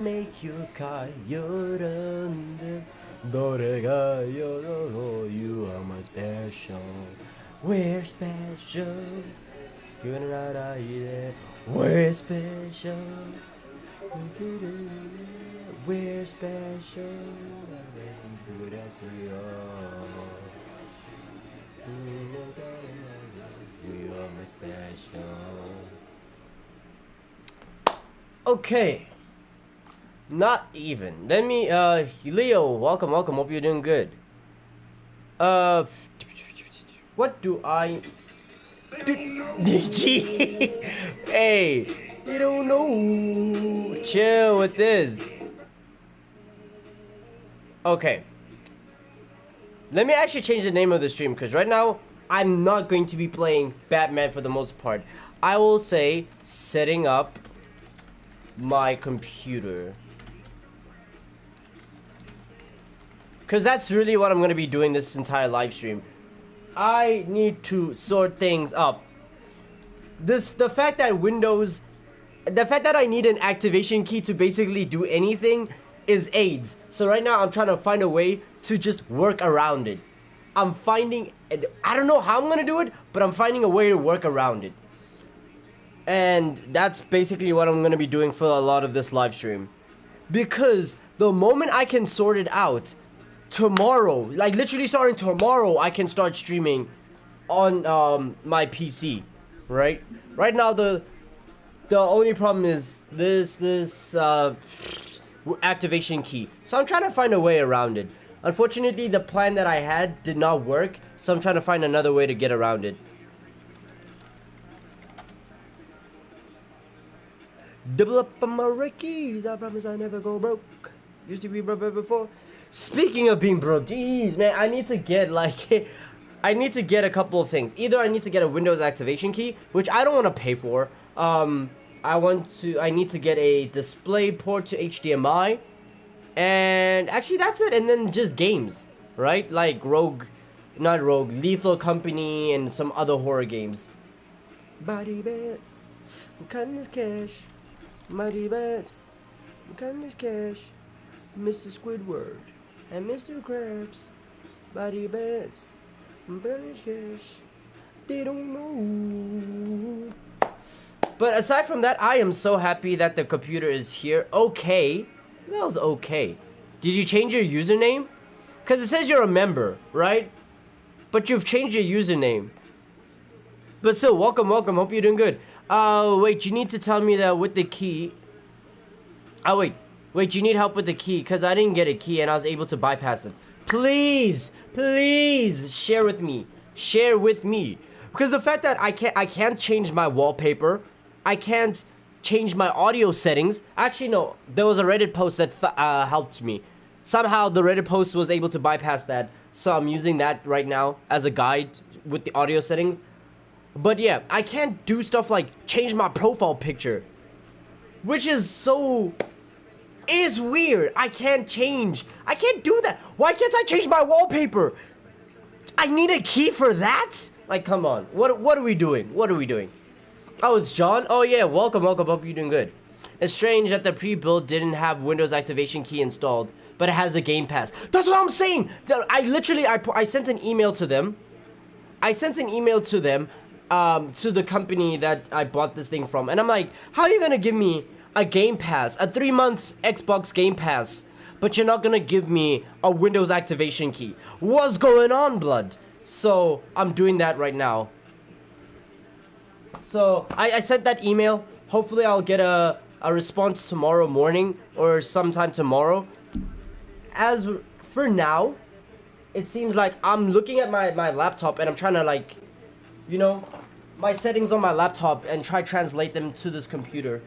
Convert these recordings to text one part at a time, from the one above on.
make you cry. 여러분들 노래가 여러 you are my special. We're special. 그는 알아 이래. We're special. We're special. Good as we are. We are my special. Okay. Not even. Let me, Leo, welcome. Hope you're doing good. What do I... DG! Hey, you don't know. Chill with this. Okay. Let me actually change the name of the stream, because right now, I'm not going to be playing Batman for the most part. I will say, setting up my computer. Because that's really what I'm going to be doing this entire live stream. I need to sort things up. The fact that I need an activation key to basically do anything is AIDS. So right now I'm trying to find a way to just work around it. I don't know how I'm going to do it, but I'm finding a way to work around it. And that's basically what I'm going to be doing for a lot of this live stream. Because the moment I can sort it out, tomorrow, like literally starting tomorrow, I can start streaming on my PC, right? Right now the only problem is this activation key. So I'm trying to find a way around it. Unfortunately, the plan that I had did not work, so I'm trying to find another way to get around it. Double up on my Rickies, I promise I never go broke. Used to be broke before. Speaking of being broke, jeez, man, I need to get a couple of things. Either I need to get a Windows activation key, which I don't want to pay for. I need to get a display port to HDMI. And actually that's it. And then just games, right? Like Lethal Company and some other horror games. Body bets, kindness cash. Mighty bets, kindness cash. Mr. Squidward and Mr. Krabs, body bets, burnish cash. They don't know. But aside from that, I am so happy that the computer is here. Okay, that was okay. Did you change your username? Because it says you're a member, right? But you've changed your username. But still, welcome. Hope you're doing good. Wait, you need to tell me that with the key. Wait, you need help with the key, because I didn't get a key and I was able to bypass it. Please, share with me. Because the fact that I can't change my wallpaper, I can't change my audio settings. Actually, no, there was a Reddit post that helped me. Somehow the Reddit post was able to bypass that, so I'm using that right now as a guide with the audio settings. But yeah, I can't do stuff like change my profile picture, which is weird. I can't do that. Why can't I change my wallpaper? I need a key for that? Like, come on. What are we doing? Oh, it's John? Oh yeah, welcome. Hope you're doing good. It's strange that the pre-build didn't have Windows activation key installed, but it has a Game Pass. That's what I'm saying. I sent an email to them. To the company that I bought this thing from, and I'm like, how are you gonna give me a Game Pass, a 3 months Xbox Game Pass, but you're not gonna give me a Windows activation key? What's going on, blood? So I'm doing that right now. So I sent that email. Hopefully I'll get a response tomorrow morning or sometime tomorrow. As for now, it seems like I'm looking at my laptop and I'm trying to, like, you know, my settings on my laptop and try translate them to this computer.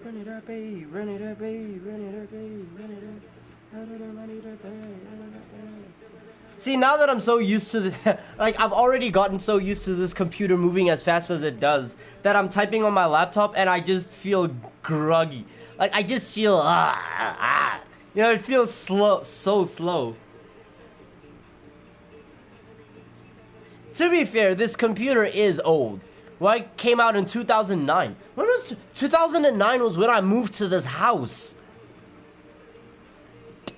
Run it up, babe. Run it up, babe. Run it up, babe. Run it up. See, now that I'm so used to the like, I've already gotten so used to this computer moving as fast as it does that I'm typing on my laptop and I just feel groggy. Like, I just feel you know, it feels slow, so slow. To be fair, this computer is old. Right? Came out in 2009. When was 2009 was when I moved to this house.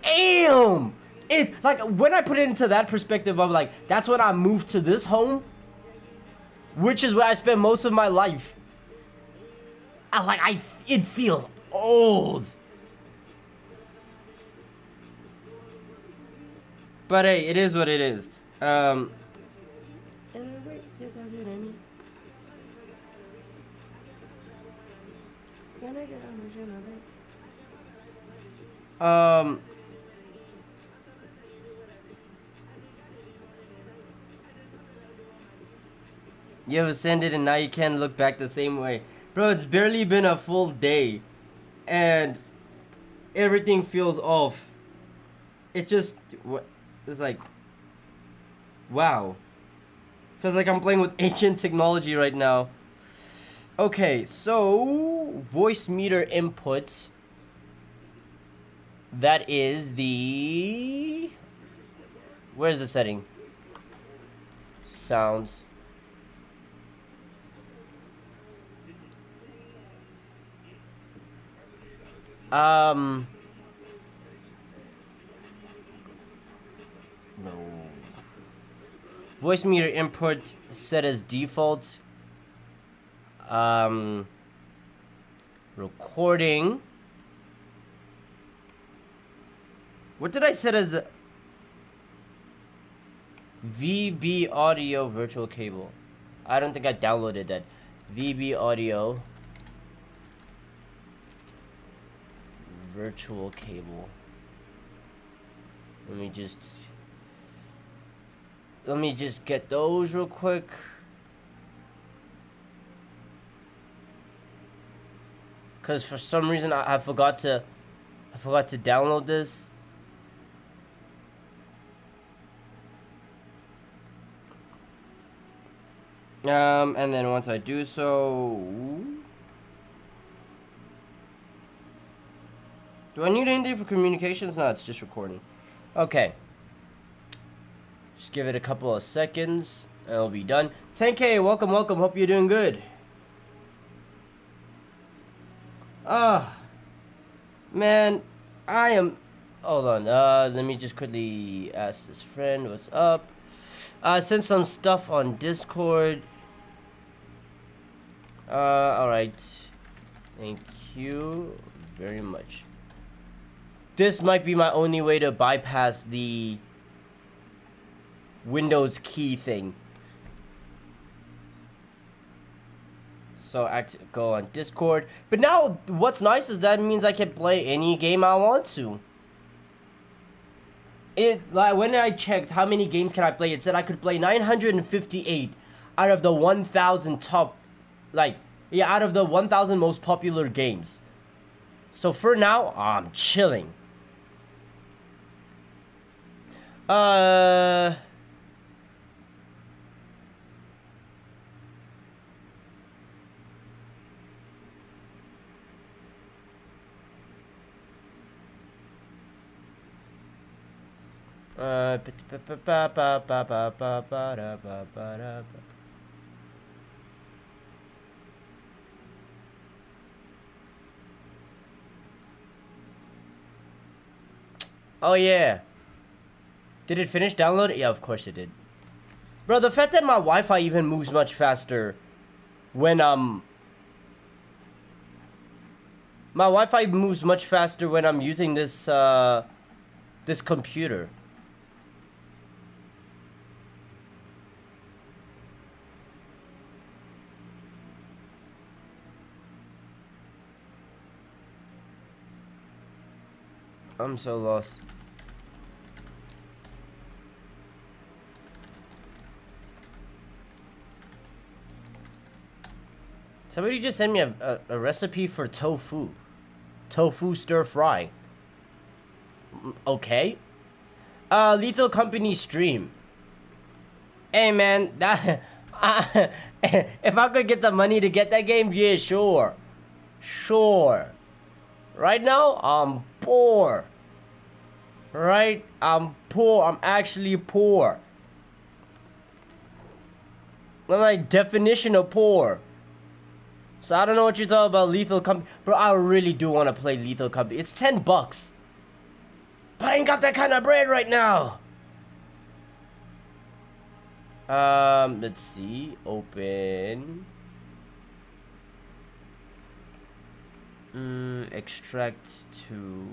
Damn! It like when I put it into that perspective of like that's when I moved to this home, which is where I spent most of my life. It feels old. But hey, it is what it is. You have ascended and now you can't look back the same way. Bro, it's barely been a full day. And everything feels off. It's like, wow. Feels like I'm playing with ancient technology right now. Okay, so voice meter input. That is the... Where's the setting? Sounds. No. Voice meter input set as default. Recording. What did I set as the VB audio virtual cable? I don't think I downloaded that. VB audio virtual cable. Let me just get those real quick. Cause for some reason I forgot to download this. And then once I do so, do I need anything for communications? No, it's just recording. Okay. Just give it a couple of seconds and it'll be done. 10K, welcome. Hope you're doing good. Man, I am... Hold on. Let me just quickly ask this friend what's up. Send some stuff on Discord. Alright. Thank you very much. This might be my only way to bypass the Windows key thing. So go on Discord. But now what's nice is that means I can play any game I want to. When I checked how many games can I play, it said I could play 958 out of the 1,000 top, out of the 1,000 most popular games. So for now, I'm chilling. Oh yeah. Did it finish downloading? Yeah, of course it did. Bro, the fact that my Wi-Fi even moves much faster when my Wi-Fi moves much faster when I'm using this this computer. I'm so lost. Somebody just sent me a recipe for tofu. Tofu stir fry. Okay. Lethal Company stream. Hey man, that if I could get the money to get that game, yeah, sure. Sure. Right now, I'm poor. Right? I'm poor. I'm actually poor. I'm like definition of poor. So I don't know what you're talking about, Lethal Company. Bro, I really do want to play Lethal Company. It's $10. But I ain't got that kind of bread right now. Let's see. Open. Extract to.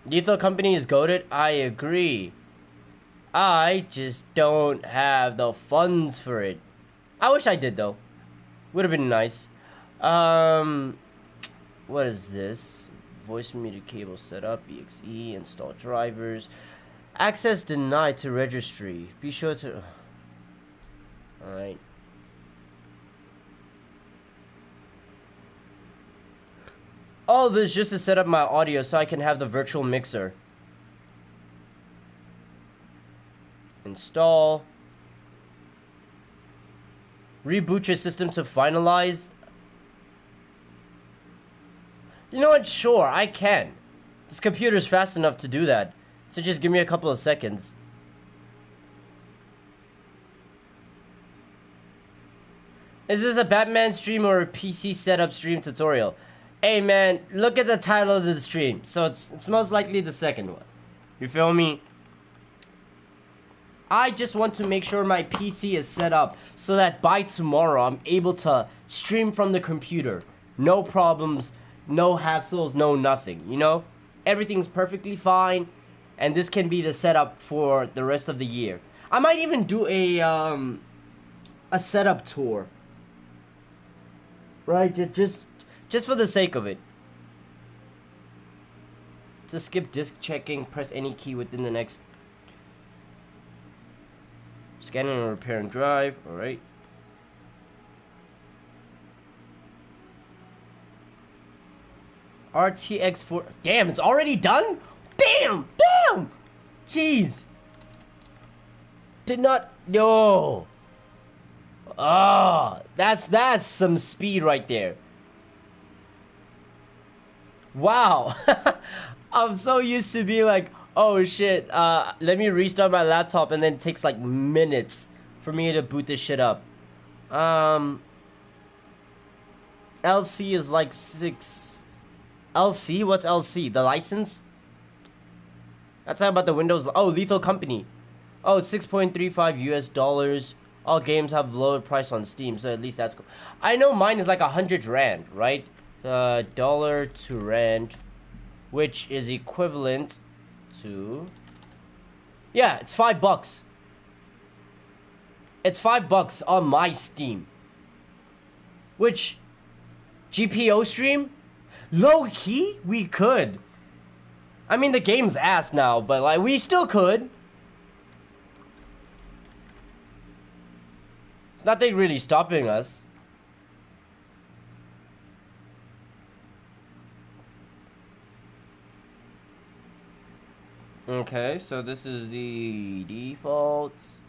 Lethal Company is goated. I agree. I just don't have the funds for it. I wish I did though. Would have been nice. What is this? Voice meter cable setup. EXE. Install drivers. Access denied to registry. Be sure to. Alright. All this just to set up my audio so I can have the virtual mixer. Install. Reboot your system to finalize. You know what? Sure, I can. This computer's fast enough to do that. So just give me a couple of seconds. Is this a Batman stream or a PC setup stream tutorial? Hey man, look at the title of the stream. So it's most likely the second one. You feel me? I just want to make sure my PC is set up so that by tomorrow I'm able to stream from the computer. No problems, no hassles, no nothing, you know? Everything's perfectly fine, and this can be the setup for the rest of the year. I might even do a setup tour. Right, just for the sake of it. To skip disk checking, press any key within the next. Scanning and repairing drive, alright. RTX 4. Damn, it's already done? Damn! Jeez. Did not. No. Oh, that's some speed right there. Wow. I'm so used to being like, oh shit, let me restart my laptop, and then it takes like minutes for me to boot this shit up. LC is like 6. LC? What's LC? The license? That's talking about the Windows. Oh, Lethal Company. Oh, $6.35 US. All games have lower price on Steam, so at least that's cool. I know mine is like 100 Rand, right? Dollar to Rand, which is equivalent to. Yeah, it's $5. It's $5 on my Steam. Which GPO stream? Low key, we could. I mean, the game's ass now, but like we still could. It's nothing really stopping us. Okay, so this is the defaults.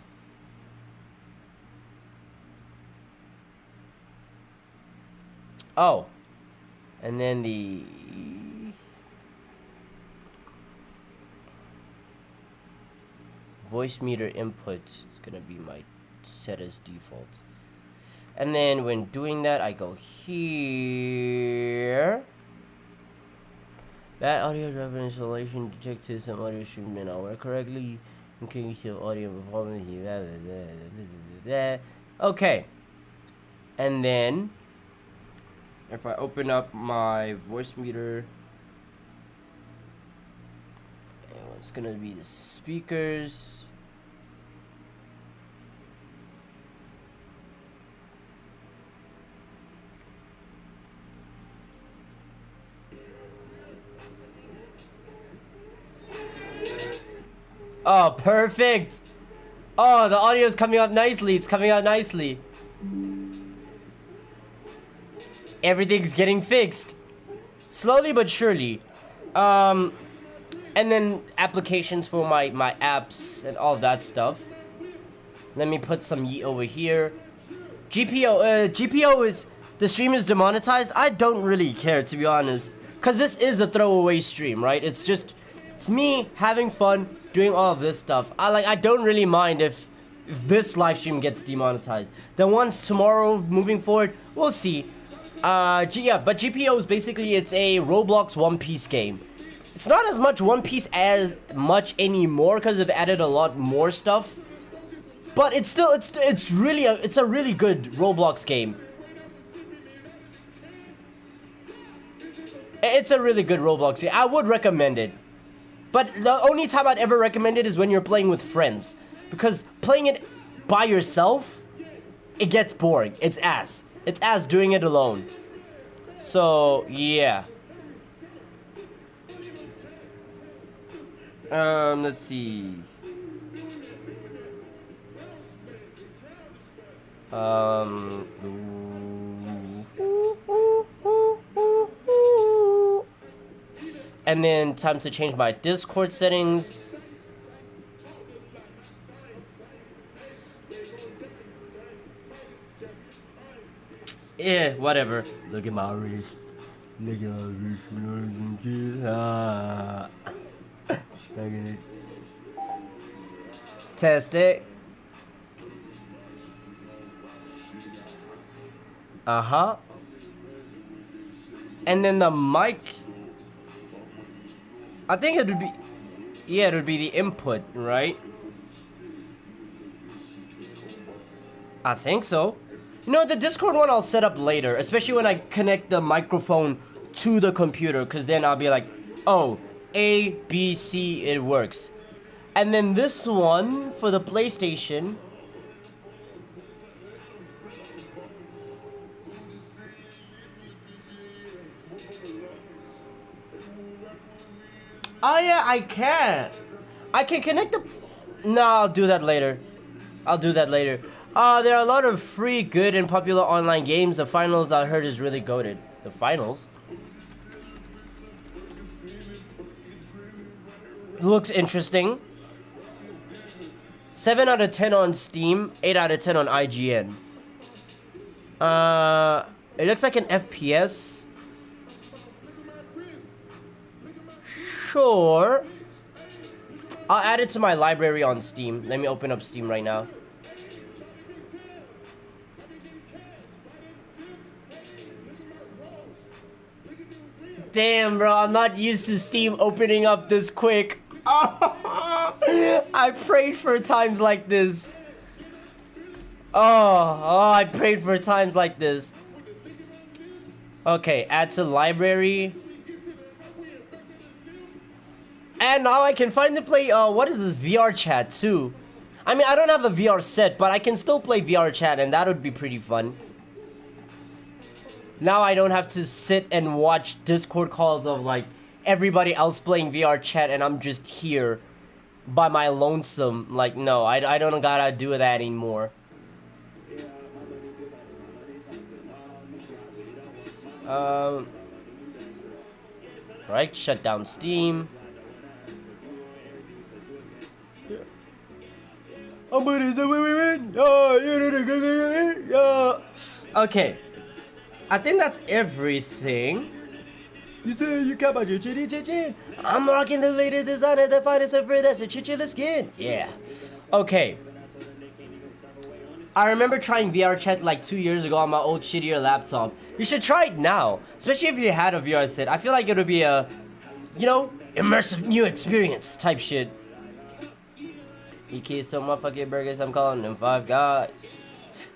Oh. And then the voice meter input is gonna be my set as default. And then when doing that, I go here. That audio driver installation detected some audio stream may not work correctly. In case of audio performance, okay. And then if I open up my voice meter, it's gonna be the speakers. Oh, perfect. Oh, the audio is coming up nicely. It's coming out nicely. Everything's getting fixed. Slowly but surely. And then applications for my apps and all that stuff. Let me put some Yeet over here. GPO is... The stream is demonetized? I don't really care, to be honest. because this is a throwaway stream, right? It's me having fun doing all of this stuff. I don't really mind if this live stream gets demonetized. The ones tomorrow moving forward, we'll see. Yeah, but GPO is basically, it's a Roblox One Piece game. It's not as much One Piece as much anymore because they've added a lot more stuff. But it's still, it's a really good Roblox game. It's a really good Roblox game. I would recommend it. But the only time I'd ever recommend it is when you're playing with friends. Because playing it by yourself, it gets boring. It's ass. It's ass doing it alone. So, yeah. Let's see. And then time to change my Discord settings. Yeah, whatever. Look at my wrist. Look at my wrist. Look at it. Test it. Uh-huh. And then the mic, I think it would be, yeah, it would be the input, right? I think so. You know, the Discord one I'll set up later, especially when I connect the microphone to the computer, because then I'll be like, oh, A, B, C, it works. And then this one for the PlayStation, oh yeah, I can connect the, no, I'll do that later. There are a lot of free, good, and popular online games. The finals, I heard, is really goated. The finals? Looks interesting. 7 out of 10 on Steam, 8 out of 10 on IGN. It looks like an FPS. Sure. I'll add it to my library on Steam. Let me open up Steam right now. Damn, bro, I'm not used to Steam opening up this quick. I prayed for times like this. I prayed for times like this. Okay, add to library. And now I can finally play, what is this, VR chat too. I mean, I don't have a VR set, but I can still play VR chat, and that would be pretty fun. Now I don't have to sit and watch Discord calls of, like, everybody else playing VR chat, and I'm just here by my lonesome. Like, no, I don't gotta do that anymore. Right, shut down Steam. Okay, I think that's everything. You say you care about your chitty chit chin. I'm rocking the latest designer, the finest and that's a chichilla skin. Yeah. Okay. I remember trying VR chat like 2 years ago on my old shittier laptop. You should try it now, especially if you had a VR set. I feel like it would be a, you know, immersive new experience type shit. He keys some motherfucking burgers, I'm calling them Five Guys.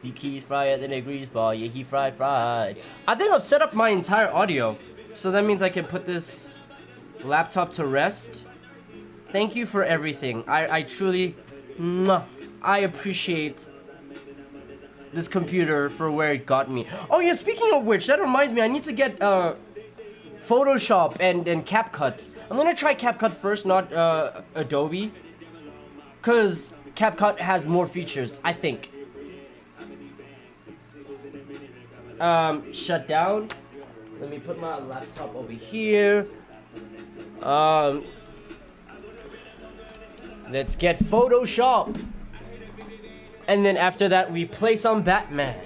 He keys fried than a grease ball, yeah, he fried. I think I've set up my entire audio, so that means I can put this laptop to rest. Thank you for everything. I truly, I appreciate this computer for where it got me. Oh yeah, speaking of which, that reminds me, I need to get Photoshop and CapCut. I'm gonna try CapCut first, not Adobe, because CapCut has more features, I think. Shut down. Let me put my laptop over here. Let's get Photoshop. And then after that, we play some Batman.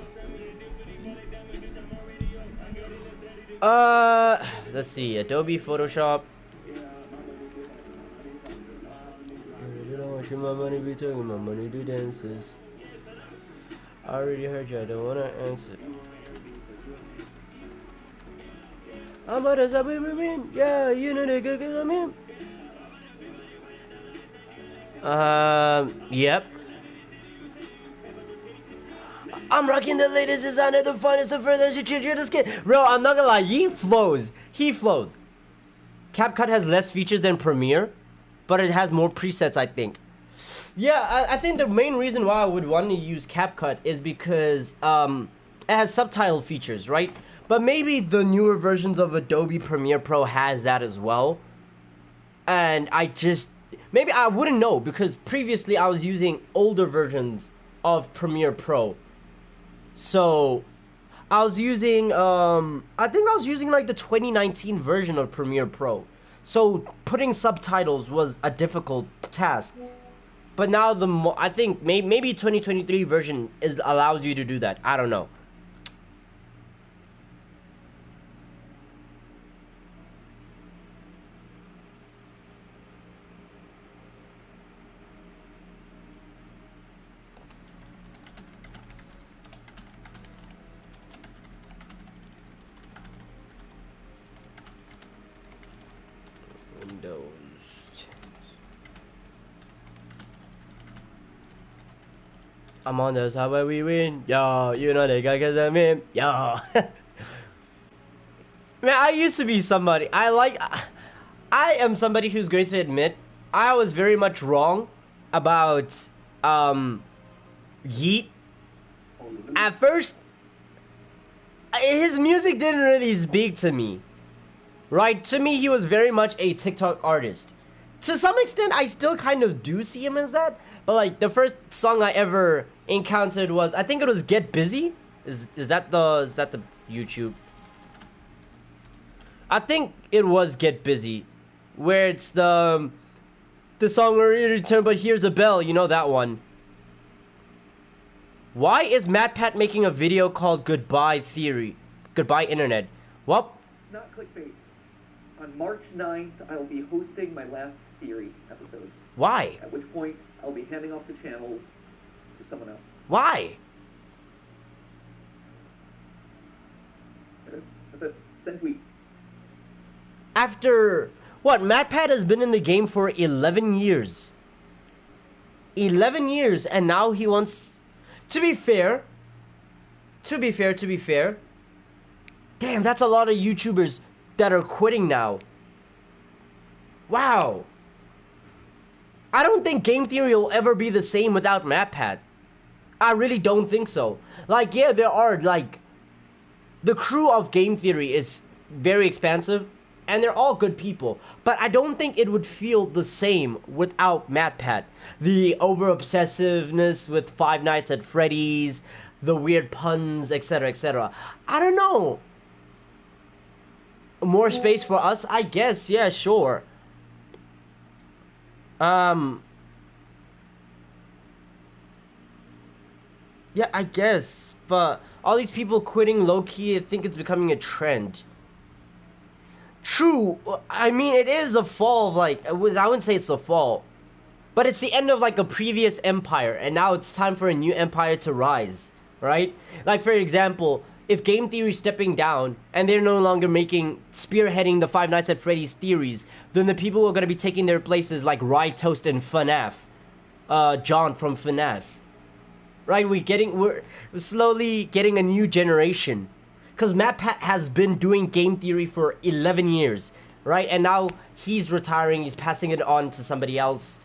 Let's see. Adobe Photoshop. You don't want my money be talking, my money do dances. I already heard you, I don't wanna answer. I'm about to say we win. Yeah, you know the good I'm in. Yep. I'm rocking the latest designer, the finest, the furthest you change your skin. Bro, I'm not gonna lie, he flows. He flows. CapCut has less features than Premiere, but it has more presets, I think. Yeah, I think the main reason why I would want to use CapCut is because it has subtitle features, right? But maybe the newer versions of Adobe Premiere Pro has that as well. And maybe I wouldn't know because previously I was using older versions of Premiere Pro. So I was using, I think I was using like the 2019 version of Premiere Pro. So putting subtitles was a difficult task. But now I think maybe 2023 version allows you to do that. I don't know. Windows. I'm on the side where we win. Yo, you know the guy cause I'm in. Yo. Man, I used to be somebody. I am somebody who's going to admit I was very much wrong about Yeet. At first, his music didn't really speak to me. Right? To me, he was very much a TikTok artist. To some extent, I still kind of do see him as that. But like the first song I ever encountered was, I think it was Get Busy. Is that the YouTube? I think it was Get Busy, where it's the song where you return, but here's a bell. You know that one. Why is MatPat making a video called Goodbye Theory? Goodbye Internet. Well, it's not clickbait. On March 9th, I will be hosting my last Theory episode. Why? At which point, I'll be handing off the channels to someone else. Why? That's it. Send tweet. After what? MatPat has been in the game for 11 years. 11 years, and now he wants. To be fair. Damn, that's a lot of YouTubers that are quitting now. Wow. I don't think Game Theory will ever be the same without MatPat. I really don't think so. Like, yeah, there are, like, the crew of Game Theory is very expansive, and they're all good people. But I don't think it would feel the same without MatPat. The over-obsessiveness with Five Nights at Freddy's, the weird puns, etc., etc. I don't know. More space for us? I guess, yeah, sure. Yeah, I guess, but all these people quitting low-key, I think it's becoming a trend. True, I mean, it is a fall of, like, I wouldn't say it's a fall, but it's the end of, like, a previous empire, and now it's time for a new empire to rise, right? Like, for example, if Game Theory's stepping down, and they're no longer spearheading the Five Nights at Freddy's theories, then the people who are gonna be taking their places, like Rye Toast and FNAF, John from FNAF. Right, we're slowly getting a new generation. Because MatPat has been doing Game Theory for 11 years, right? And now he's retiring, he's passing it on to somebody else.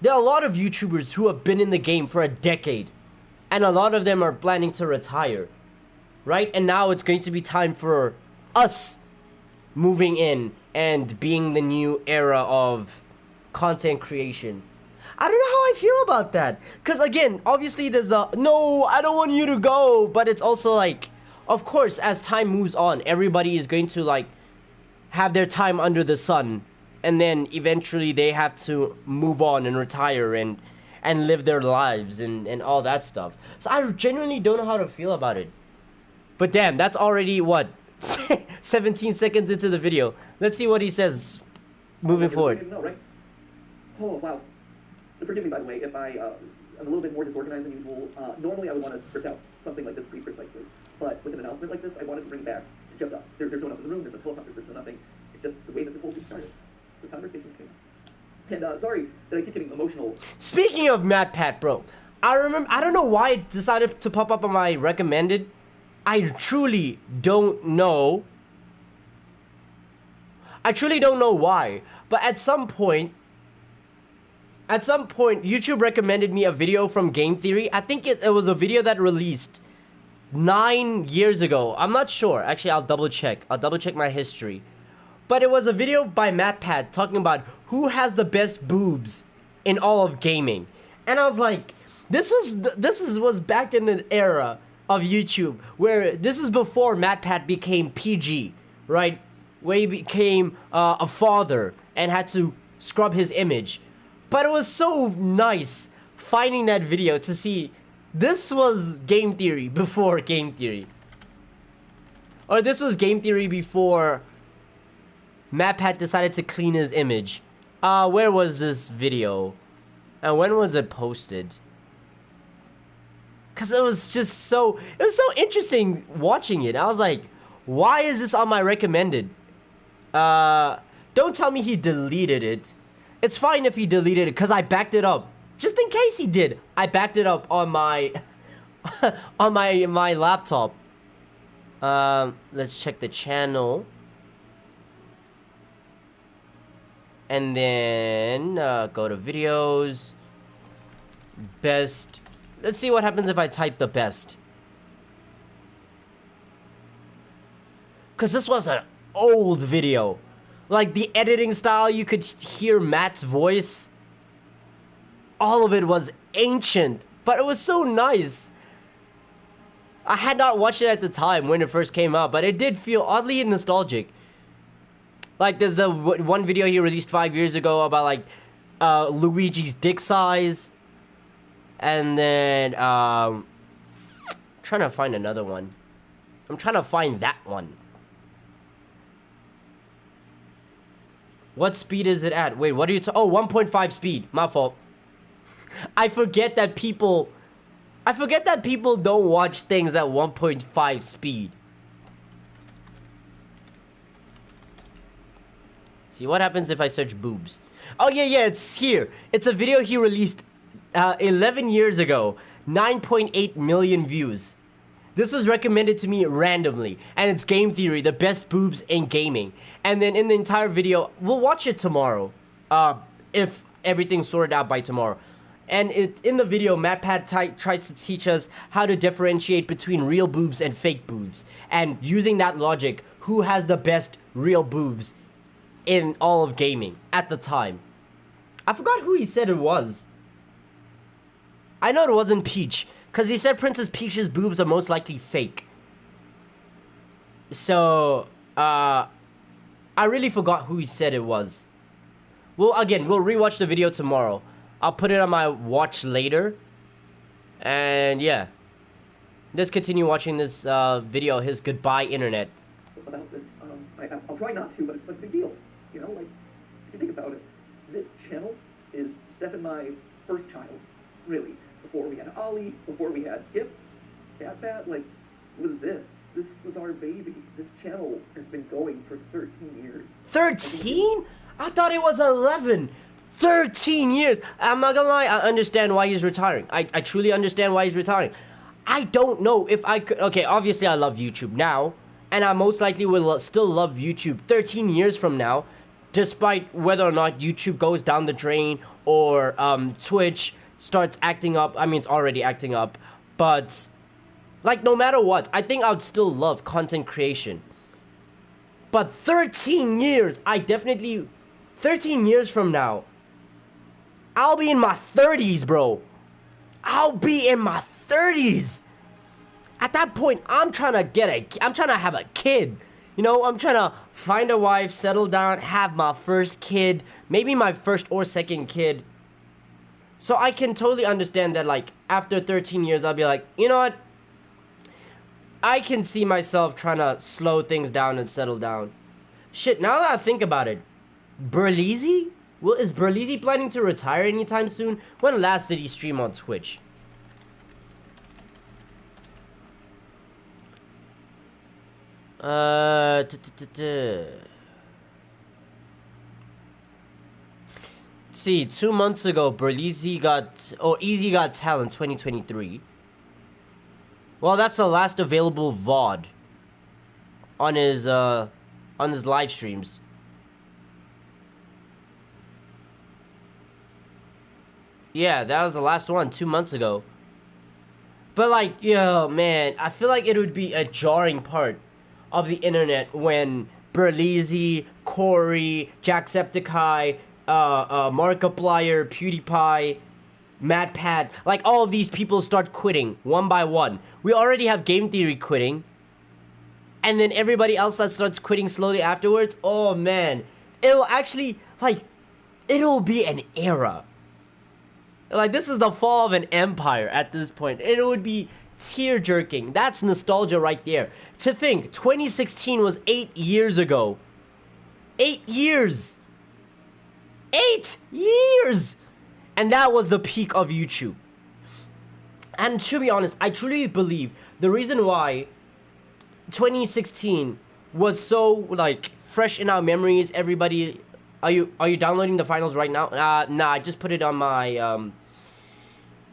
There are a lot of YouTubers who have been in the game for a decade. And a lot of them are planning to retire, right? And now it's going to be time for us moving in and being the new era of content creation. I don't know how I feel about that. Because again, obviously there's the, no, I don't want you to go. But it's also like, of course, as time moves on, everybody is going to like have their time under the sun. And then eventually they have to move on and retire and live their lives and all that stuff. So I genuinely don't know how to feel about it. But damn, that's already, what, 17 seconds into the video. Let's see what he says moving forward. No, right? Oh, wow. Forgive me, by the way, if I'm a little bit more disorganized than usual. Normally, I would want to script out something like this pretty precisely. But with an announcement like this, I wanted to bring it back to just us. There's no one else in the room, there's no teleprompters, there's no nothing. It's just the way that this whole thing started. It's a conversation between us. And sorry that I keep getting emotional. Speaking of MatPat, bro, I don't know why it decided to pop up on my recommended. I truly don't know. I truly don't know why. But at some point, YouTube recommended me a video from Game Theory. I think it was a video that released 9 years ago. I'm not sure. Actually, I'll double check. I'll double check my history. But it was a video by MatPat talking about who has the best boobs in all of gaming. And I was like, this was back in the era of YouTube where this is before MatPat became PG, right? Where he became a father and had to scrub his image. But it was so nice finding that video to see this was Game Theory before Game Theory. Or this was Game Theory before MatPat decided to clean his image. Where was this video? And when was it posted? Cause it was so interesting watching it. I was like, why is this on my recommended? Don't tell me he deleted it. It's fine if he deleted it, cause I backed it up. Just in case he did, I backed it up on my on my laptop. Let's check the channel. And then go to videos. Best. Let's see what happens if I type the best. Cause this was an old video. Like the editing style, you could hear Matt's voice. All of it was ancient, but it was so nice. I had not watched it at the time when it first came out, but it did feel oddly nostalgic. Like there's the one video he released 5 years ago about like Luigi's dick size. And then trying to find another one. I'm trying to find that one. What speed is it at? Wait, what are you oh, 1.5 speed. My fault. I forget that people don't watch things at 1.5 speed. See what happens if I search boobs. Oh yeah, it's here. It's a video he released 11 years ago. 9.8 million views. This was recommended to me randomly, and it's Game Theory, the best boobs in gaming. And then in the entire video, we'll watch it tomorrow, if everything's sorted out by tomorrow. And in the video, MatPat tries to teach us how to differentiate between real boobs and fake boobs. And using that logic, who has the best real boobs in all of gaming at the time. I forgot who he said it was. I know it wasn't Peach, because he said Princess Peach's boobs are most likely fake. So, I really forgot who he said it was. Well, again, we'll rewatch the video tomorrow. I'll put it on my watch later. And yeah. Let's continue watching this video, his goodbye internet. About this, I'll try not to, but it's a big deal. You know, like, if you think about it, this channel is Steph and my first child, really. Before we had Ollie, before we had Skip, Cat, like, was this. This was our baby. This channel has been going for 13 years. 13? I thought it was 11. 13 years. I'm not gonna lie, I understand why he's retiring. I truly understand why he's retiring. I don't know if I could... Okay, obviously I love YouTube now, and I most likely will still love YouTube 13 years from now, despite whether or not YouTube goes down the drain or Twitch starts acting up. I mean, it's already acting up, but like no matter what, I think I would still love content creation. But 13 years, 13 years from now, I'll be in my 30s, bro. I'll be in my 30s. At that point, I'm trying to have a kid. You know, I'm trying to find a wife, settle down, have my first kid, maybe my first or second kid. So I can totally understand that, like, after 13 years, I'll be like, you know what? I can see myself trying to slow things down and settle down. Shit, now that I think about it, Berleezy? Well, is Berleezy planning to retire anytime soon? When last did he stream on Twitch? See, 2 months ago, Berleezy got... Oh, Easy Got Talent 2023. Well, that's the last available VOD on his live streams. Yeah, that was the last one 2 months ago. But like, yo, man, I feel like it would be a jarring part of the internet when Berleezy, Corey, Jacksepticeye, Markiplier, PewDiePie, MatPat, like all of these people start quitting one by one. We already have Game Theory quitting, and then everybody else that starts quitting slowly afterwards. Oh man, it'll actually, like, it'll be an era. Like, this is the fall of an empire at this point. It would be tear-jerking. That's nostalgia right there. To think, 2016 was 8 years ago. 8 years! 8 years! And that was the peak of YouTube. And to be honest, I truly believe the reason why 2016 was so, like, fresh in our memories, everybody... Are you downloading the finals right now? Nah, I just put it on my,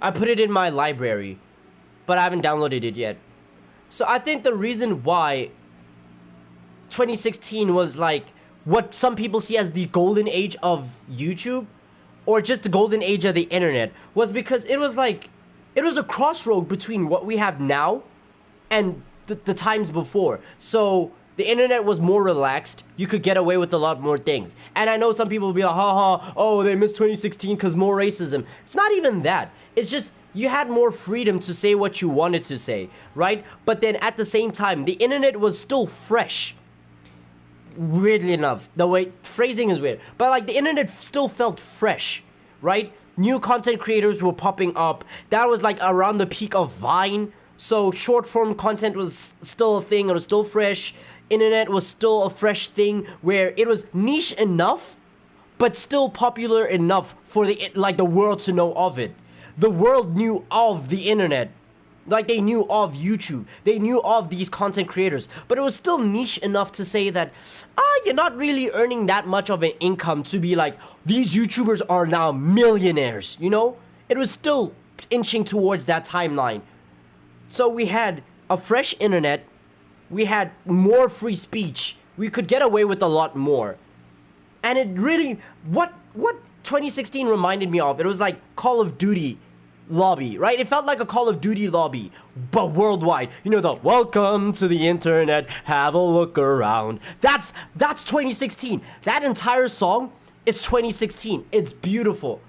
I put it in my library, but I haven't downloaded it yet. So I think the reason why 2016 was like what some people see as the golden age of YouTube, or just the golden age of the internet, was because it was like, it was a crossroad between what we have now and the times before. So the internet was more relaxed. You could get away with a lot more things. And I know some people will be like, haha, oh, they missed 2016 because more racism. It's not even that. It's just you had more freedom to say what you wanted to say, right? But then at the same time, the internet was still fresh. Weirdly enough, the way phrasing is weird, but like the internet still felt fresh, right? New content creators were popping up. That was like around the peak of Vine. So short form content was still a thing. It was still fresh. Internet was still a fresh thing where it was niche enough, but still popular enough for the world to know of it. The world knew of the internet. Like, they knew of YouTube. They knew of these content creators. But it was still niche enough to say that, you're not really earning that much of an income to be like, these YouTubers are now millionaires, you know? It was still inching towards that timeline. So we had a fresh internet. We had more free speech. We could get away with a lot more. And it really, what 2016 reminded me of, it was like Call of Duty lobby, right? It felt like a Call of Duty lobby, but worldwide. You know, the welcome to the internet, have a look around. That's 2016. That entire song, it's 2016. It's beautiful.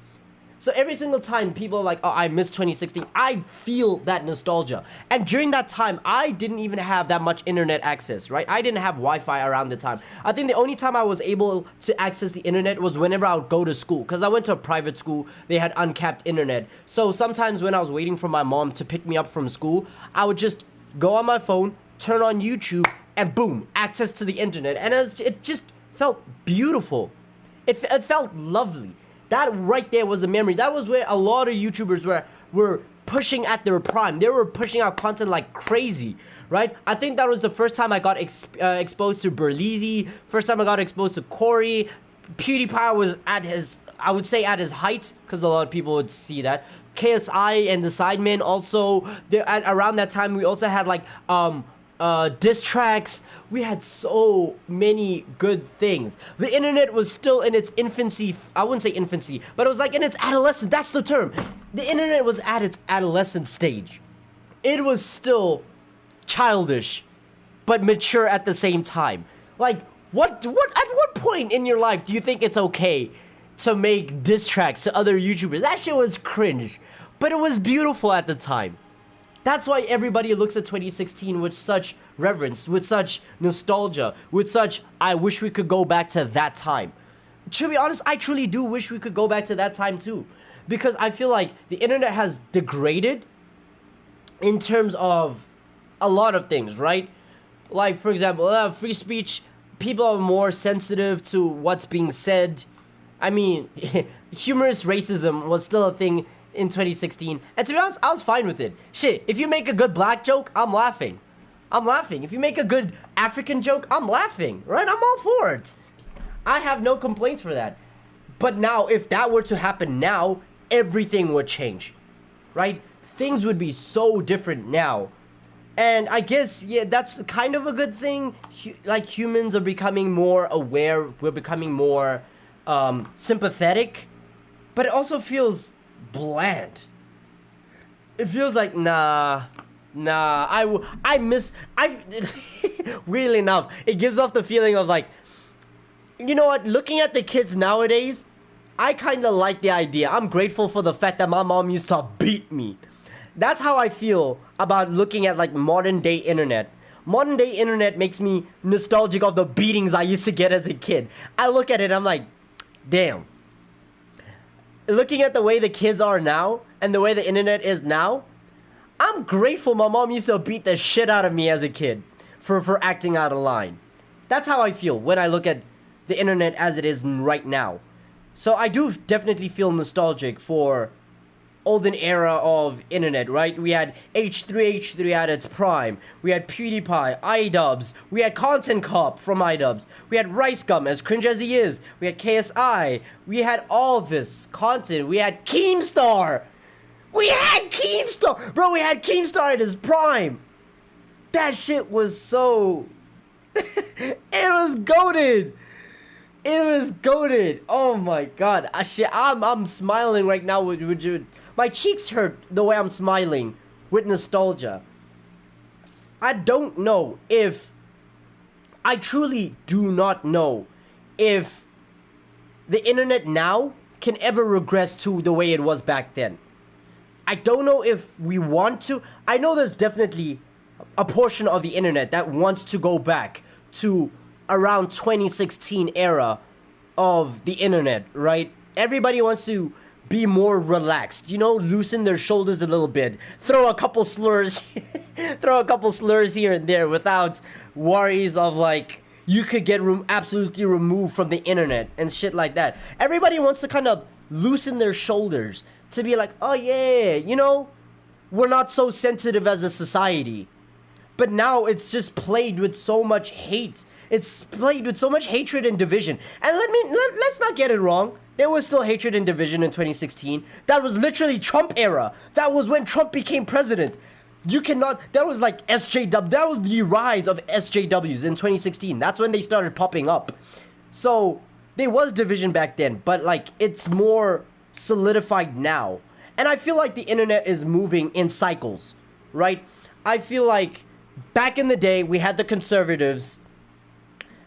So every single time people are like, oh, I miss 2016, I feel that nostalgia. And during that time, I didn't even have that much internet access, right? I didn't have Wi-Fi around the time. I think the only time I was able to access the internet was whenever I would go to school. Because I went to a private school, they had uncapped internet. So sometimes when I was waiting for my mom to pick me up from school, I would just go on my phone, turn on YouTube, and boom, access to the internet. And it just felt beautiful. It felt lovely. That right there was the memory. That was where a lot of YouTubers were pushing at their prime. They were pushing out content like crazy, right? I think that was the first time I got exposed to Berleezy. First time I got exposed to Corey. PewDiePie was at his, I would say, at his height, because a lot of people would see that. KSI and the Sidemen also. Around that time, we also had like diss tracks. We had so many good things. The internet was still in its infancy. I wouldn't say infancy, but it was like in its adolescence. That's the term. The internet was at its adolescent stage. It was still childish, but mature at the same time. Like, at what point in your life do you think it's okay to make diss tracks to other YouTubers? That shit was cringe, but it was beautiful at the time. That's why everybody looks at 2016 with such reverence, with such nostalgia, with such, I wish we could go back to that time. To be honest, I truly do wish we could go back to that time too. Because I feel like the internet has degraded in terms of a lot of things, right? Like, for example, free speech, people are more sensitive to what's being said. I mean, humorous racism was still a thing in 2016. And to be honest, I was fine with it. Shit, if you make a good black joke, I'm laughing. I'm laughing. If you make a good African joke, I'm laughing, right? I'm all for it. I have no complaints for that. But now, if that were to happen now, everything would change, right? Things would be so different now. And I guess, yeah, that's kind of a good thing. Like, humans are becoming more aware. We're becoming more sympathetic. But it also feels bland. It feels like, nah, weirdly enough, it gives off the feeling of like, you know what, looking at the kids nowadays, I kind of like the idea. I'm grateful for the fact that my mom used to beat me. That's how I feel about looking at like modern day internet. Modern day internet makes me nostalgic of the beatings I used to get as a kid. I look at it, I'm like, damn. Looking at the way the kids are now and the way the internet is now, I'm grateful my mom used to beat the shit out of me as a kid for acting out of line. That's how I feel when I look at the internet as it is right now. So I do definitely feel nostalgic for olden era of internet, right? We had H3H3 at its prime. We had PewDiePie, iDubbbz. We had Content Cop from iDubbbz. We had RiceGum, as cringe as he is. We had KSI. We had all this content. We had Keemstar. We had Keemstar. Bro, we had Keemstar at his prime. That shit was so... it was goated. It was goated. Oh my god. I'm smiling right now with my cheeks hurt the way I'm smiling with nostalgia. I don't know if... I truly do not know if the internet now can ever regress to the way it was back then. I don't know if we want to. I know there's definitely a portion of the internet that wants to go back to around 2016 era of the internet, right? Everybody wants to be more relaxed, you know, loosen their shoulders a little bit, throw a couple slurs here and there without worries of like you could get absolutely removed from the internet and shit like that. Everybody wants to kind of loosen their shoulders to be like, oh yeah, you know, we're not so sensitive as a society. But now it's just plagued with so much hate. It's plagued with so much hatred and division. And let's not get it wrong. There was still hatred and division in 2016. That was literally Trump era. That was when Trump became president. You cannot... That was like SJW. That was the rise of SJWs in 2016. That's when they started popping up. So, there was division back then. But, like, it's more solidified now. And I feel like the internet is moving in cycles. Right? I feel like back in the day, we had the conservatives.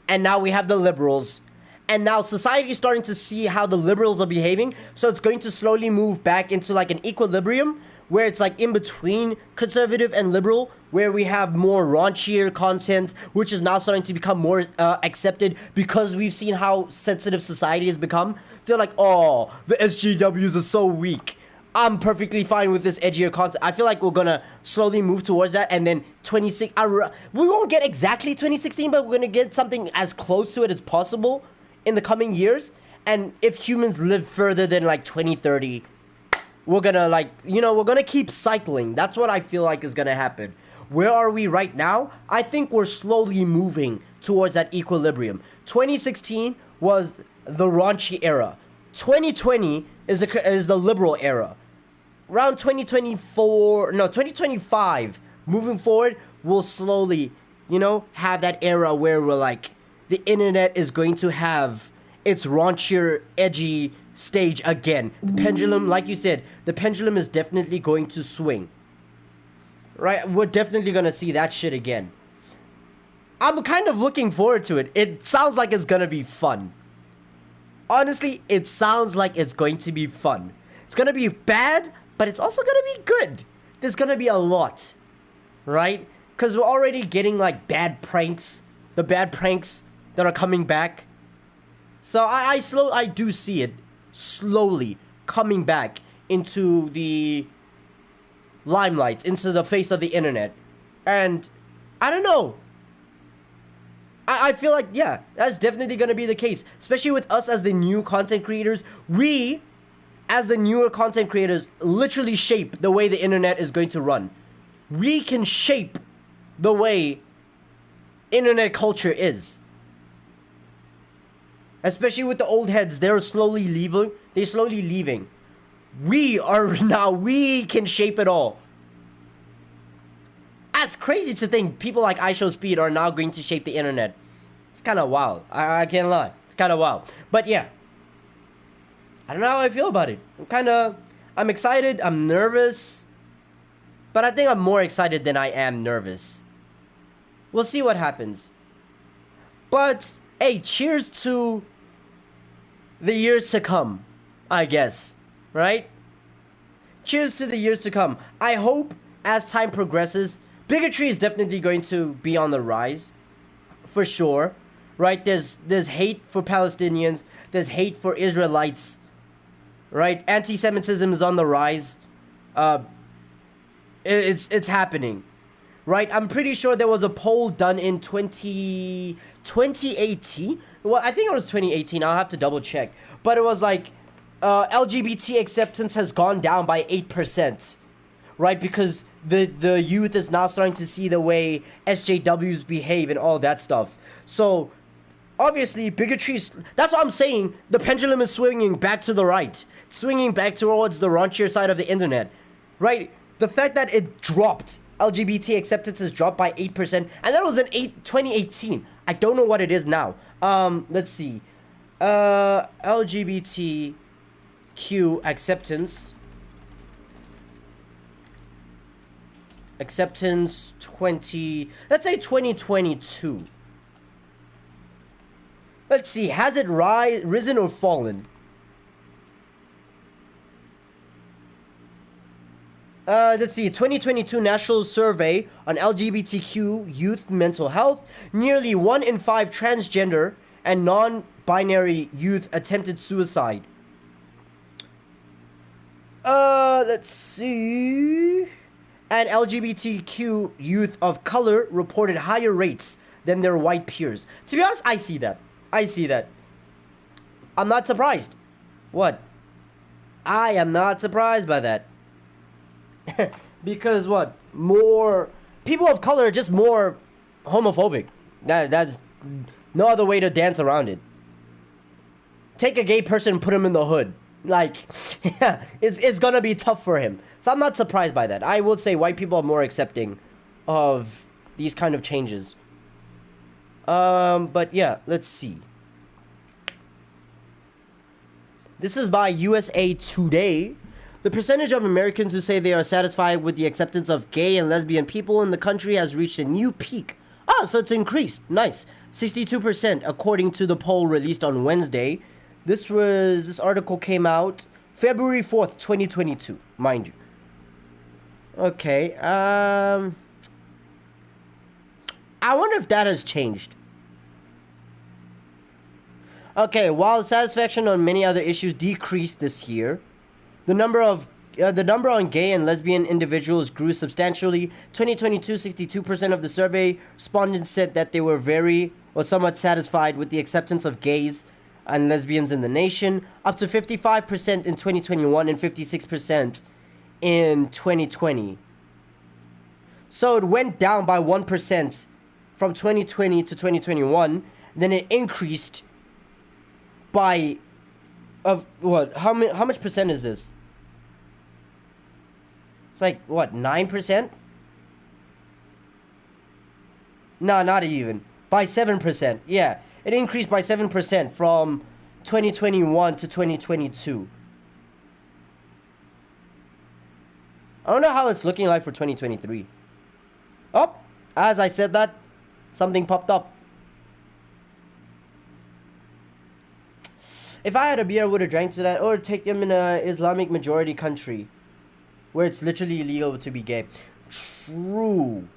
And now we have the liberals. And now society is starting to see how the liberals are behaving. So it's going to slowly move back into like an equilibrium where it's like in between conservative and liberal, where we have more raunchier content, which is now starting to become more accepted because we've seen how sensitive society has become. They're like, oh, the SJWs are so weak. I'm perfectly fine with this edgier content. I feel like we're gonna slowly move towards that, and then we won't get exactly 2016, but we're gonna get something as close to it as possible in the coming years. And if humans live further than like 2030, we're gonna like, you know, we're gonna keep cycling. That's what I feel like is gonna happen. Where are we right now? I think we're slowly moving towards that equilibrium. 2016 was the raunchy era. 2020 is the liberal era. Around 2025, moving forward, we'll slowly, you know, have that era where we're like, the internet is going to have its raunchier, edgy stage again. The pendulum, like you said, the pendulum is definitely going to swing. Right? We're definitely going to see that shit again. I'm kind of looking forward to it. It sounds like it's going to be fun. Honestly, it sounds like it's going to be fun. It's going to be bad, but it's also going to be good. There's going to be a lot. Right? Because we're already getting like bad pranks. The bad pranks that are coming back. So I do see it slowly coming back into the limelight, into the face of the internet. And I don't know. I feel like, yeah, that's definitely going to be the case. Especially with us as the new content creators. We, as the newer content creators, literally shape the way the internet is going to run. We can shape the way internet culture is. Especially with the old heads, they're slowly leaving. We can shape it all. That's crazy to think people like iShowSpeed are now going to shape the internet. It's kind of wild. I can't lie. It's kind of wild. But yeah. I don't know how I feel about it. I'm excited. I'm nervous. But I think I'm more excited than I am nervous. We'll see what happens. But, hey, cheers to the years to come, I guess. Right? Cheers to the years to come. I hope as time progresses, bigotry is definitely going to be on the rise. For sure. Right? There's hate for Palestinians. There's hate for Israelites. Right? Anti-Semitism is on the rise. It's happening. Right? I'm pretty sure there was a poll done in 2018. Well, I think it was 2018. I'll have to double check. But it was like LGBT acceptance has gone down by 8%. Right? Because the youth is now starting to see the way SJWs behave and all that stuff. So, obviously, bigotry is... That's what I'm saying. The pendulum is swinging back to the right. Swinging back towards the raunchier side of the internet. Right? The fact that it dropped... LGBT acceptance has dropped by 8%, and that was in 2018. I don't know what it is now. Let's see. LGBTQ acceptance 20... Let's say 2022. Let's see. Has it risen or fallen? Let's see, 2022 National Survey on LGBTQ youth mental health. Nearly 1 in 5 transgender and non-binary youth attempted suicide. Let's see. And LGBTQ youth of color reported higher rates than their white peers. To be honest, I see that. I'm not surprised. What? I am not surprised by that. Because what? More people of color are just more homophobic. That's no other way to dance around it. Take a gay person and put him in the hood. Like, yeah, it's gonna be tough for him. So I'm not surprised by that. I would say white people are more accepting of these kind of changes. But yeah, let's see. This is by USA Today. The percentage of Americans who say they are satisfied with the acceptance of gay and lesbian people in the country has reached a new peak. So it's increased. Nice. 62% according to the poll released on Wednesday. This article came out February 4th, 2022, mind you. Okay, I wonder if that has changed. Okay, while satisfaction on many other issues decreased this year, the number on gay and lesbian individuals grew substantially. 2022, 62% of the survey respondents said that they were very or somewhat satisfied with the acceptance of gays and lesbians in the nation, up to 55% in 2021 and 56% in 2020. So it went down by 1% from 2020 to 2021, then it increased by how much percent is this? It's like, what, 9%? No, not even. By 7%. Yeah, it increased by 7% from 2021 to 2022. I don't know how it's looking like for 2023. Oh, as I said that, something popped up. If I had a beer, I would have drank to that, or take them in a Islamic majority country where it's literally illegal to be gay. True.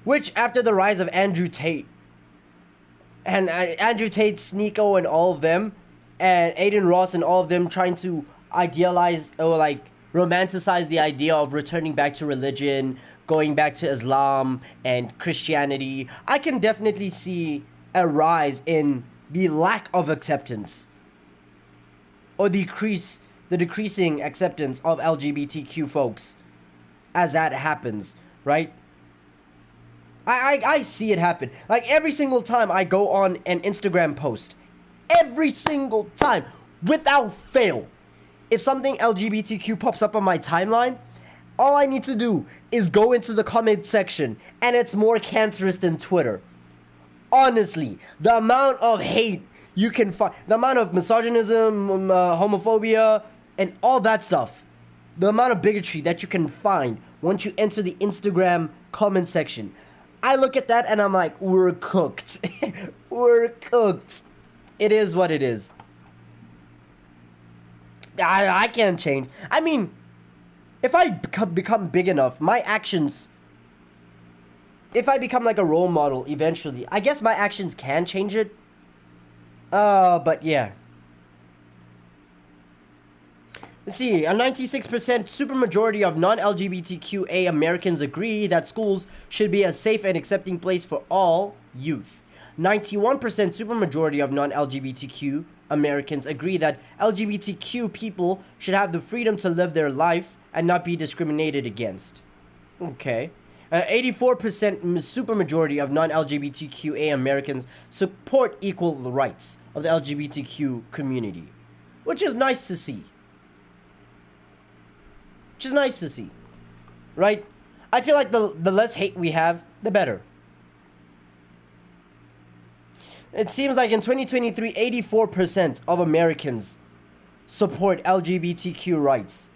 Which, after the rise of Andrew Tate, and Andrew Tate, Sneeko, and all of them, and Aiden Ross and all of them trying to idealize or like romanticize the idea of returning back to religion, going back to Islam and Christianity, I can definitely see a rise in the lack of acceptance or the decreasing acceptance of LGBTQ folks as that happens, right? I see it happen. Like every single time I go on an Instagram post, every single time, without fail, if something LGBTQ pops up on my timeline, all I need to do is go into the comment section, and it's more cancerous than Twitter. Honestly, the amount of hate you can find, the amount of misogynism, homophobia, and all that stuff, the amount of bigotry that you can find once you enter the Instagram comment section. I look at that and I'm like, we're cooked. We're cooked. It is what it is. I can't change. I mean, if I become big enough, my actions, if I become like a role model eventually, I guess my actions can change it. But yeah. Let's see, a 96% supermajority of non-LGBTQA Americans agree that schools should be a safe and accepting place for all youth. 91% supermajority of non-LGBTQ Americans agree that LGBTQ people should have the freedom to live their life and not be discriminated against. Okay. 84% supermajority of non-LGBTQA Americans support equal rights of the LGBTQ community, which is nice to see. Which is nice to see, right? I feel like the less hate we have, the better. It seems like in 2023, 84% of Americans support LGBTQ rights.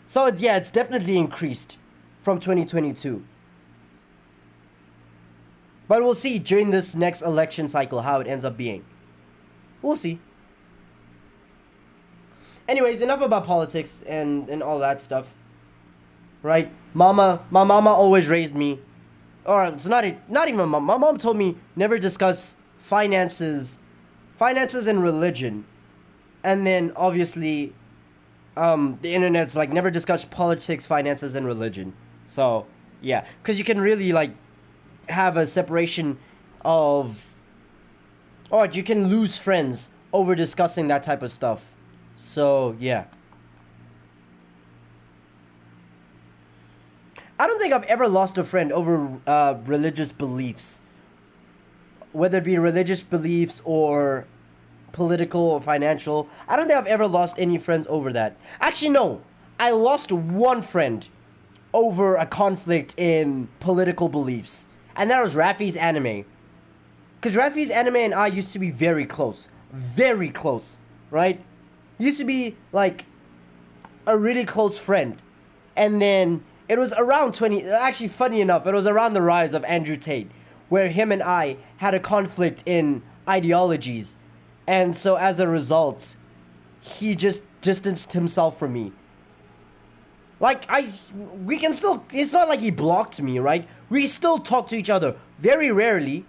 So yeah, it's definitely increased from 2022. But we'll see during this next election cycle how it ends up being. We'll see. Anyways, enough about politics and all that stuff. Right? My mama always raised me. Or it's not even my mom told me never discuss finances and religion. And then obviously the internet's like never discuss politics, finances and religion. So, yeah, cuz you can really like have a separation of, or you can lose friends over discussing that type of stuff. So, yeah. I don't think I've ever lost a friend over religious beliefs. Whether it be religious beliefs or political or financial. I don't think I've ever lost any friends over that. Actually, no. I lost one friend over a conflict in political beliefs. And that was Rafi's anime. Because Rafi's anime and I used to be very close. Very close. Right? Used to be like a really close friend. And then it was around actually funny enough, it was around the rise of Andrew Tate, where him and I had a conflict in ideologies. And so as a result, he just distanced himself from me. Like we can still, it's not like he blocked me, right? We still talk to each other very rarely,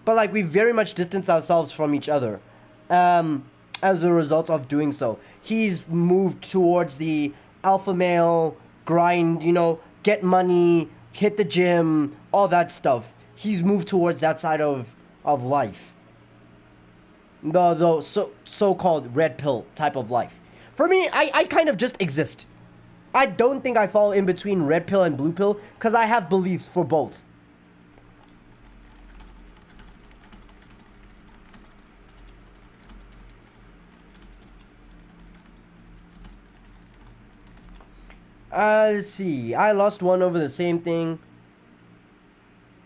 but like we very much distance ourselves from each other. As a result of doing so, he's moved towards the alpha male grind, get money, hit the gym, all that stuff. He's moved towards that side of life. The so-called red pill type of life. For me, I kind of just exist. I don't think I fall in between red pill and blue pill because I have beliefs for both. Let's see. I lost one over the same thing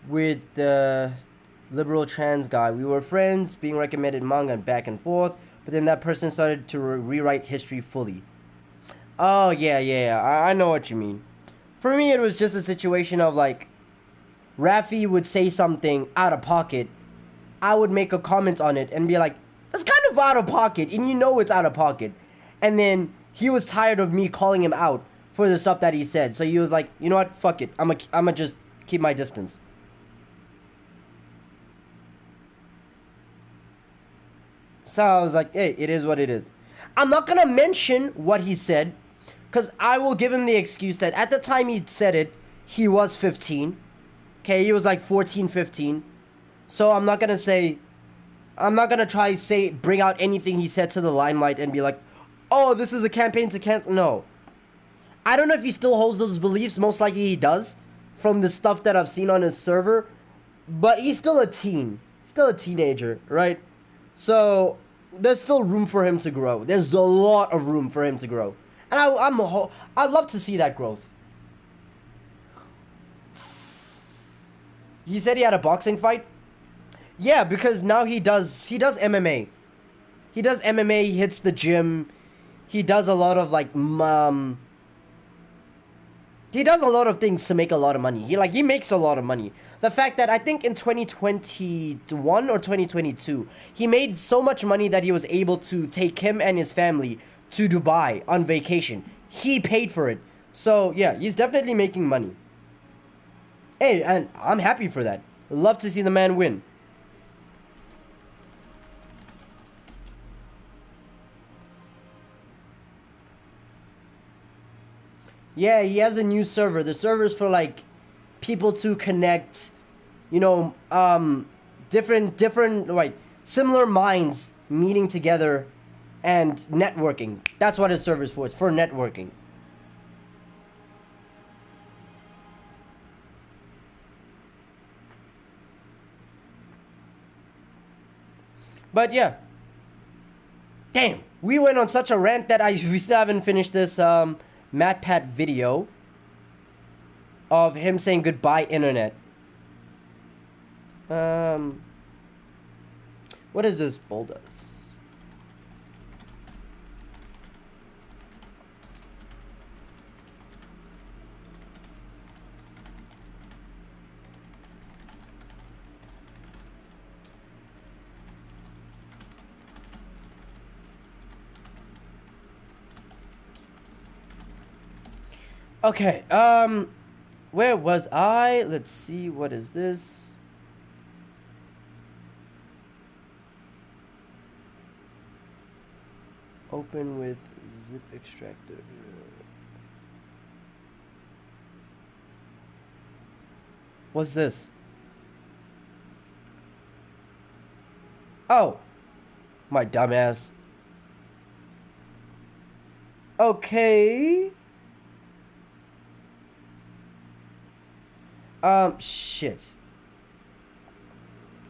with the liberal trans guy. We were friends, being recommended manga and back and forth, but then that person started to rewrite history fully. Oh, yeah. I know what you mean. For me, it was just a situation of like, Rafi would say something out of pocket. I would make a comment on it and be like, that's kind of out of pocket, and it's out of pocket. And then he was tired of me calling him out for the stuff that he said. So he was like, you know what? Fuck it. I'ma just keep my distance. So I was like, hey, it is what it is. I'm not gonna mention what he said, because I will give him the excuse that at the time he said it, he was 15. Okay, he was like 14, 15. So I'm not gonna try to bring out anything he said to the limelight and be like, oh, this is a campaign to cancel. No. I don't know if he still holds those beliefs. Most likely he does from the stuff that I've seen on his server. But he's still a teen. Still a teenager, right? So there's still room for him to grow. There's a lot of room for him to grow. And I'd love to see that growth. He said he had a boxing fight? Yeah, because now he does MMA. He does MMA, he hits the gym. He does a lot of like he does a lot of things to make a lot of money. He makes a lot of money. The fact that I think in 2021 or 2022, he made so much money that he was able to take him and his family to Dubai on vacation. He paid for it. So, yeah, he's definitely making money. Hey, and I'm happy for that. Love to see the man win. Yeah, he has a new server. The server's for like people to connect, you know, different like similar minds meeting together and networking. That's what his server's for. It's for networking. But yeah. Damn, we went on such a rant that we still haven't finished this MatPat video of him saying goodbye internet. What is this folder? Okay, where was I? Let's see, what is this? Open with zip extractor. What's this? Oh, my dumbass. Okay. Shit.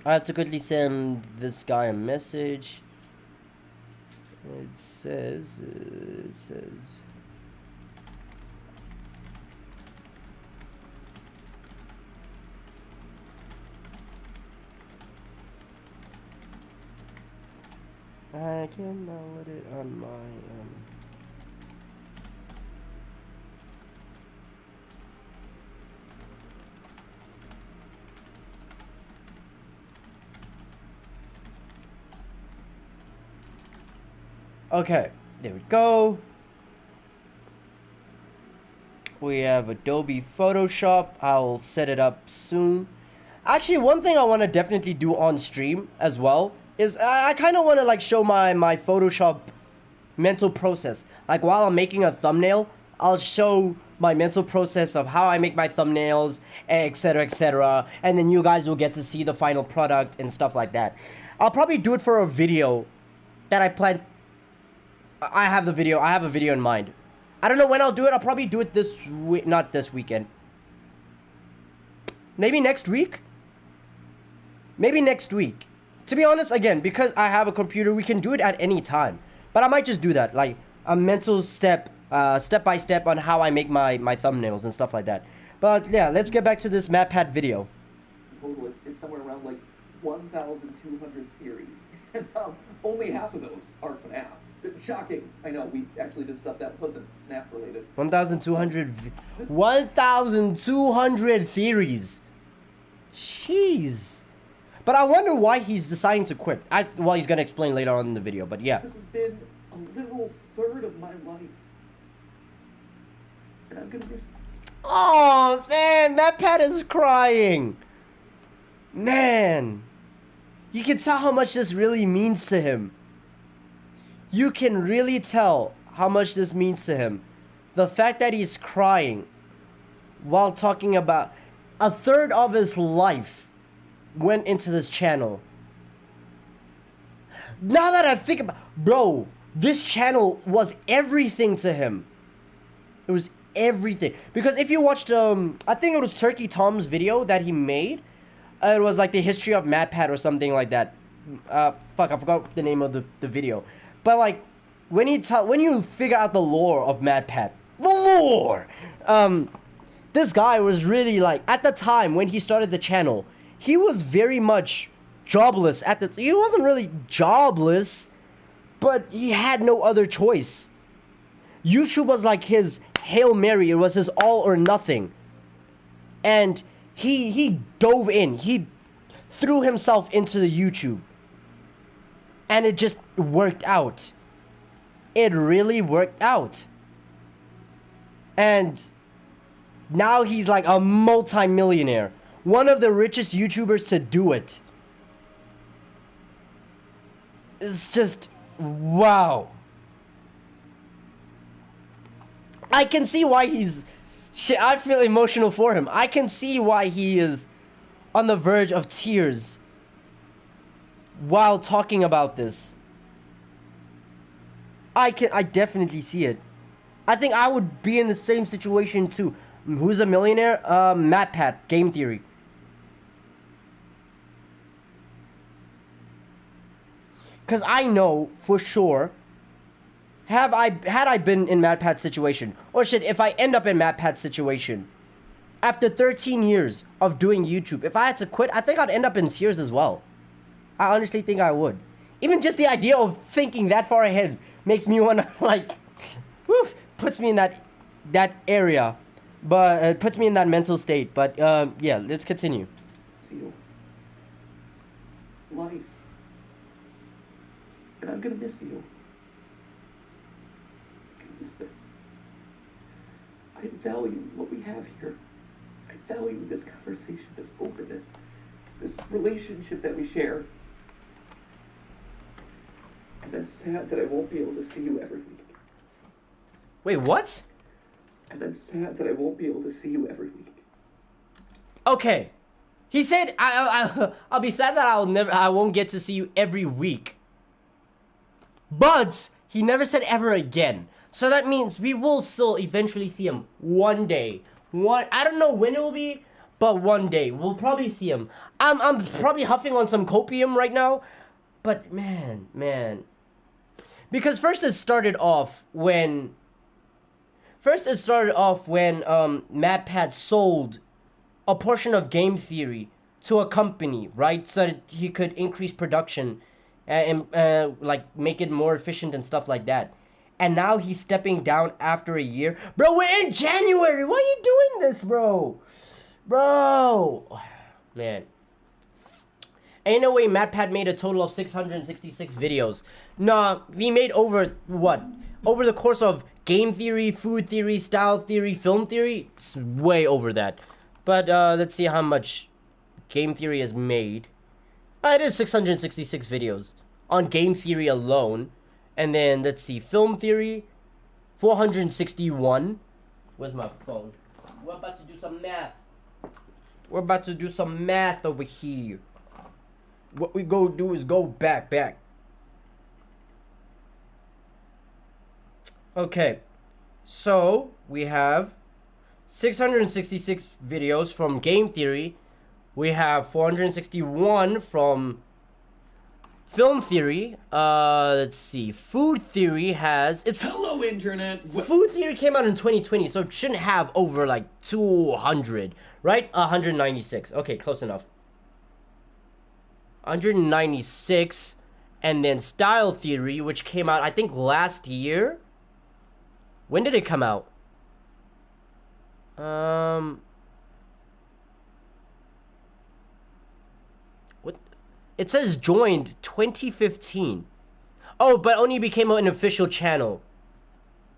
I have to quickly send this guy a message. It says, I can download it on my, Okay, there we go. We have Adobe Photoshop. I'll set it up soon. Actually, one thing I want to definitely do on stream as well is I kind of want to like show my Photoshop mental process. Like while I'm making a thumbnail, I'll show my mental process of how I make my thumbnails, etc., etc. And then you guys will get to see the final product and stuff like that. I'll probably do it for a video that I plan. I have a video in mind. I don't know when I'll do it. I'll probably do it not this weekend. Maybe next week? Maybe next week. To be honest, again, because I have a computer, we can do it at any time. But I might just do that, like a mental step by step on how I make my thumbnails and stuff like that. But yeah, let's get back to this MatPat video. Total, it's somewhere around like 1,200 theories. And only half of those are FNAF. Shocking. I know, we actually did stuff that wasn't FNAF related. 1,200 theories. Jeez. But I wonder why he's deciding to quit. Well, he's going to explain later on in the video, but yeah. This has been a literal third of my life. And I'm going to miss... Oh, man, MatPat is crying. Man. You can tell how much this really means to him. You can really tell how much this means to him. The fact that he's crying. while talking about a third of his life went into this channel. Now that I think about, bro, this channel was everything to him. It was everything. Because if you watched, I think it was Turkey Tom's video that he made. It was like the history of MatPat or something like that. Fuck, I forgot the name of the video. But like, when you figure out the lore of MatPat, the lore, this guy was really like, at the time when he started the channel, he was very much jobless he wasn't really jobless, but he had no other choice. YouTube was like his Hail Mary. It was his all or nothing. And he dove in. He threw himself into the YouTube. And it just worked out. It really worked out. And now he's like a multi-millionaire. One of the richest YouTubers to do it. It's just, wow. I can see why he's... Shit, I feel emotional for him. I can see why he is on the verge of tears while talking about this. I definitely see it. I think I would be in the same situation too. Who's a millionaire? MatPat, Game Theory. Because I know for sure, had I been in MatPat's situation, or shit, if I end up in MatPat's situation, after 13 years of doing YouTube, if I had to quit, I think I'd end up in tears as well. I honestly think I would. Even just the idea of thinking that far ahead makes me want to, like, woof, puts me in that area. But it puts me in that mental state. But, yeah, let's continue. Life. And I'm gonna miss you. I'm gonna miss this. I value what we have here. I value this conversation, this openness, this relationship that we share. And I'm sad that I won't be able to see you every week. Wait, what? And I'm sad that I won't be able to see you every week. Okay. He said, I'll be sad that I won't get to see you every week. But he never said ever again. So that means we will still eventually see him one day. I don't know when it will be, but one day we'll probably see him. I'm probably huffing on some copium right now, but man. Because first it started off when MatPat sold a portion of Game Theory to a company, right? So that he could increase production and like make it more efficient and stuff like that. And now he's stepping down after a year. Bro, we're in January. Why are you doing this, bro? Bro. Man. Ain't no way MatPat made a total of 666 videos. Nah, he made over, what? Over the course of Game Theory, Food Theory, Style Theory, Film Theory? It's way over that. But let's see how much Game Theory has made. It is 666 videos on Game Theory alone. And then, let's see, Film Theory, 461. Where's my phone? We're about to do some math. We're about to do some math over here. What we go do is go back. Okay. So, we have 666 videos from Game Theory. We have 461 from Film Theory. Let's see. Food Theory has... Hello, Internet! Food Theory came out in 2020, so it shouldn't have over, like, 200, right? 196. Okay, close enough. 196. And then Style Theory, which came out, I think, last year. When did it come out? What? It says joined 2015. Oh, but only became an official channel.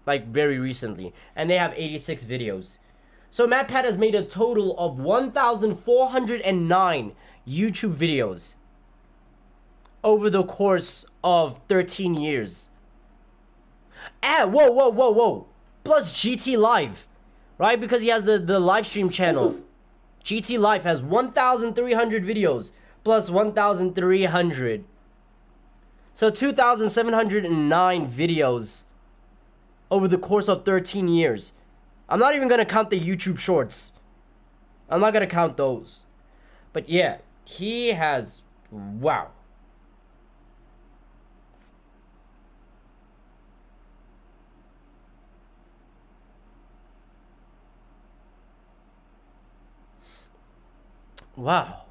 Like, very recently. And they have 86 videos. So MatPat has made a total of 1,409 YouTube videos over the course of 13 years. Whoa. Plus GT Live. right? Because he has the live stream channel. Also, GT Life has 1,300 videos plus 1,300. So 2,709 videos over the course of 13 years. I'm not even going to count the YouTube shorts. I'm not going to count those. But yeah, he has... Wow. Wow.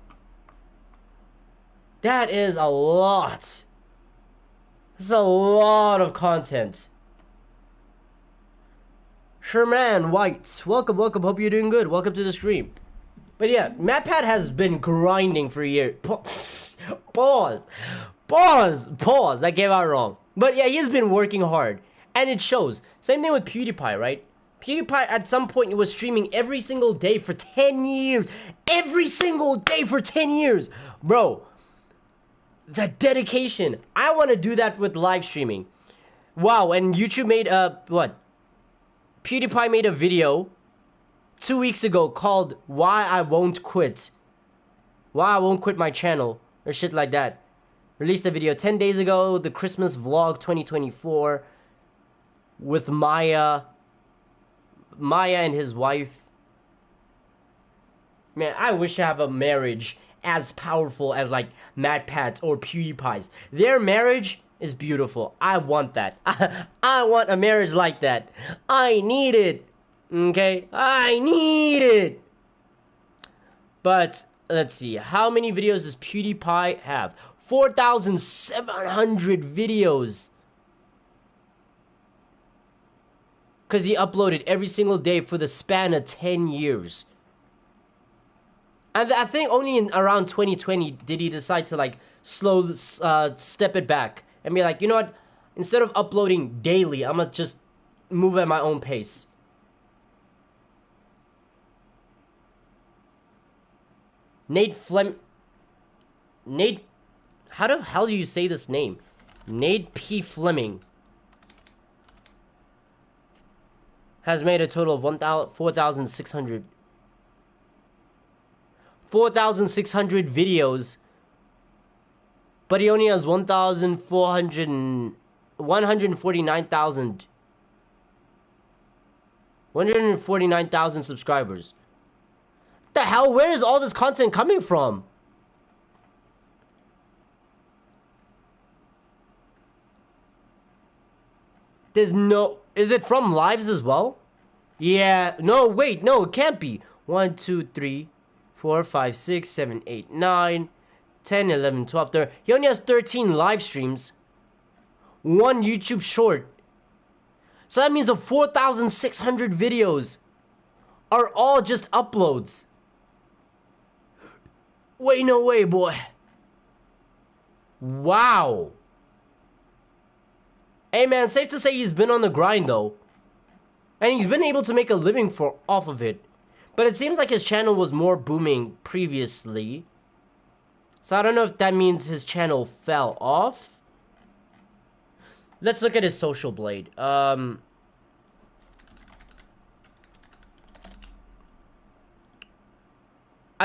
That is a lot. This is a lot of content. Sherman White, welcome. Hope you're doing good. Welcome to the stream. But yeah, MatPat has been grinding for years. Pause. That came out wrong. But yeah, he's been working hard. And it shows. Same thing with PewDiePie, right? PewDiePie at some point was streaming every single day for 10 years. Every single day for 10 years. Bro, the dedication. I want to do that with live streaming. Wow, and YouTube made PewDiePie made a video 2 weeks ago called Why I Won't Quit. Why I Won't Quit My Channel. Or shit like that. Released a video 10 days ago. The Christmas Vlog 2024. With Maya and his wife. Man, I wish I have a marriage as powerful as like MatPat's or PewDiePie's. Their marriage is beautiful. I want that. I want a marriage like that. I need it. Okay? I need it. But let's see. How many videos does PewDiePie have? 4,700 videos. Because he uploaded every single day for the span of 10 years. And I think only in around 2020 did he decide to like step it back. And be like, you know what? Instead of uploading daily, I'm gonna just move at my own pace. Nate, how the hell do you say this name? Nate P. Fleming has made a total of 4,600 videos, but he only has 149,000 subscribers. What the hell? Where is all this content coming from? There's no... Is it from lives as well? Yeah. No, wait. No, it can't be. 1, 2, 3, 4, 5, 6, 7, 8, 9, 10, 11, 12, 13. He only has 13 live streams. 1 YouTube short. So that means the 4,600 videos are all just uploads. Wait, no way, boy. Wow. Hey, man, safe to say he's been on the grind, though. And he's been able to make a living off of it. But it seems like his channel was more booming previously. So I don't know if that means his channel fell off. Let's look at his Social Blade. I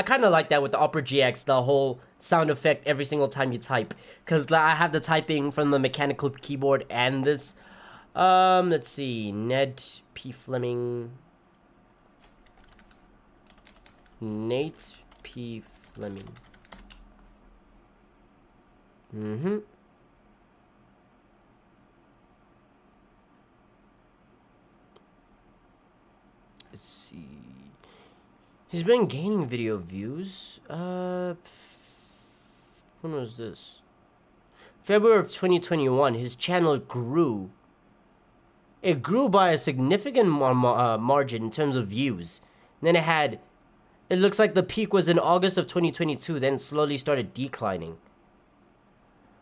kind of like that with the Opera GX, the whole sound effect every single time you type. Because I have the typing from the mechanical keyboard and this. Let's see. Ned P. Fleming. Nate P. Fleming. Let's see. He's been gaining video views. When was this? February of 2021. His channel grew. It grew by a significant margin in terms of views. And then it looks like the peak was in August of 2022, then slowly started declining.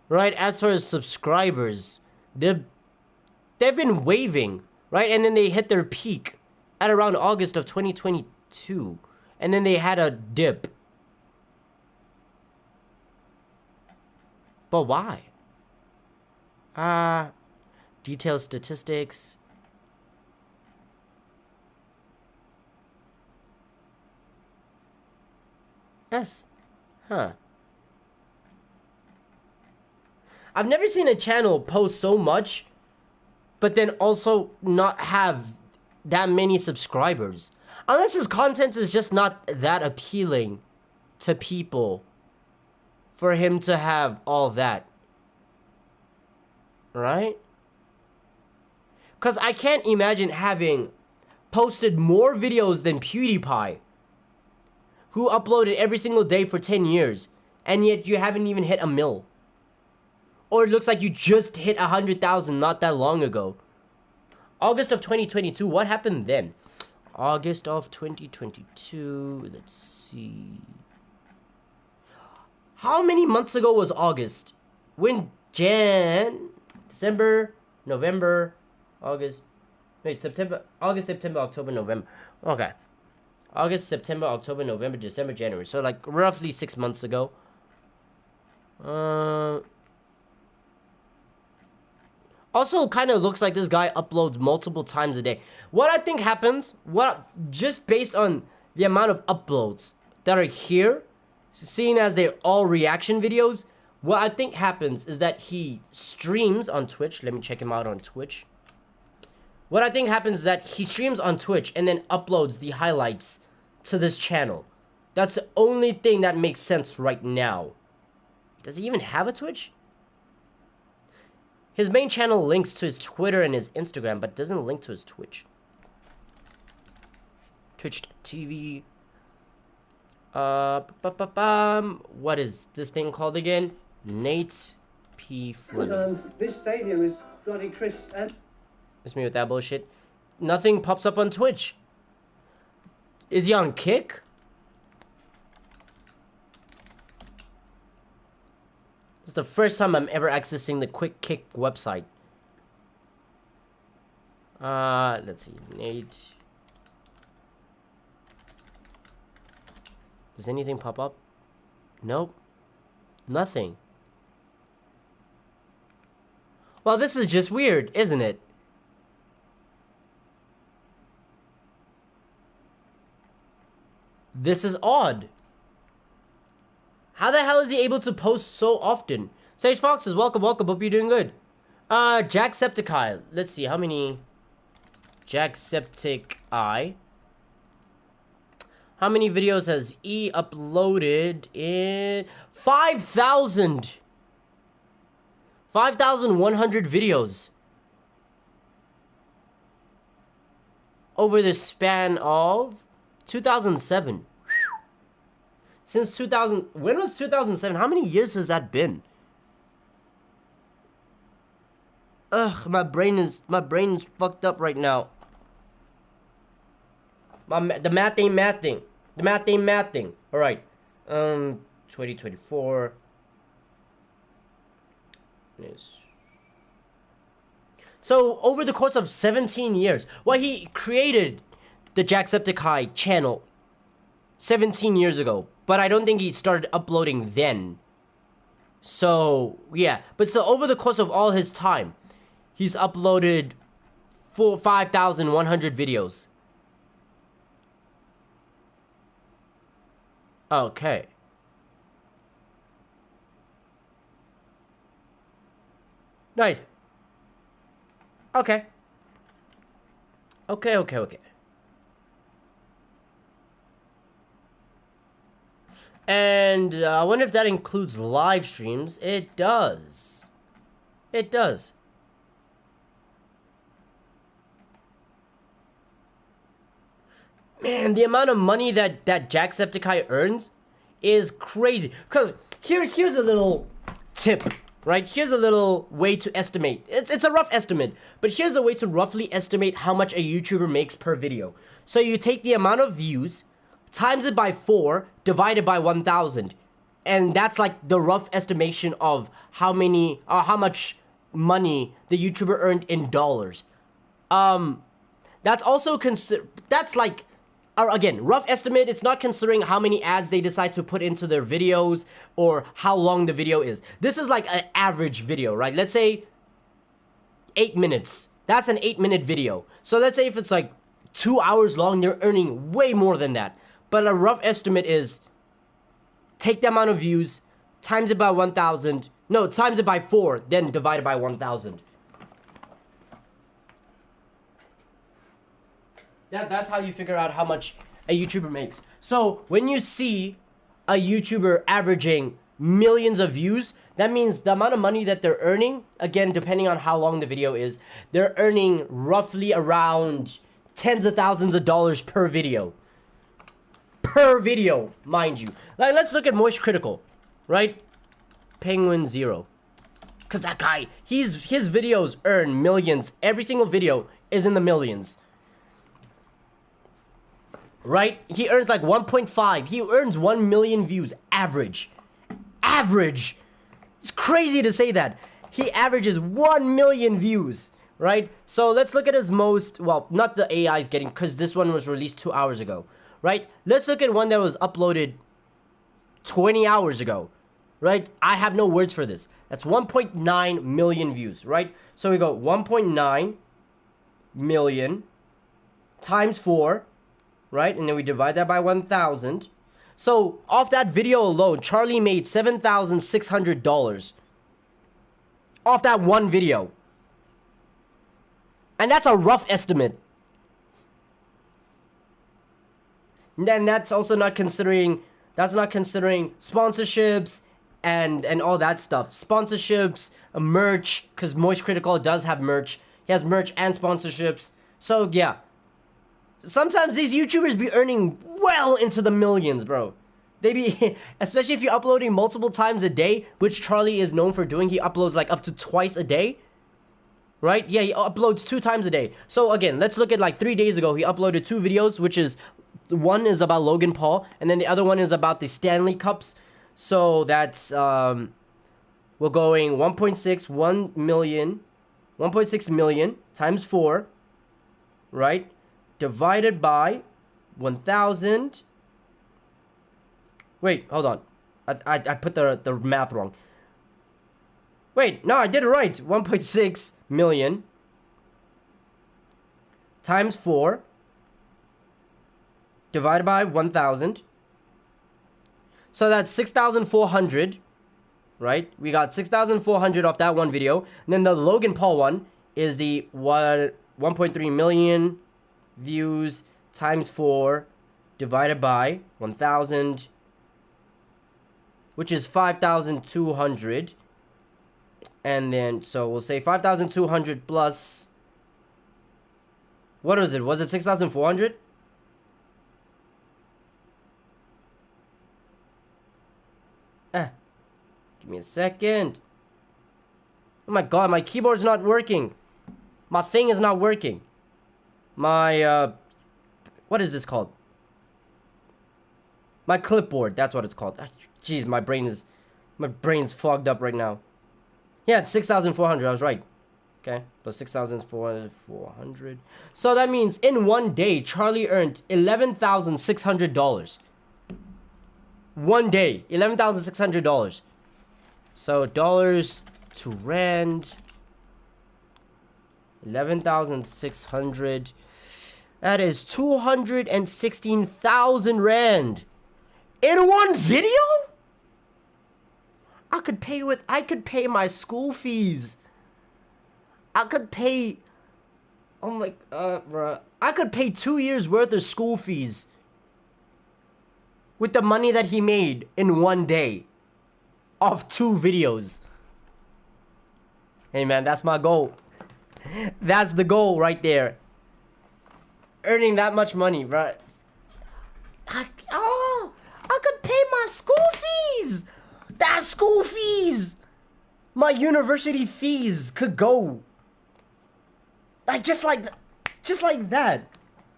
Right, as far as subscribers, they've been waving, right? And then they hit their peak at around August of 2022. And then they had a dip. But why? Detailed statistics. S. Huh. I've never seen a channel post so much, but then also not have that many subscribers. Unless his content is just not that appealing to people for him to have all that. Right? Because I can't imagine having posted more videos than PewDiePie, who uploaded every single day for 10 years, and yet you haven't even hit a mil. Or it looks like you just hit 100,000 not that long ago. August of 2022, what happened then? August of 2022, let's see. How many months ago was August? When December, November, August, September, August, September, October, November. Okay. August, September, October, November, December, January. So like roughly 6 months ago. Also kind of looks like this guy uploads multiple times a day. What I think happens, just based on the amount of uploads that are here, seeing as they're all reaction videos, what I think happens is that he streams on Twitch. Let me check him out on Twitch. What I think happens is that he streams on Twitch and then uploads the highlights to this channel. That's the only thing that makes sense right now. Does he even have a Twitch? His main channel links to his Twitter and his Instagram, but doesn't link to his Twitch. Twitch TV. What is this thing called again? Nate P. Flynn. This stadium is Johnny Chris and... Miss me with that bullshit. Nothing pops up on Twitch. Is he on Kick? It's the first time I'm ever accessing the Quick Kick website. Let's see. Nate. Does anything pop up? Nope. Nothing. Well, this is just weird, isn't it? This is odd. How the hell is he able to post so often? Sage Foxes, welcome. Hope you're doing good. Jacksepticeye. Let's see, how many... Jacksepticeye. How many videos has he uploaded in... 5,000! 5,100 videos. Over the span of 2007. Since 2000, when was 2007? How many years has that been? Ugh, my brain is fucked up right now. The math ain't mathing. The math ain't mathing. All right, 2024. Yes. So over the course of 17 years, well, he created the Jacksepticeye channel 17 years ago, but I don't think he started uploading then. So, yeah. But so over the course of all his time, he's uploaded 5,100 videos. Okay. Nice. Okay. Okay. And I wonder if that includes live streams. It does. It does. Man, the amount of money that Jacksepticeye earns is crazy. Cause here's a little tip, right? Here's a little way to estimate. It's a rough estimate, but here's a way to roughly estimate how much a YouTuber makes per video. So you take the amount of views, times it by 4, divided by 1,000. And that's like the rough estimation of how much money the YouTuber earned in dollars. That's also that's like, again, rough estimate. It's not considering how many ads they decide to put into their videos or how long the video is. This is like an average video, right? Let's say 8 minutes. That's an 8-minute video. So let's say if it's like 2 hours long, they're earning way more than that. But a rough estimate is take the amount of views, times it by 1,000. No, times it by 4, then divide it by 1,000. That's how you figure out how much a YouTuber makes. So when you see a YouTuber averaging millions of views, that means the amount of money that they're earning, again, depending on how long the video is, they're earning roughly around tens of thousands of dollars per video. Per video, mind you. Like, let's look at Moist Critical, right? Penguin Zero. Because that guy, his videos earn millions. Every single video is in the millions. Right? He earns like 1.5. He earns 1 million views. Average. Average. It's crazy to say that. He averages 1 million views. Right? So let's look at his most... Well, not the AI's getting... Because this one was released 2 hours ago. Right? Let's look at one that was uploaded 20 hours ago. Right? I have no words for this. That's 1.9 million views. Right? So we go 1.9 million times 4... Right? And then we divide that by 1,000. So, off that video alone, Charlie made $7,600. Off that one video. And that's a rough estimate. And then that's also not considering... That's not considering sponsorships and all that stuff. Sponsorships, merch, because Moist Critical does have merch. He has merch and sponsorships. So, yeah. Sometimes these YouTubers be earning well into the millions, bro. They be, especially if you're uploading multiple times a day, which Charlie is known for doing. He uploads like up to twice a day. Right? Yeah, he uploads 2 times a day. So again, let's look at like 3 days ago. He uploaded 2 videos, which is, one is about Logan Paul, and then the other one is about the Stanley Cups. So that's, we're going 1.6 million times 4, right? Divided by 1,000. Wait, hold on. I put the math wrong. Wait, no, I did it right. 1.6 million times 4 divided by 1,000. So that's 6,400, right? We got 6,400 off that one video. And then the Logan Paul one is the 1.3 million views times 4 divided by 1,000, which is 5,200. And then, so we'll say 5,200 plus, what was it? Was it 6,400? Give me a second. Oh my god, my keyboard's not working. My thing is not working. My, what is this called? My clipboard, that's what it's called. Jeez, my brain's fogged up right now. Yeah, it's 6,400, I was right. Okay, plus 6,400. So that means in one day, Charlie earned $11,600. One day, $11,600. So dollars to rand, 11,600. That is 216,000 rand in one video. I could pay my school fees. I could pay, oh my, bruh. I could pay 2 years worth of school fees with the money that he made in one day off 2 videos. Hey man, that's my goal. That's the goal right there. Earning that much money, bruh. I could pay my school fees. That's school fees. My university fees could go. Like just like that.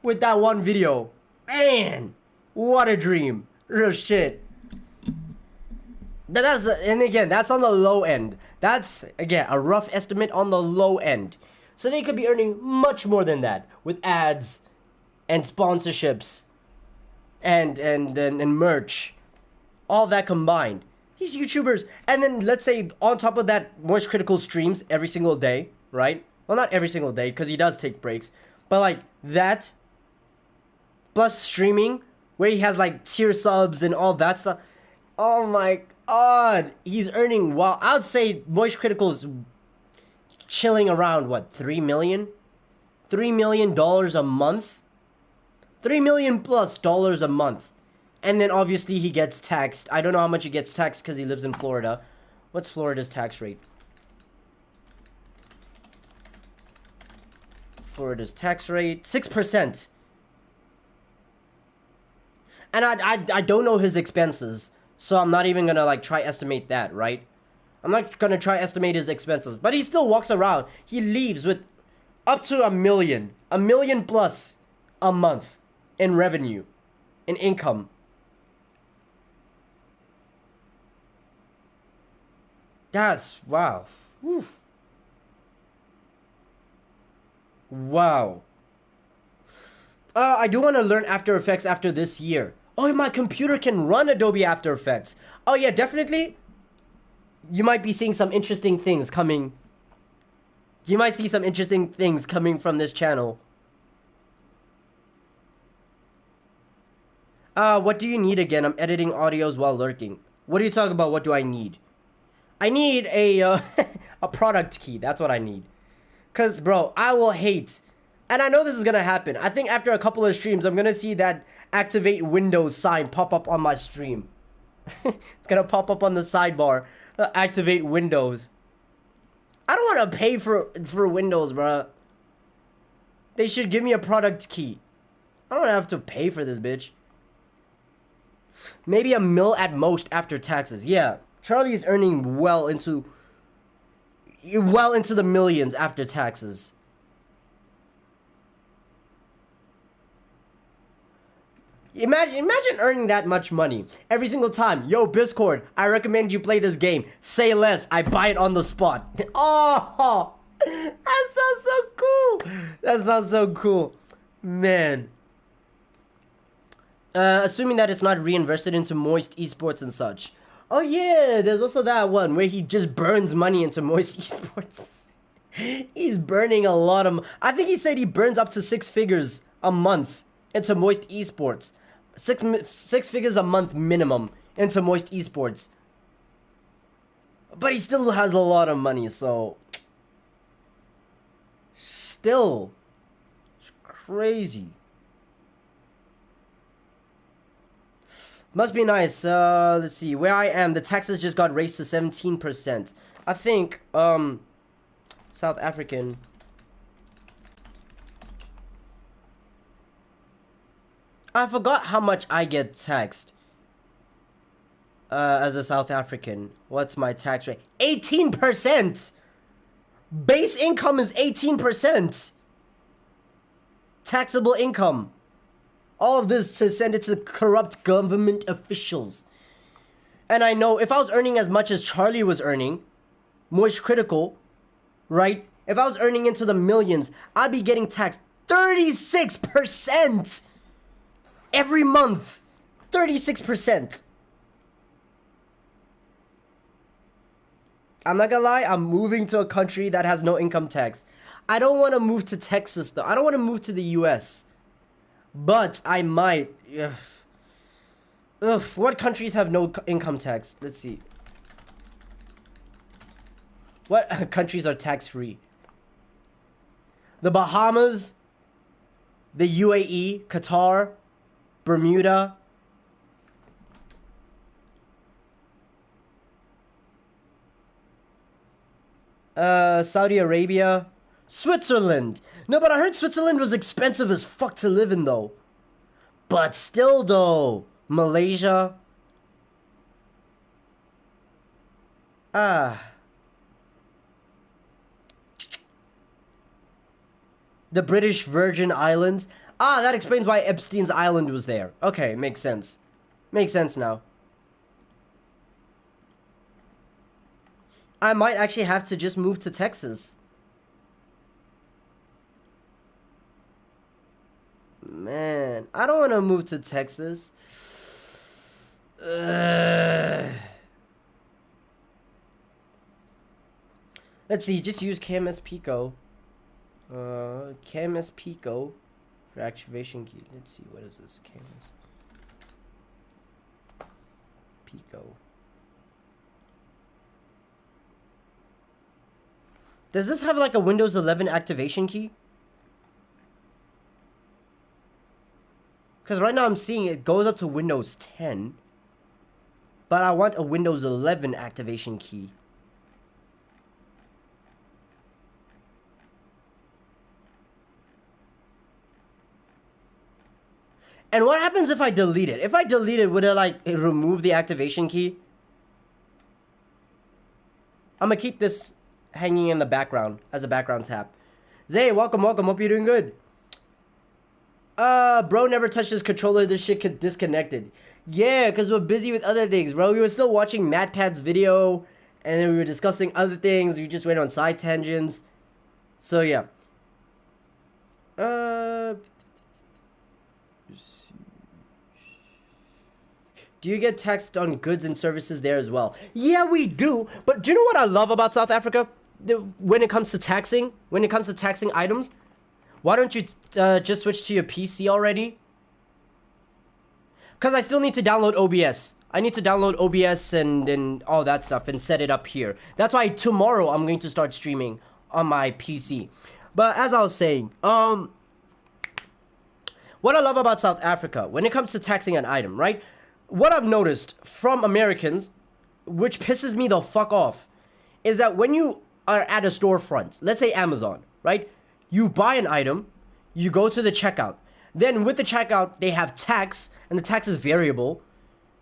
With that one video. Man, what a dream. Real shit. And again, that's on the low end. That's, again, a rough estimate on the low end. So they could be earning much more than that with ads and sponsorships and merch. All that combined. These YouTubers, and then let's say on top of that, Moist Critical streams every single day, right? Well, not every single day, because he does take breaks. But like that, plus streaming, where he has like tier subs and all that stuff. Oh my god. He's earning, wow. I would say Moist Critical's chilling around, what, 3 million? $3 million a month? $3 million plus dollars a month. And then obviously he gets taxed. I don't know how much he gets taxed because he lives in Florida. What's Florida's tax rate? Florida's tax rate, 6%. And I don't know his expenses, so I'm not even gonna like try estimate that, right? I'm not gonna try estimate his expenses, but he still walks around. He leaves with up to a million plus a month in revenue, in income. That's wow. Whew. Wow. I do want to learn After Effects after this year. Oh, my computer can run Adobe After Effects. Oh yeah, definitely. You might be seeing some interesting things coming. You might see some interesting things coming from this channel. What do you need again? I'm editing audios while lurking. What are you talking about? What do I need? I need a a product key. That's what I need. Cause bro, I will hate, and I know this is gonna happen. I think after a couple of streams, I'm gonna see that activate Windows sign pop up on my stream. It's gonna pop up on the sidebar. Activate Windows. I don't want to pay for Windows, bro. They should give me a product key. I don't have to pay for this, bitch. Maybe a mil at most after taxes. Yeah, Charlie is earning well into the millions after taxes. Imagine earning that much money every single time. Yo, Discord, I recommend you play this game. Say less, I buy it on the spot. Oh, that sounds so cool. That sounds so cool, man. Assuming that it's not reinvested into Moist Esports and such. Oh yeah, there's also that one where he just burns money into Moist Esports. He's burning a lot of. I think he said he burns up to 6 figures a month into Moist Esports. Six figures a month minimum into Moist Esports. But he still has a lot of money, so still, it's crazy. Must be nice. Let's see. Where I am, the taxes just got raised to 17%. I think, South African. I forgot how much I get taxed. As a South African. What's my tax rate? 18%! Base income is 18%! Taxable income. All of this to send it to corrupt government officials. And I know if I was earning as much as Charlie was earning, Moist Critical, right? If I was earning into the millions, I'd be getting taxed 36% every month. 36%. I'm not gonna lie, I'm moving to a country that has no income tax. I don't want to move to Texas though. I don't want to move to the US. But I might. Ugh. What countries have no income tax? Let's see. What countries are tax-free? The Bahamas, the UAE, Qatar, Bermuda. Saudi Arabia. Switzerland. No, but I heard Switzerland was expensive as fuck to live in, though. But still, though. Malaysia. The British Virgin Islands. That explains why Epstein's Island was there. Okay, makes sense. Makes sense now. I might actually have to just move to Texas. Man, I don't want to move to Texas. Let's see, just use KMS Pico. KMS Pico for activation key. Let's see, what is this? KMS Pico. Does this have like a Windows 11 activation key? Because right now I'm seeing it goes up to Windows 10. But I want a Windows 11 activation key. And what happens if I delete it? If I delete it, would it like remove the activation key? I'm gonna keep this hanging in the background as a background tab. Zay, welcome. Hope you're doing good. Bro never touched his controller. This shit could disconnected. Yeah, because we're busy with other things, bro. We were still watching MatPat's video, and then we were discussing other things. We just went on side tangents. So, yeah. Do you get taxed on goods and services there as well? Yeah, we do. But do you know what I love about South Africa? When it comes to taxing items, why don't you just switch to your PC already? Because I still need to download OBS. I need to download OBS and all that stuff and set it up here. That's why tomorrow I'm going to start streaming on my PC. But as I was saying, what I love about South Africa, when it comes to taxing an item, right? What I've noticed from Americans, which pisses me the fuck off, is that when you are at a storefront, let's say Amazon, right? You buy an item, you go to the checkout. Then with the checkout, they have tax, and the tax is variable.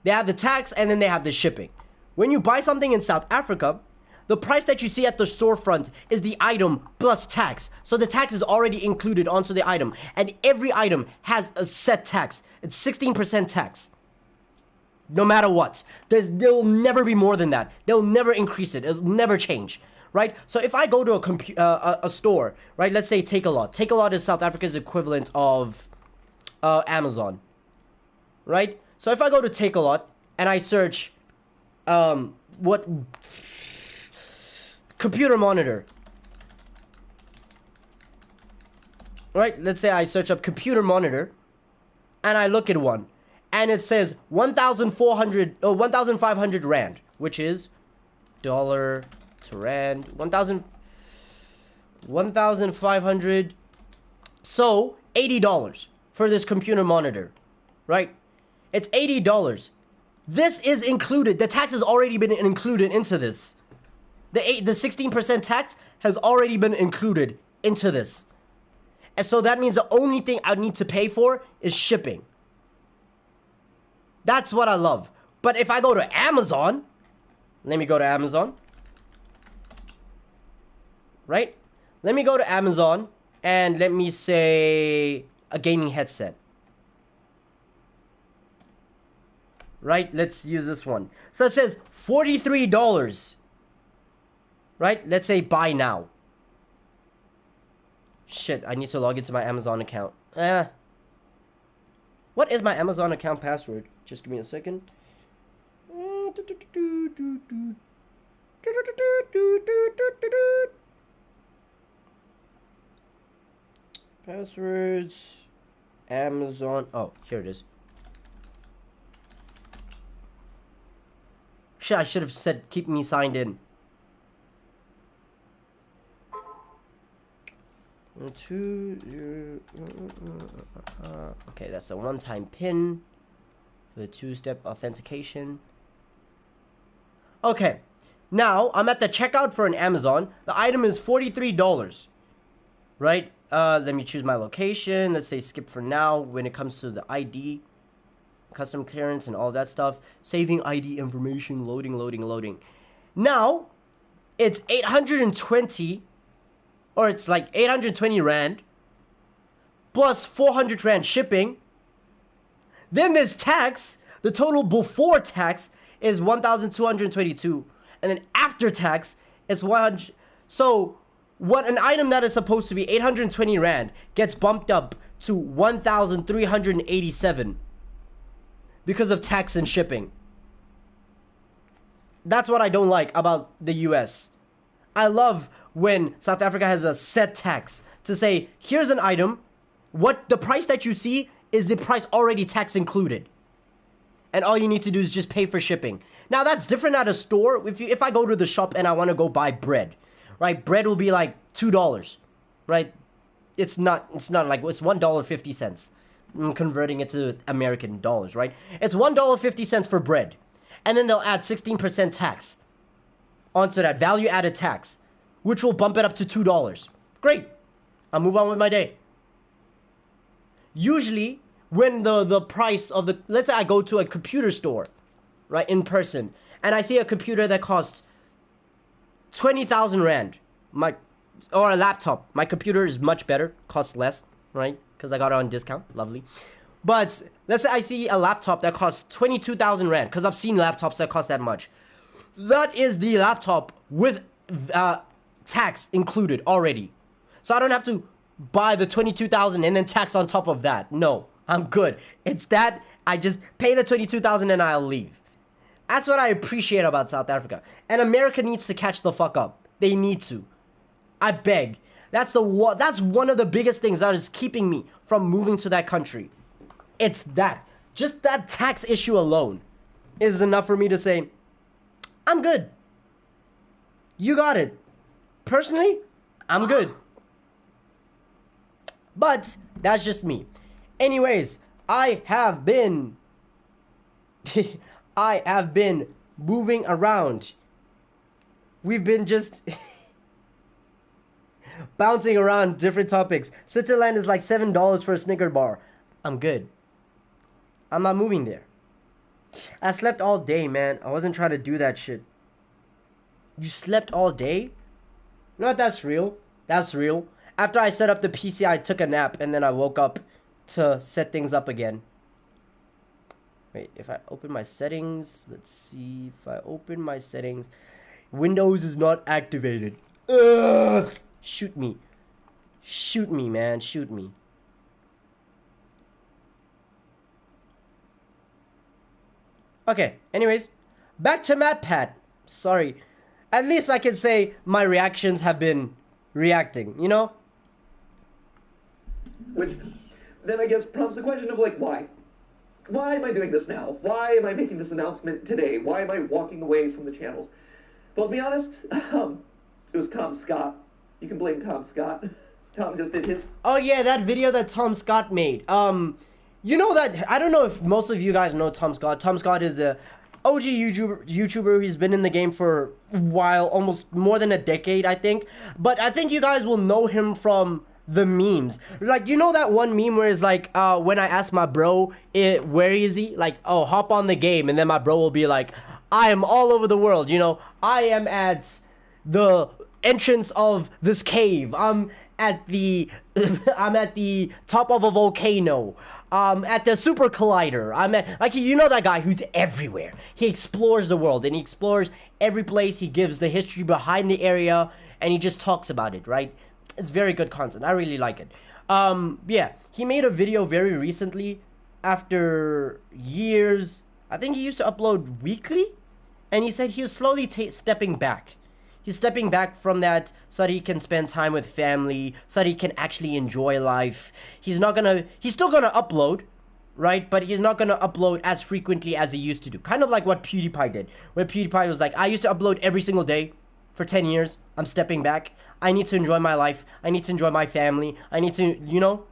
They have the tax, and then they have the shipping. When you buy something in South Africa, the price that you see at the storefront is the item plus tax. So the tax is already included onto the item. And every item has a set tax. It's 16% tax. No matter what. There'll never be more than that. They'll never increase it. It'll never change. Right? So if I go to a store, right? Let's say Takealot. Takealot is South Africa's equivalent of Amazon. Right? So if I go to Takealot and I search what computer monitor. Right? Let's say I search up computer monitor and I look at one and it says 1,500 rand, which is dollar to rand, 1,500. So $80 for this computer monitor, right? It's $80. This is included. The tax has already been included into this. The 16% tax has already been included into this. And so that means the only thing I need to pay for is shipping. That's what I love. But if I go to Amazon, let me go to Amazon. Right? Let me go to Amazon and let me say a gaming headset. Right? Let's use this one. So it says $43. Right? Let's say buy now. Shit, I need to log into my Amazon account. What is my Amazon account password? Just give me a second. Passwords. Amazon. Oh, here it is. Shit, I should have said keep me signed in. Okay, that's a one-time PIN for the two-step authentication. Okay, now I'm at the checkout for an Amazon. The item is $43, right? Let me choose my location. Let's say skip for now when it comes to the ID, custom clearance and all that stuff. Saving ID information, loading. Now, it's 820, or it's like 820 rand, plus 400 rand shipping. Then there's tax. The total before tax is 1,222. And then after tax, it's 100. So, what an item that is supposed to be 820 rand gets bumped up to 1,387 because of tax and shipping. That's what I don't like about the US. I love when South Africa has a set tax to say, here's an item, what the price that you see is the price already tax included. and all you need to do is just pay for shipping. Now that's different at a store. If I go to the shop and I want to go buy bread, right? Bread will be like $2, right? It's not like it's $1.50. I'm converting it to American dollars, right? It's $1.50 for bread, and then they'll add 16% tax onto that value added tax, which will bump it up to $2. Great. I'll move on with my day. Usually, when the price of the, let's say I go to a computer store, right, in person, and I see a computer that costs 20,000 Rand, or a laptop. My computer is much better, costs less, right? Because I got it on discount, lovely. But let's say I see a laptop that costs 22,000 Rand, because I've seen laptops that cost that much. That is the laptop with tax included already. So I don't have to buy the 22,000 and then tax on top of that. No, I'm good. It's that I just pay the 22,000 and I'll leave. That's what I appreciate about South Africa. And America needs to catch the fuck up. They need to. I beg. That's one of the biggest things that is keeping me from moving to that country. It's that. Just that tax issue alone is enough for me to say, I'm good. You got it. Personally, I'm good. But that's just me. Anyways, I have been moving around. We've been just bouncing around different topics. Switzerland is like $7 for a Snicker bar. I'm good. I'm not moving there. I slept all day, man. I wasn't trying to do that shit. You slept all day? No, that's real. That's real. After I set up the PC, I took a nap and then I woke up to set things up again. Wait, if I open my settings, let's see. If I open my settings, Windows is not activated. Ugh! Shoot me. Shoot me, man. Shoot me. Okay, anyways, back to MatPat. Sorry. At least I can say my reactions have been reacting, you know? Which then I guess prompts the question of, like, why? Why am I doing this now? Why am I making this announcement today? Why am I walking away from the channels? But I'll be honest, it was Tom Scott. You can blame Tom Scott. Tom just did his... Oh yeah, that video that Tom Scott made. You know that, I don't know if most of you guys know Tom Scott. Tom Scott is a OG YouTuber. He's been in the game for a while, almost more than a decade, I think. But I think you guys will know him from the memes. Like, you know that one meme where it's like, when I ask my bro, where is he? Like, oh, hop on the game. And then my bro will be like, I am all over the world, you know. I am at the entrance of this cave. I'm at the top of a volcano. At the super collider. I'm at, like, you know that guy who's everywhere. He explores the world and he explores every place. He gives the history behind the area and he just talks about it, right? It's very good content. I really like it. Yeah, he made a video very recently after years. I think he used to upload weekly, and he said he was slowly stepping back. He's stepping back from that so that he can spend time with family, so that he can actually enjoy life. He's still gonna upload, right? But he's not gonna upload as frequently as he used to do. Kind of like what PewDiePie did, where PewDiePie was like, I used to upload every single day for 10 years. I'm stepping back. I need to enjoy my life. I need to enjoy my family. I need to, you know,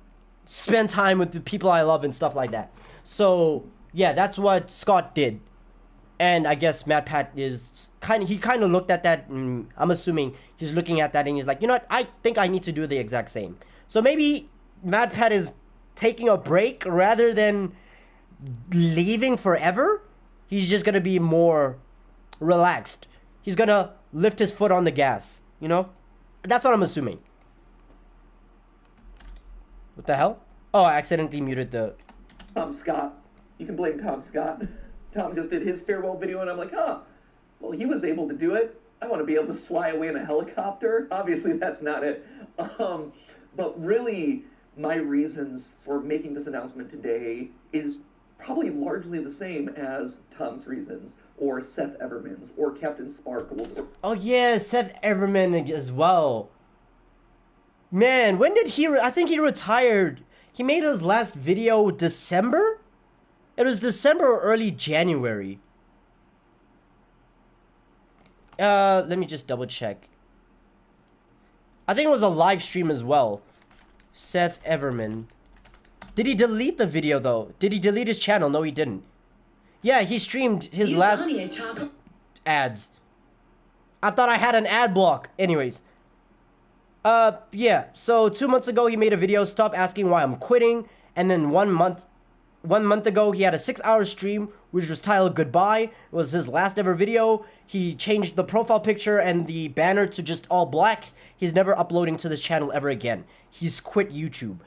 spend time with the people I love and stuff like that. So, yeah, that's what Scott did. And I guess MatPat is he kind of looked at that, and I'm assuming he's looking at that and he's like, you know what, I think I need to do the exact same. So maybe MatPat is taking a break rather than leaving forever. He's just gonna be more relaxed. He's gonna lift his foot on the gas, you know? That's what I'm assuming. What the hell? Oh, I accidentally muted the... Tom Scott. You can blame Tom Scott. Tom just did his farewell video, and I'm like, huh, well, he was able to do it. I want to be able to fly away in a helicopter. Obviously, that's not it. But really, my reasons for making this announcement today is probably largely the same as Tom's reasons, or Seth Everman's, or Captain Sparkle's. Oh yeah, Seth Everman as well. Man, when did he... I think he retired. He made his last video December? It was December or early January. Let me just double check. I think it was a live stream as well. Seth Everman. Did he delete the video though? Did he delete his channel? No, he didn't. Yeah, he streamed his last ads. I thought I had an ad block. Anyways. Yeah. So 2 months ago, he made a video, stop asking why I'm quitting. And then 1 month ago, he had a 6-hour stream, which was titled Goodbye. It was his last ever video. He changed the profile picture and the banner to just all black. He's never uploading to this channel ever again. He's quit YouTube.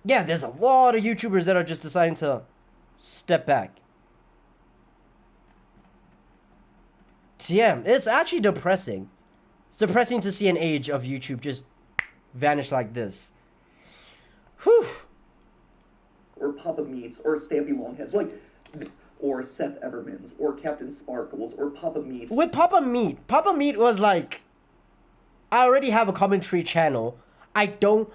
Yeah, there's a lot of YouTubers that are just deciding to step back. Yeah, it's actually depressing. It's depressing to see an age of YouTube just vanish like this. Whew. Or Papa Meats, or Stampy Longheads, like, or Seth Evermans, or Captain Sparkles, or Papa Meats. With Papa Meat was like, I already have a commentary channel. I don't,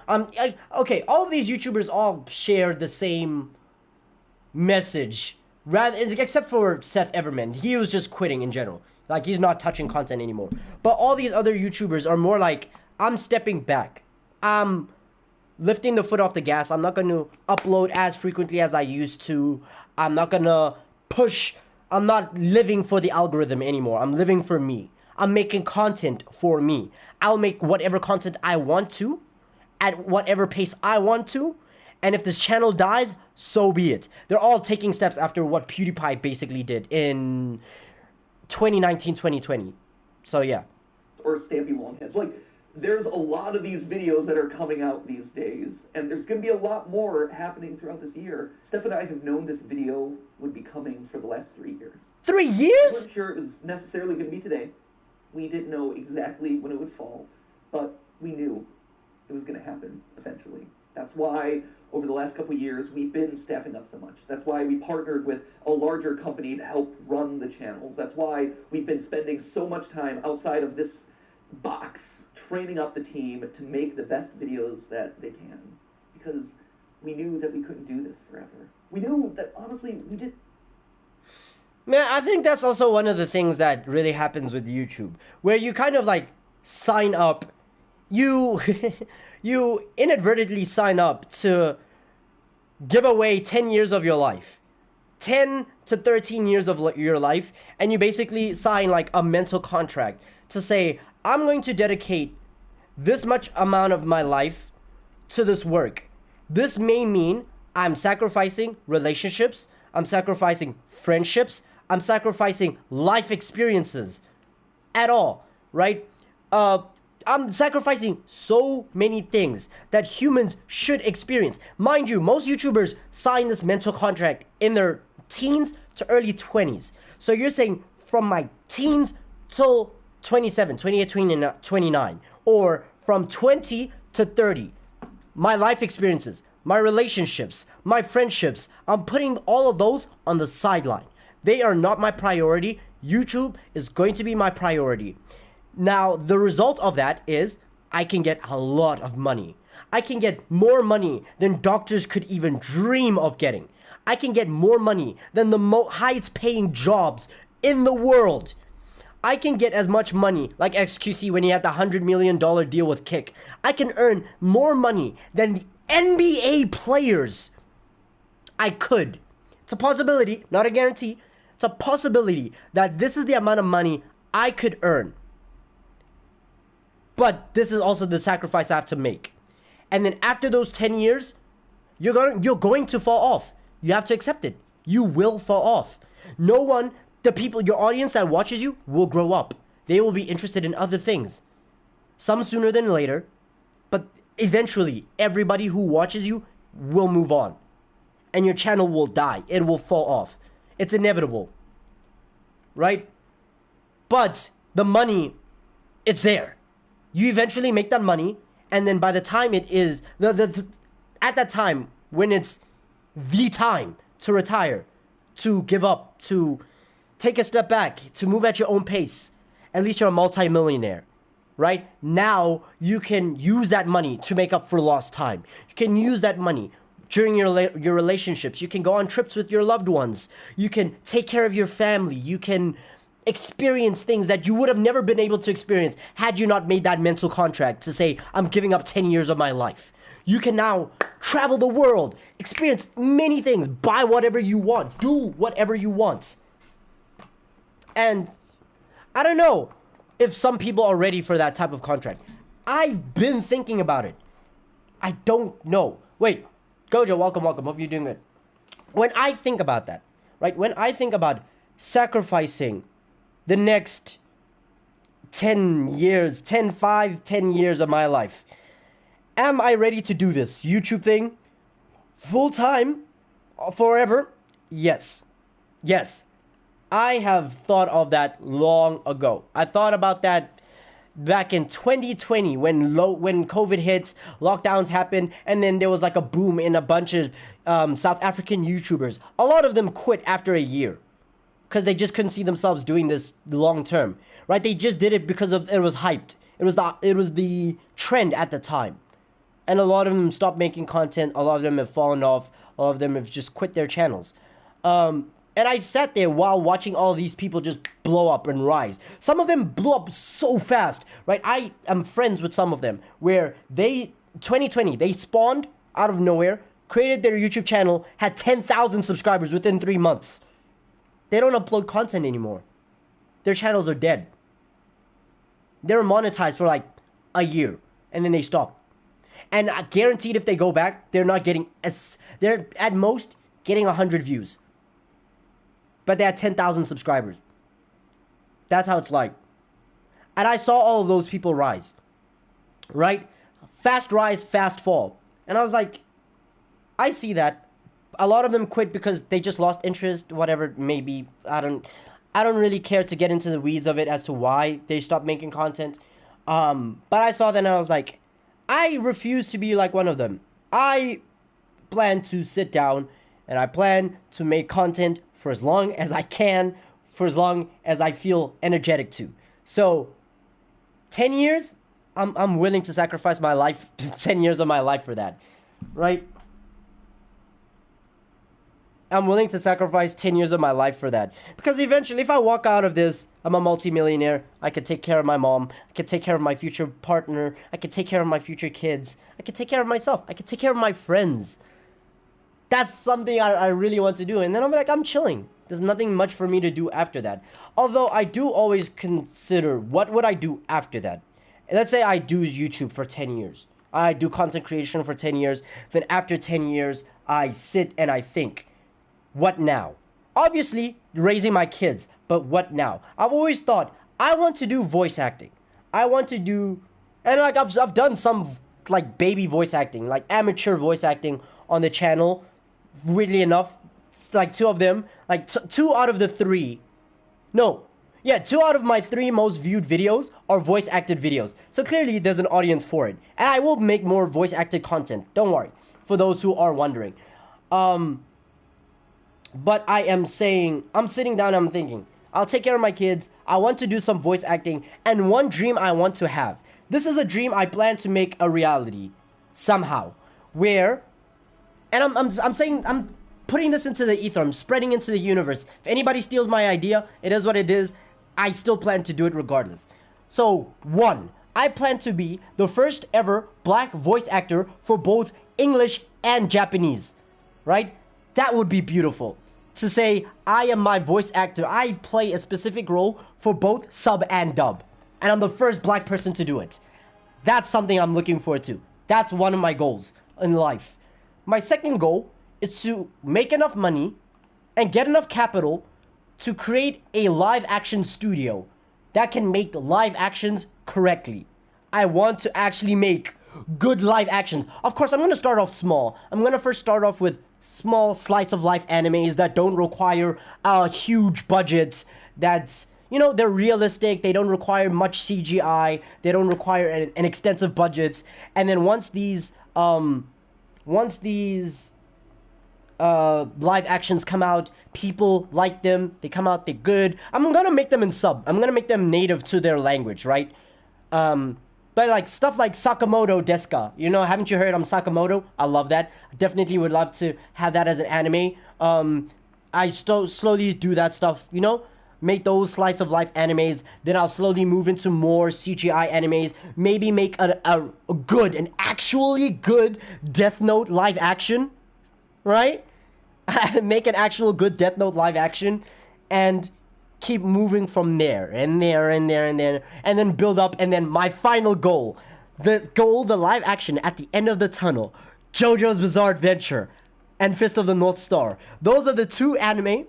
okay, all of these YouTubers all share the same message, except for Seth Everman. He was just quitting in general. Like, he's not touching content anymore. But all these other YouTubers are more like, I'm stepping back. I'm lifting the foot off the gas. I'm not going to upload as frequently as I used to. I'm not going to push. I'm not living for the algorithm anymore. I'm living for me. I'm making content for me. I'll make whatever content I want to, at whatever pace I want to. And if this channel dies, so be it. They're all taking steps after what PewDiePie basically did in 2019, 2020. So yeah. Or Stampy Longheads. Like, there's a lot of these videos that are coming out these days, and there's going to be a lot more happening throughout this year. Steph and I have known this video would be coming for the last 3 years. 3 years? We weren't sure it was necessarily going to be today. We didn't know exactly when it would fall, but we knew it was going to happen eventually. That's why, over the last couple of years, we've been staffing up so much. That's why we partnered with a larger company to help run the channels. That's why we've been spending so much time outside of this box training up the team to make the best videos that they can, because we knew that we couldn't do this forever. We knew that, honestly, we did. Man, I think that's also one of the things that really happens with YouTube, where you kind of like sign up, you you inadvertently sign up to give away 10 years of your life, 10 to 13 years of your life, and you basically sign like a mental contract to say, I'm going to dedicate this much amount of my life to this work. This may mean I'm sacrificing relationships, I'm sacrificing friendships, I'm sacrificing life experiences at all, right? I'm sacrificing so many things that humans should experience. Mind you, most YouTubers sign this mental contract in their teens to early 20s. So you're saying from my teens till 27, 28, 29, or from 20 to 30, my life experiences, my relationships, my friendships, I'm putting all of those on the sideline. They are not my priority. YouTube is going to be my priority. Now, the result of that is I can get a lot of money. I can get more money than doctors could even dream of getting. I can get more money than the highest paying jobs in the world. I can get as much money like XQC when he had the $100 million deal with Kick. I can earn more money than the NBA players. I could. It's a possibility, not a guarantee. It's a possibility that this is the amount of money I could earn. But this is also the sacrifice I have to make. And then after those 10 years, you're going to fall off. You have to accept it. You will fall off. No one, the people, your audience that watches you will grow up. They will be interested in other things. Some sooner than later. But eventually, everybody who watches you will move on. And your channel will die. It will fall off. It's inevitable. Right? But the money, it's there. You eventually make that money, and then by the time it is at that time when it's the time to retire, to give up, to take a step back, to move at your own pace, at least you're a multi-millionaire, right? Now you can use that money to make up for lost time. You can use that money during your relationships. You can go on trips with your loved ones. You can take care of your family. You can experience things that you would have never been able to experience had you not made that mental contract to say, I'm giving up 10 years of my life. You can now travel the world, experience many things, buy whatever you want, do whatever you want. And I don't know if some people are ready for that type of contract. I've been thinking about it. I don't know. Wait, Gojo, welcome. Hope you're doing good. When I think about that, right? When I think about sacrificing the next 10 years of my life, am I ready to do this YouTube thing full time, forever? Yes. I have thought of that long ago. I thought about that back in 2020 when COVID hit, lockdowns happened, and then there was like a boom in a bunch of South African YouTubers. A lot of them quit after a year because they just couldn't see themselves doing this long term, right? They just did it because it was hyped. It was the trend at the time. And a lot of them stopped making content. A lot of them have fallen off. A lot of them have just quit their channels. And I sat there while watching all these people just blow up and rise. Some of them blew up so fast, right? I am friends with some of them where 2020, they spawned out of nowhere, created their YouTube channel, had 10,000 subscribers within 3 months. They don't upload content anymore. Their channels are dead. They were monetized for like a year and then they stopped. And I guaranteed if they go back, they're at most getting 100 views. But they had 10,000 subscribers. That's how it's like. And I saw all of those people rise. Right? Fast rise, fast fall. And I was like, I see that. A lot of them quit because they just lost interest, whatever it may be. I don't really care to get into the weeds of it as to why they stopped making content. But I saw that and I was like, I refuse to be like one of them. I plan to sit down and I plan to make content for as long as I can, for as long as I feel energetic to. So, 10 years, I'm willing to sacrifice my life, 10 years of my life for that, right? I'm willing to sacrifice 10 years of my life for that. Because eventually, if I walk out of this, I'm a multimillionaire. I could take care of my mom. I could take care of my future partner. I could take care of my future kids. I could take care of myself. I could take care of my friends. That's something I really want to do. And then I'm like, I'm chilling. There's nothing much for me to do after that. Although I do always consider, what would I do after that? Let's say I do YouTube for 10 years. I do content creation for 10 years. Then after 10 years, I sit and I think, what now? Obviously, raising my kids, but what now? I've always thought, I want to do voice acting. I want to do, and like I've done some like baby voice acting, like amateur voice acting on the channel. Weirdly enough, like two of them, like two out of the three. No. Yeah, 2 out of my 3 most viewed videos are voice acted videos. So clearly there's an audience for it. And I will make more voice acted content. Don't worry. For those who are wondering. But I am saying, I'm sitting down and I'm thinking, I'll take care of my kids. I want to do some voice acting. And one dream I want to have. This is a dream I plan to make a reality. Somehow. Where, and I'm saying, I'm putting this into the ether. I'm spreading into the universe. If anybody steals my idea, it is what it is. I still plan to do it regardless. So, 1, I plan to be the first ever black voice actor for both English and Japanese. Right? That would be beautiful. To say, I am my voice actor. I play a specific role for both sub and dub. And I'm the first black person to do it. That's something I'm looking forward to. That's one of my goals in life. My second goal is to make enough money and get enough capital to create a live action studio that can make live actions correctly. I want to actually make good live actions. Of course, I'm going to start off small. I'm going to first start off with small slice of life animes that don't require a huge budget. That's, you know, they're realistic. They don't require much CGI. They don't require an extensive budget. And then once these live actions come out, people like them, they come out, they're good. I'm gonna make them in sub. I'm gonna make them native to their language, right? But like stuff like Sakamoto Deska, you know, haven't you heard I'm Sakamoto? I love that. Definitely would love to have that as an anime. I slowly do that stuff, you know, make those slice of life animes. Then I'll slowly move into more CGI animes. Maybe make a good, an actually good Death Note live action, right? Make an actual good Death Note live action, and keep moving from there and there and there and there, and then build up. And then my final goal, the live action at the end of the tunnel, JoJo's Bizarre Adventure and Fist of the North Star. Those are the two anime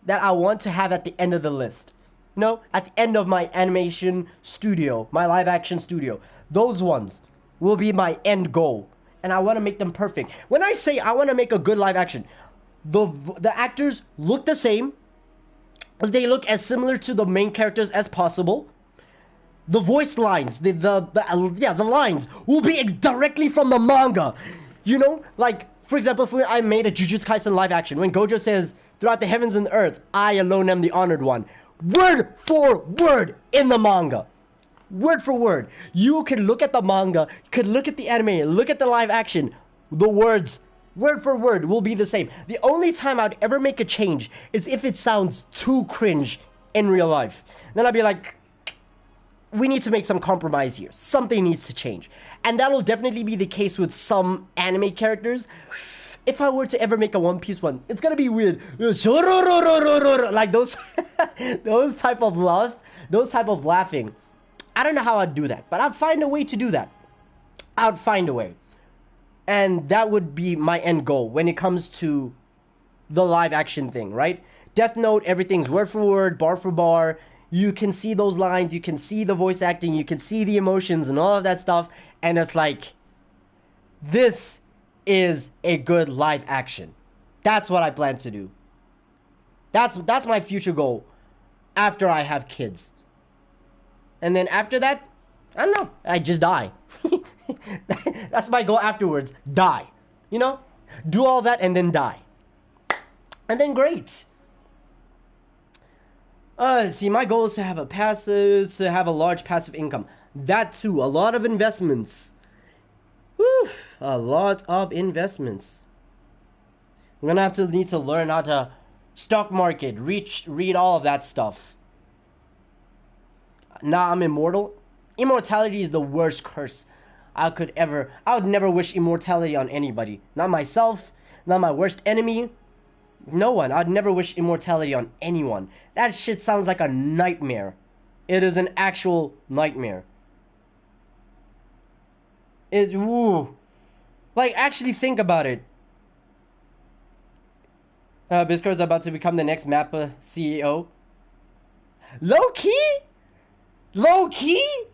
that I want to have at the end of the list. You know, at the end of my animation studio, my live action studio. Those ones will be my end goal, and I want to make them perfect. When I say I want to make a good live action, the actors look the same. They look as similar to the main characters as possible. The voice lines, the lines will be directly from the manga. You know, like for example, if I made a Jujutsu Kaisen live action, when Gojo says, "Throughout the heavens and the earth, I alone am the honored one," word for word in the manga. Word for word. You could look at the manga, you could look at the anime, look at the live action. The words, word for word, will be the same. The only time I'd ever make a change is if it sounds too cringe in real life. Then I'd be like, we need to make some compromise here. Something needs to change. And that'll definitely be the case with some anime characters. If I were to ever make a One Piece one, it's gonna be weird. Like those those type of laughing. I don't know how I'd do that, but I'd find a way to do that. I'd find a way. And that would be my end goal when it comes to the live action thing, right? Death Note, everything's word for word, bar for bar. You can see those lines, you can see the voice acting, you can see the emotions and all of that stuff. And it's like, this is a good live action. That's what I plan to do. That's my future goal after I have kids. And then after that, I don't know, I just die. That's my goal afterwards. Die. You know? Do all that and then die. And then great. See, my goal is to have a large passive income. That too, a lot of investments. Whew, a lot of investments. I'm gonna need to learn how to stock market, read all of that stuff. Now I'm immortal. Immortality is the worst curse I would never wish immortality on anybody. Not myself, not my worst enemy. No one. I'd never wish immortality on anyone. That shit sounds like a nightmare. It is an actual nightmare. Like, actually think about it. Bisco's about to become the next MAPPA CEO. Low-key? Low-key?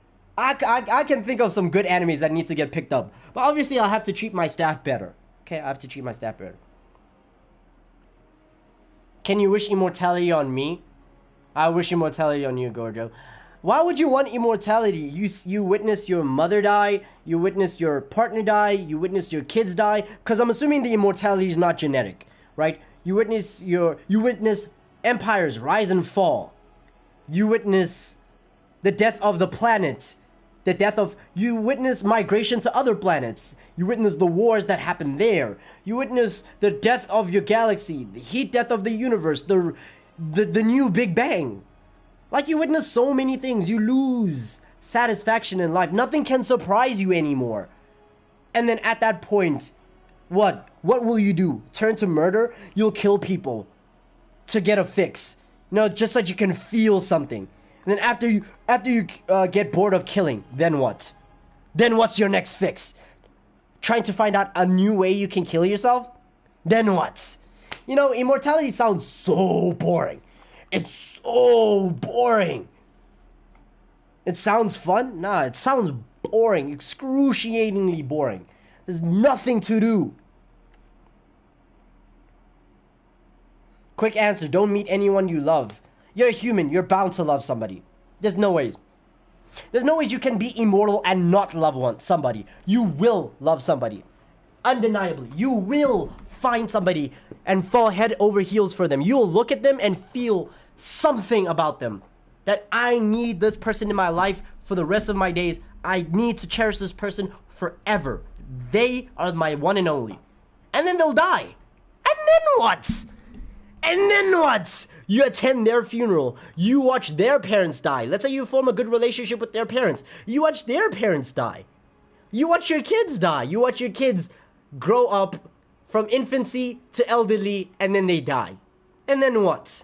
I can think of some good animes that need to get picked up. But obviously I'll have to treat my staff better. Okay, I have to treat my staff better. Can you wish immortality on me? I wish immortality on you, Gojo. Why would you want immortality? You witness your mother die, you witness your partner die, you witness your kids die. Because I'm assuming the immortality is not genetic, right? You witness empires rise and fall. You witness the death of the planet. You witness migration to other planets. You witness the wars that happen there. You witness the death of your galaxy, the heat death of the universe, the new Big Bang. Like, you witness so many things. You lose satisfaction in life. Nothing can surprise you anymore. And then at that point, what will you do? Turn to murder? You'll kill people to get a fix. You know, just so you can feel something. And then after you get bored of killing, then what? Then what's your next fix? Trying to find out a new way you can kill yourself? Then what? You know, immortality sounds so boring. It's so boring. It sounds fun? Nah, it sounds boring. Excruciatingly boring. There's nothing to do. Quick answer, don't meet anyone you love. You're a human, you're bound to love somebody. There's no ways. There's no ways you can be immortal and not love somebody. You will love somebody. Undeniably. You will find somebody and fall head over heels for them. You'll look at them and feel something about them. That I need this person in my life for the rest of my days. I need to cherish this person forever. They are my one and only. And then they'll die. And then what? And then what? You attend their funeral. You watch their parents die. Let's say you form a good relationship with their parents. You watch their parents die. You watch your kids die. You watch your kids grow up from infancy to elderly, and then they die. And then what?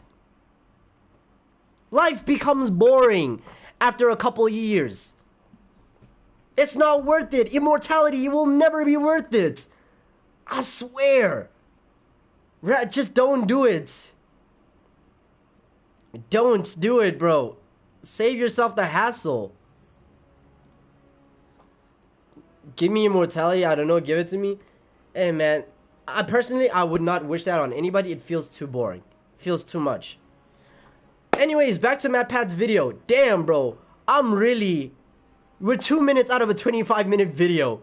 Life becomes boring after a couple years. It's not worth it. Immortality will never be worth it. I swear. Just don't do it. Don't do it, bro. Save yourself the hassle. Give me immortality. I don't know. Give it to me. Hey, man. I would not wish that on anybody. It feels too boring. It feels too much. Anyways, back to MatPat's video. Damn, bro. We're 2 minutes out of a 25-minute video.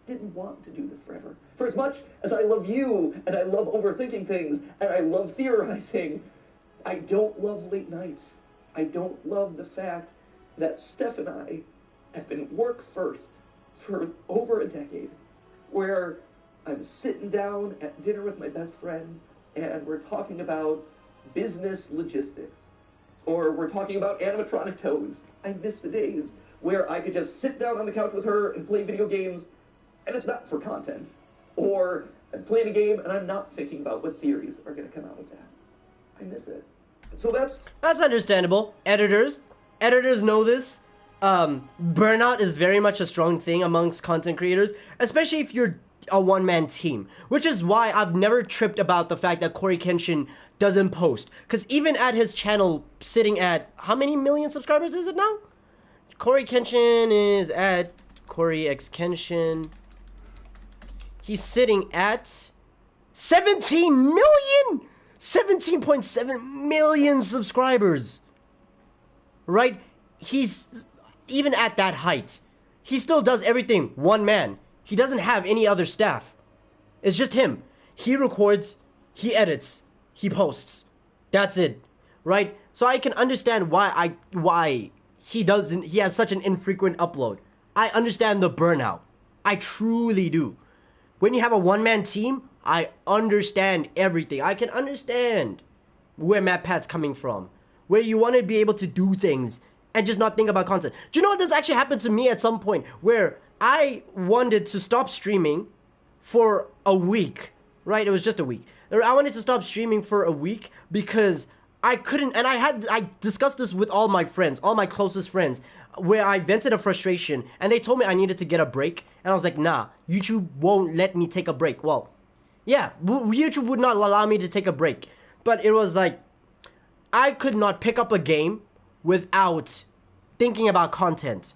Didn't want to do this forever. For as much as I love you, and I love overthinking things, and I love theorizing, I don't love late nights. I don't love the fact that Steph and I have been work first for over a decade, where I'm sitting down at dinner with my best friend, and we're talking about business logistics, or we're talking about animatronic toes. I miss the days where I could just sit down on the couch with her and play video games, and it's not for content. Or I'm playing a game and I'm not thinking about what theories are going to come out of that. I miss it. So that's understandable. Editors know this. Burnout is very much a strong thing amongst content creators, especially if you're a one-man team, which is why I've never tripped about the fact that Cory Kenshin doesn't post. Because even at his channel, sitting at, how many million subscribers is it now? Cory Kenshin is at Cory X Kenshin. He's sitting at 17 million! 17.7 million subscribers. Right? He's, even at that height, he still does everything one man. He doesn't have any other staff. It's just him. He records, he edits, he posts. That's it. Right? So I can understand why he has such an infrequent upload. I understand the burnout. I truly do. When you have a one-man team, I understand everything. I can understand where MatPat's coming from. Where you want to be able to do things and just not think about content. Do you know what this actually happened to me at some point? Where I wanted to stop streaming for a week. Right? It was just a week. I wanted to stop streaming for a week because I couldn't, and I discussed this with all my friends, all my closest friends, where I vented a frustration, and they told me I needed to get a break, and I was like, nah, YouTube won't let me take a break. Well, yeah, YouTube would not allow me to take a break, but it was like, I could not pick up a game without thinking about content.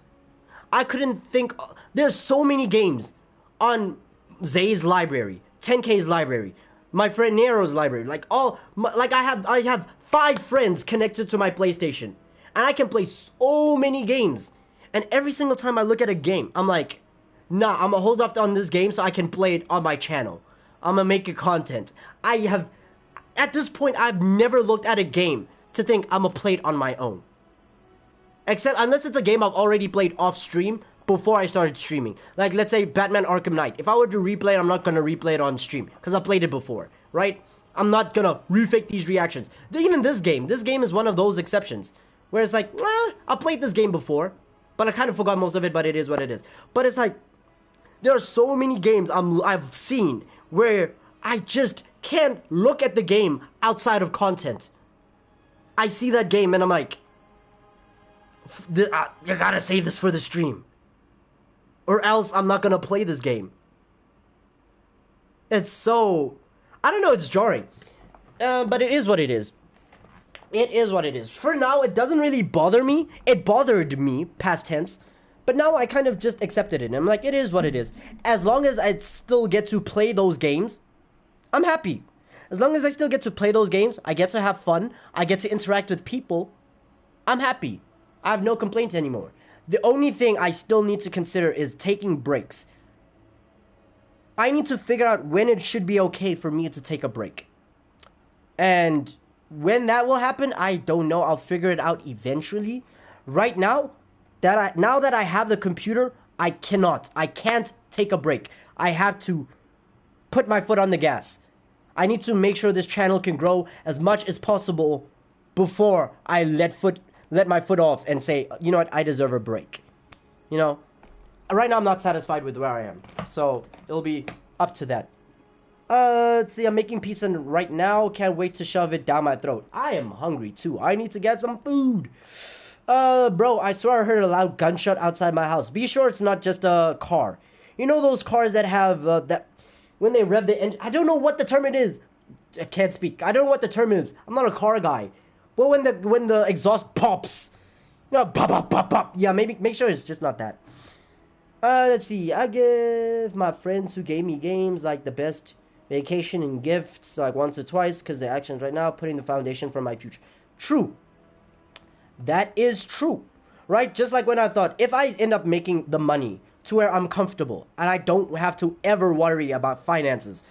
I couldn't think, there's so many games on Zay's library, 10K's library, my friend Nero's library, I have 5 friends connected to my PlayStation. And I can play so many games. And every single time I look at a game, I'm like, nah, I'm gonna hold off on this game so I can play it on my channel. I'm gonna make it content. At this point, I've never looked at a game to think I'm gonna play it on my own. Except, unless it's a game I've already played off stream before I started streaming. Like, let's say Batman Arkham Knight. If I were to replay it, I'm not gonna replay it on stream. Because I played it before, right? I'm not gonna refake these reactions. Even this game is one of those exceptions. Where it's like, I played this game before, but I kind of forgot most of it, but it is what it is. But it's like, there are so many games I've seen where I just can't look at the game outside of content. I see that game and I'm like, you gotta save this for the stream. Or else I'm not gonna play this game. It's so, I don't know, it's jarring. But it is what it is. It is what it is. For now, it doesn't really bother me. It bothered me, past tense. But now I kind of just accepted it. And I'm like, it is what it is. As long as I still get to play those games, I'm happy. As long as I still get to play those games, I get to have fun, I get to interact with people, I'm happy. I have no complaints anymore. The only thing I still need to consider is taking breaks. I need to figure out when it should be okay for me to take a break. And when that will happen, I don't know. I'll figure it out eventually. Right now, now that I have the computer, I can't take a break. I have to put my foot on the gas. I need to make sure this channel can grow as much as possible before I let my foot off and say, you know what, I deserve a break. You know, right now I'm not satisfied with where I am, so it'll be up to that. Let's see, I'm making pizza right now. Can't wait to shove it down my throat. I am hungry too. I need to get some food. Bro, I swear I heard a loud gunshot outside my house. Be sure it's not just a car. You know those cars that have, that, when they rev the engine, I don't know what the term it is. I can't speak. I don't know what the term is. I'm not a car guy. But when the exhaust pops, you know, pop, pop, pop, pop. Yeah, maybe, make sure it's just not that. Let's see. I give my friends who gave me games like the best vacation and gifts, like once or twice, because their actions right now putting the foundation for my future. True. That is true, right? Just like when I thought, if I end up making the money to where I'm comfortable and I don't have to ever worry about finances,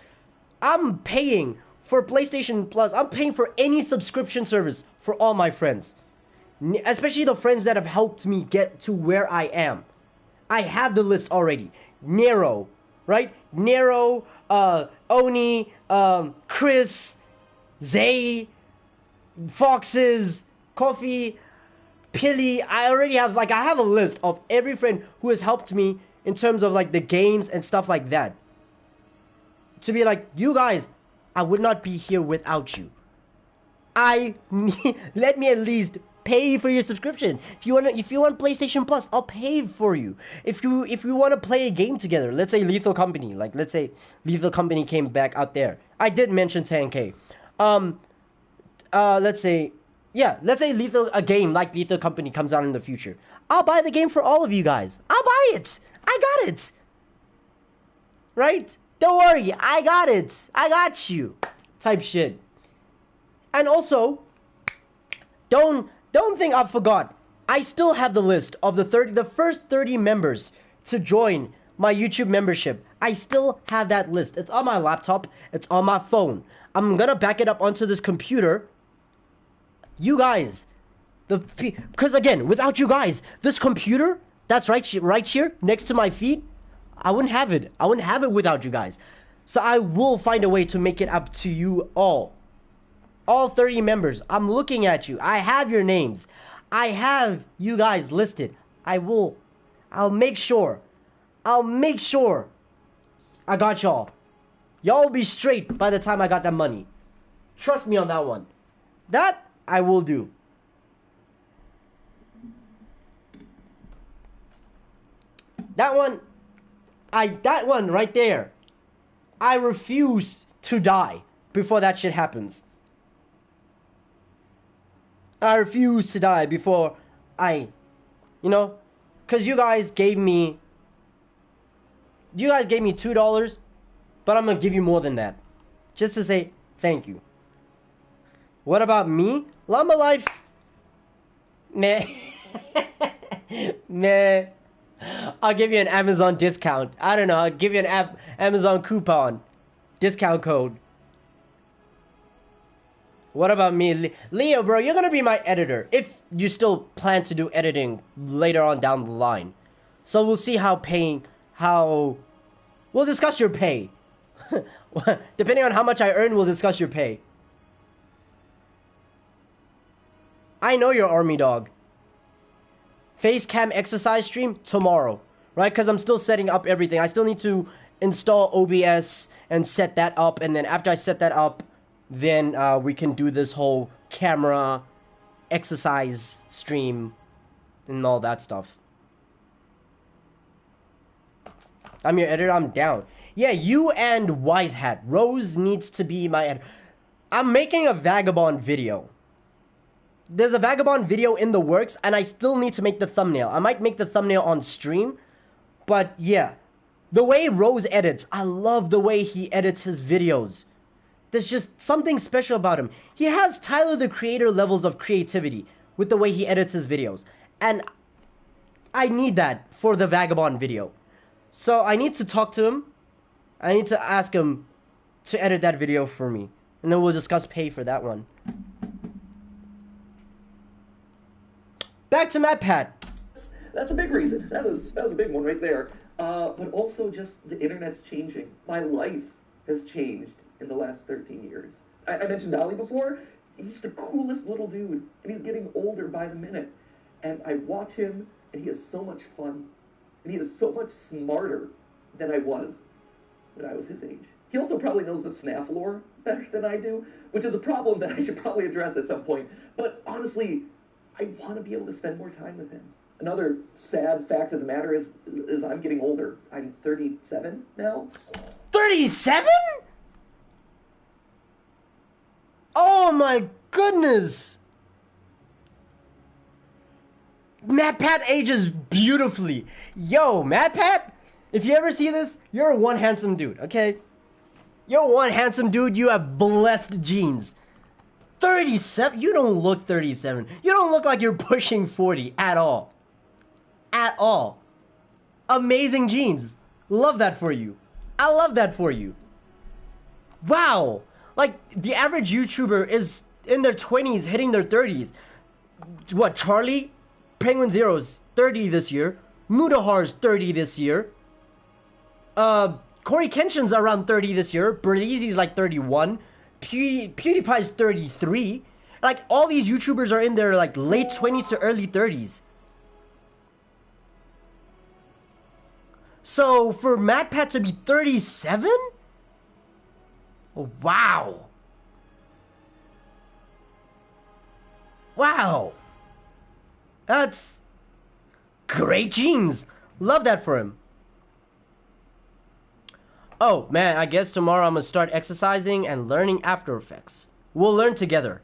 I'm paying for PlayStation Plus. I'm paying for any subscription service for all my friends, especially the friends that have helped me get to where I am. I have the list already. Nero, right? Nero, Oni, Chris, Zay, Foxes, Coffee, Pilly. I already have, like, I have a list of every friend who has helped me in terms of, like, the games and stuff like that. To be like, you guys, I would not be here without you. Let me at least pay for your subscription. If you want PlayStation Plus, I'll pay for you. If you want to play a game together, let's say Lethal Company, like let's say Lethal Company came back out there. I did mention 10K. Let's say a game like Lethal Company comes out in the future. I'll buy the game for all of you guys. I'll buy it. I got it. Right? Don't worry, I got it. I got you. Type shit. And also, don't think I forgot. I still have the list of the first 30 members to join my YouTube membership. I still have that list. It's on my laptop. It's on my phone. I'm gonna back it up onto this computer. You guys, because again, without you guys, this computer that's right here next to my feet, I wouldn't have it. I wouldn't have it without you guys. So I will find a way to make it up to you all. All 30 members. I'm looking at you. I have your names. I have you guys listed. I'll make sure. I got y'all. Y'all will be straight by the time I got that money. Trust me on that one. That I will do. That one right there. I refuse to die before that shit happens. I refuse to die before because you guys gave me $2, but I'm gonna give you more than that, just to say thank you. What about me? Llama Life? Nah. Nah. I'll give you an Amazon discount. I don't know. I'll give you an Amazon coupon. Discount code. What about me? Leo, bro, you're gonna be my editor. If you still plan to do editing later on down the line. So we'll see we'll discuss your pay. Depending on how much I earn, we'll discuss your pay. I know you're Army Dog. Face cam exercise stream tomorrow, right? Because I'm still setting up everything. I still need to install OBS and set that up. And then after I set that up, then we can do this whole camera exercise stream and all that stuff. I'm your editor. I'm down. Yeah, you and Wise Hat. Rose needs to be my editor. I'm making a Vagabond video. There's a Vagabond video in the works, and I still need to make the thumbnail. I might make the thumbnail on stream, but yeah. The way Rose edits, I love the way he edits his videos. There's just something special about him. He has Tyler, the Creator levels of creativity with the way he edits his videos. And I need that for the Vagabond video. So I need to talk to him. I need to ask him to edit that video for me. And then we'll discuss pay for that one. Back to MatPat. That's a big reason. That was a big one right there. But also just the internet's changing. My life has changed in the last 13 years. I mentioned Ali before. He's the coolest little dude, and he's getting older by the minute. And I watch him, and he has so much fun, and he is so much smarter than I was when I was his age. He also probably knows the FNAF lore better than I do, which is a problem that I should probably address at some point. But honestly, I want to be able to spend more time with him. Another sad fact of the matter is I'm getting older. I'm 37 now. 37? Oh my goodness! MatPat ages beautifully. Yo, MatPat, if you ever see this, you're one handsome dude, okay? You're one handsome dude, you have blessed genes. 37? You don't look 37. You don't look like you're pushing 40 at all. At all. Amazing genes. Love that for you. I love that for you. Wow. Like, the average YouTuber is in their 20s, hitting their 30s. What, Charlie? Penguin Zero's 30 this year. Mudahar's 30 this year. Corey Kenshin's around 30 this year. Berleezy's like 31. PewDiePie's 33. Like, all these YouTubers are in their, like, late 20s to early 30s. So, for MatPat to be 37? Wow. Wow. That's great genes. Love that for him. Oh, man, I guess tomorrow I'm gonna start exercising and learning After Effects. We'll learn together.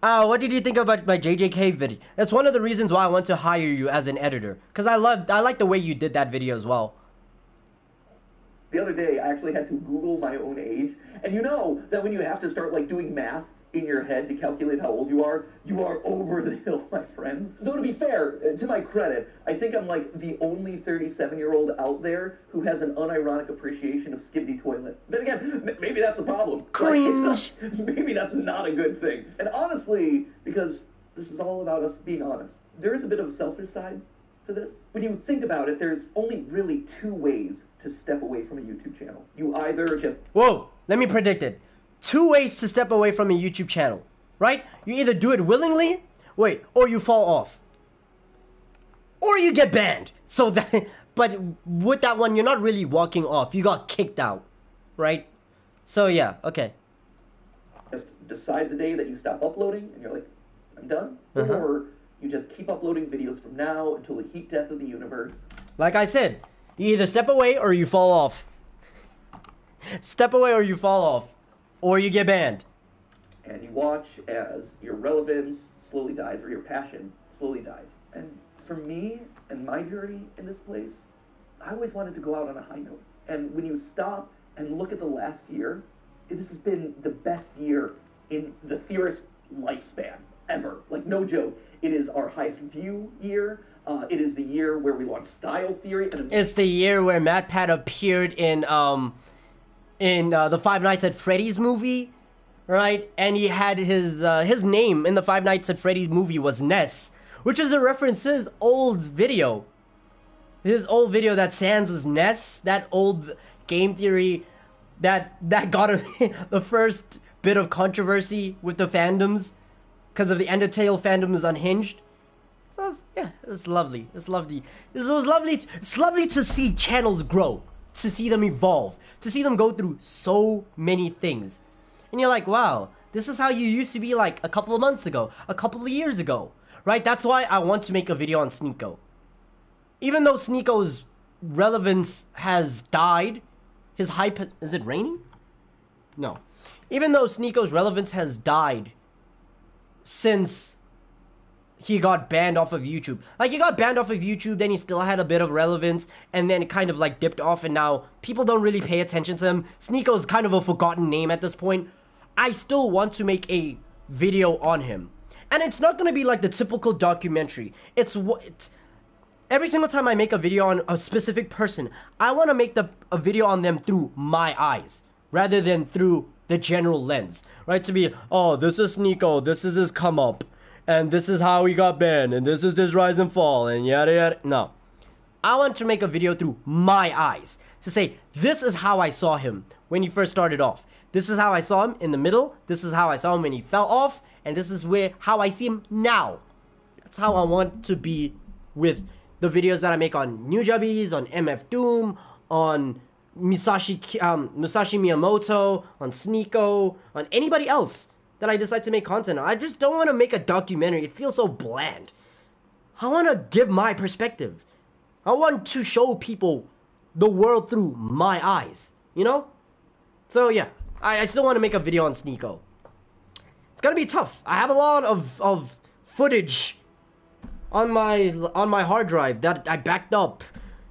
What did you think about my JJK video? That's one of the reasons why I want to hire you as an editor. Because I like the way you did that video as well. The other day, I actually had to Google my own age. And you know that when you have to start, like, doing math in your head to calculate how old you are over the hill, my friends. Though, to be fair, to my credit, I think I'm, like, the only 37-year-old out there who has an unironic appreciation of Skibidi Toilet. Then again, maybe that's the problem. Cringe. Like, maybe that's not a good thing. And honestly, because this is all about us being honest, there is a bit of a selfish side to this. When you think about it, there's only really two ways to step away from a YouTube channel. You either just... Whoa, let me predict it. 2 ways to step away from a YouTube channel, right? You either do it willingly, or you fall off. Or you get banned. So that, but with that one, you're not really walking off. You got kicked out, right? So yeah, okay. Just decide the day that you stop uploading and you're like, I'm done. Or you just keep uploading videos from now until the heat death of the universe. Like I said, you either step away or you fall off. Step away or you fall off. Or you get banned. And you watch as your relevance slowly dies, or your passion slowly dies. And for me and my journey in this place, I always wanted to go out on a high note. And when you stop and look at the last year, this has been the best year in the theorist lifespan ever. Like, no joke. It is our highest view year. It is the year where we launched Style Theory. And it's the year where MatPat appeared in the Five Nights at Freddy's movie, right? And he had his name in the Five Nights at Freddy's movie was Ness, which is a reference to his old video. His old video that Sans is Ness, that old game theory that got him the first bit of controversy with the fandoms because of the Undertale fandom is unhinged. So it was lovely. It's lovely. It was lovely. It's lovely to see channels grow, to see them evolve, to see them go through so many things. And you're like, wow, this is how you used to be like a couple of months ago, a couple of years ago, right? That's why I want to make a video on Sneako. Even though Sneako's relevance has died, his hype... Is it raining? No. Even though Sneako's relevance has died since he got banned off of YouTube. Like, he got banned off of YouTube, then he still had a bit of relevance, and then it kind of, like, dipped off, and now people don't really pay attention to him. Sneako's kind of a forgotten name at this point. I still want to make a video on him. And it's not gonna be like the typical documentary. It's every single time I make a video on a specific person, I want to make a video on them through my eyes, rather than through the general lens, right? To be, oh, this is Sneako, this is his come up, and this is how he got banned, and this is his rise and fall, and yada yada. No. I want to make a video through my eyes to say, this is how I saw him when he first started off. This is how I saw him in the middle. This is how I saw him when he fell off. And this is how I see him now. That's how I want to be with the videos that I make on Nujabes, on MF Doom, on Musashi Miyamoto, on Sneeko, on anybody else that I decide to make content on. I just don't want to make a documentary. It feels so bland. I want to give my perspective. I want to show people the world through my eyes, you know? So yeah, I still want to make a video on Sneeko. It's gonna be tough. I have a lot of footage on my hard drive that I backed up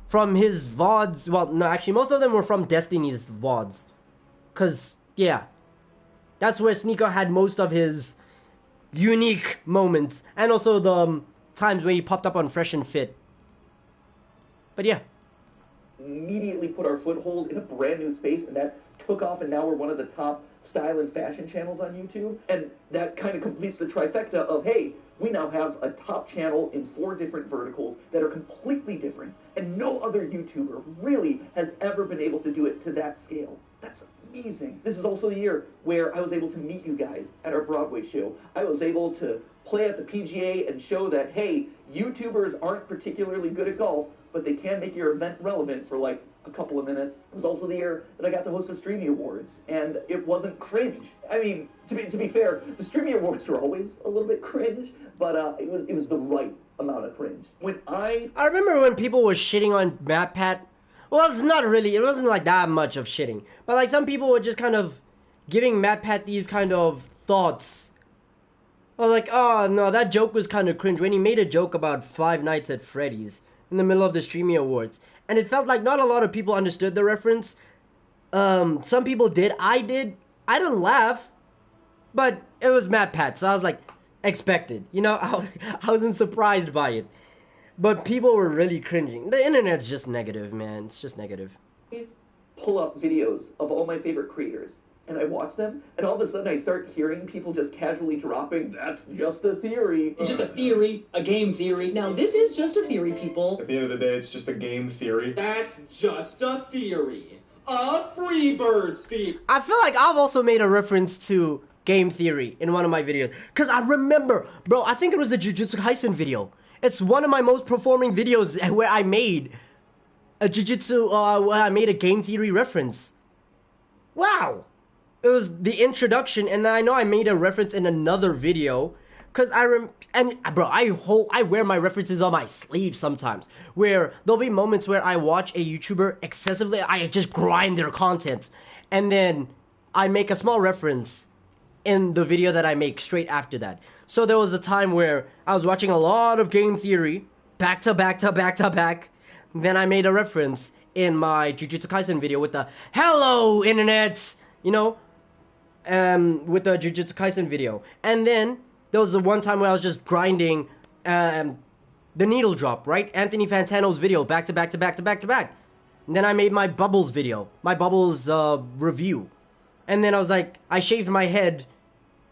from his VODs. Well, no, actually, most of them were from Destiny's VODs. Cause, yeah, that's where Sneeko had most of his unique moments. And also the times when he popped up on Fresh and Fit. But yeah. Immediately put our foothold in a brand new space, and that took off, and now we're one of the top style and fashion channels on YouTube. And that kind of completes the trifecta of, hey, we now have a top channel in 4 different verticals that are completely different, and no other YouTuber really has ever been able to do it to that scale. That's amazing. This is also the year where I was able to meet you guys at our Broadway show. I was able to play at the PGA and show that, hey, YouTubers aren't particularly good at golf, but they can make your event relevant for like a couple of minutes. It was also the year that I got to host the Streamy Awards, and it wasn't cringe. I mean, to be fair, the Streamy Awards were always a little bit cringe, but it was the right amount of cringe. When I remember when people were shitting on MatPat. Well, it's not really. It wasn't like that much of shitting, but like some people were just kind of giving MatPat these kind of thoughts. I was like, oh no, that joke was kind of cringe when he made a joke about Five Nights at Freddy's in the middle of the Streamy Awards. And it felt like not a lot of people understood the reference. Some people did. I did. I didn't laugh. But it was MatPat, so I was like, expected. You know, I wasn't surprised by it. But people were really cringing. The internet's just negative, man. It's just negative. pull up videos of all my favorite creators, and I watch them, and all of a sudden I start hearing people just casually dropping, "That's just a theory." It's just a theory, a game theory. Now, this is just a theory, people. At the end of the day, it's just a game theory. That's just a theory. A Freebird speak. I feel like I've also made a reference to game theory in one of my videos. Because I remember, bro, I think it was the Jujutsu Kaisen video. It's one of my most performing videos where I made a where I made a game theory reference. Wow. It was the introduction, and then I know I made a reference in another video. Cause bro, I wear my references on my sleeve sometimes. Where there'll be moments where I watch a YouTuber excessively, I just grind their content, and then I make a small reference in the video that I make straight after that. So there was a time where I was watching a lot of game theory, back to back to back to back. Then I made a reference in my Jujutsu Kaisen video with the "Hello Internet," you know, with the Jujutsu Kaisen video, and then there was the one time where I was just grinding the needle drop, right? Anthony Fantano's video, back to back to back to back to back. And then I made my Bubbles video, my Bubbles review. And then I was like, I shaved my head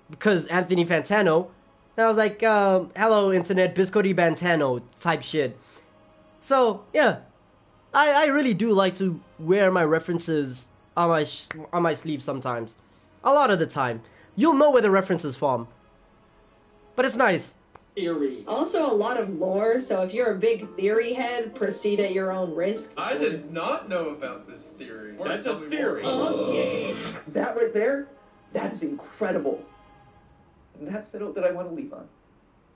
because Anthony Fantano. And I was like, hello internet, Biscotti Bantano type shit. So, yeah. I really do like to wear my references on my sleeve sometimes. A lot of the time. You'll know where the reference is from. But it's nice. Theory. Also a lot of lore, so if you're a big theory head, proceed at your own risk. I did not know about this theory. That's a theory. Okay. That right there, that is incredible. And that's the note that I want to leave on.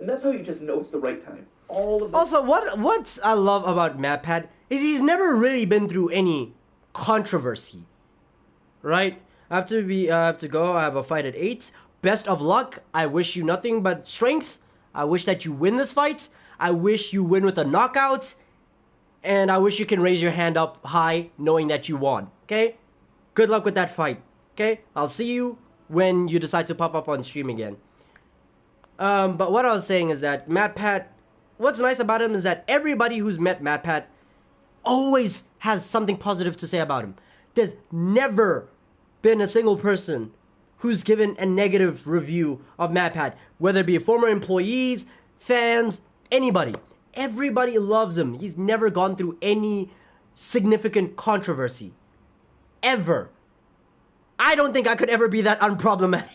And that's how you just know it's the right time. All of Also, what I love about MatPat is he's never really been through any controversy. Right? I have to go. I have a fight at 8. Best of luck. I wish you nothing but strength. I wish that you win this fight. I wish you win with a knockout. And I wish you can raise your hand up high knowing that you won. Okay? Good luck with that fight. Okay? I'll see you when you decide to pop up on stream again. But what I was saying is that MatPat, what's nice about him is that everybody who's met MatPat always has something positive to say about him. There's never been a single person who's given a negative review of MatPat, whether it be former employees, fans, anybody. Everybody loves him. He's never gone through any significant controversy. Ever. I don't think I could ever be that unproblematic.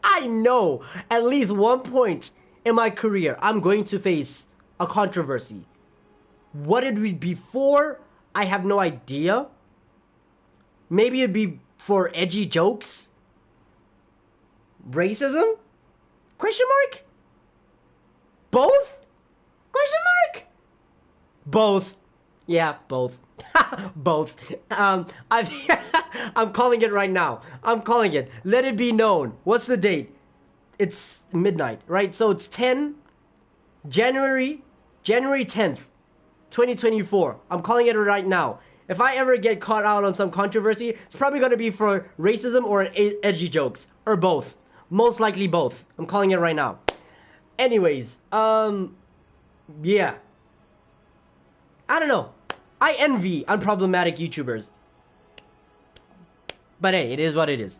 I know at least one point in my career I'm going to face a controversy. What it would be for, I have no idea. Maybe it'd be for edgy jokes? Racism? Question mark? Both? Question mark? Both. Yeah, both. Both. I'm calling it right now. I'm calling it. Let it be known. What's the date? It's midnight, right? So it's January 10th, 2024. I'm calling it right now. If I ever get caught out on some controversy, it's probably going to be for racism or edgy jokes. Or both. Most likely both. I'm calling it right now. Anyways, yeah. I don't know. I envy unproblematic YouTubers. But hey, it is what it is.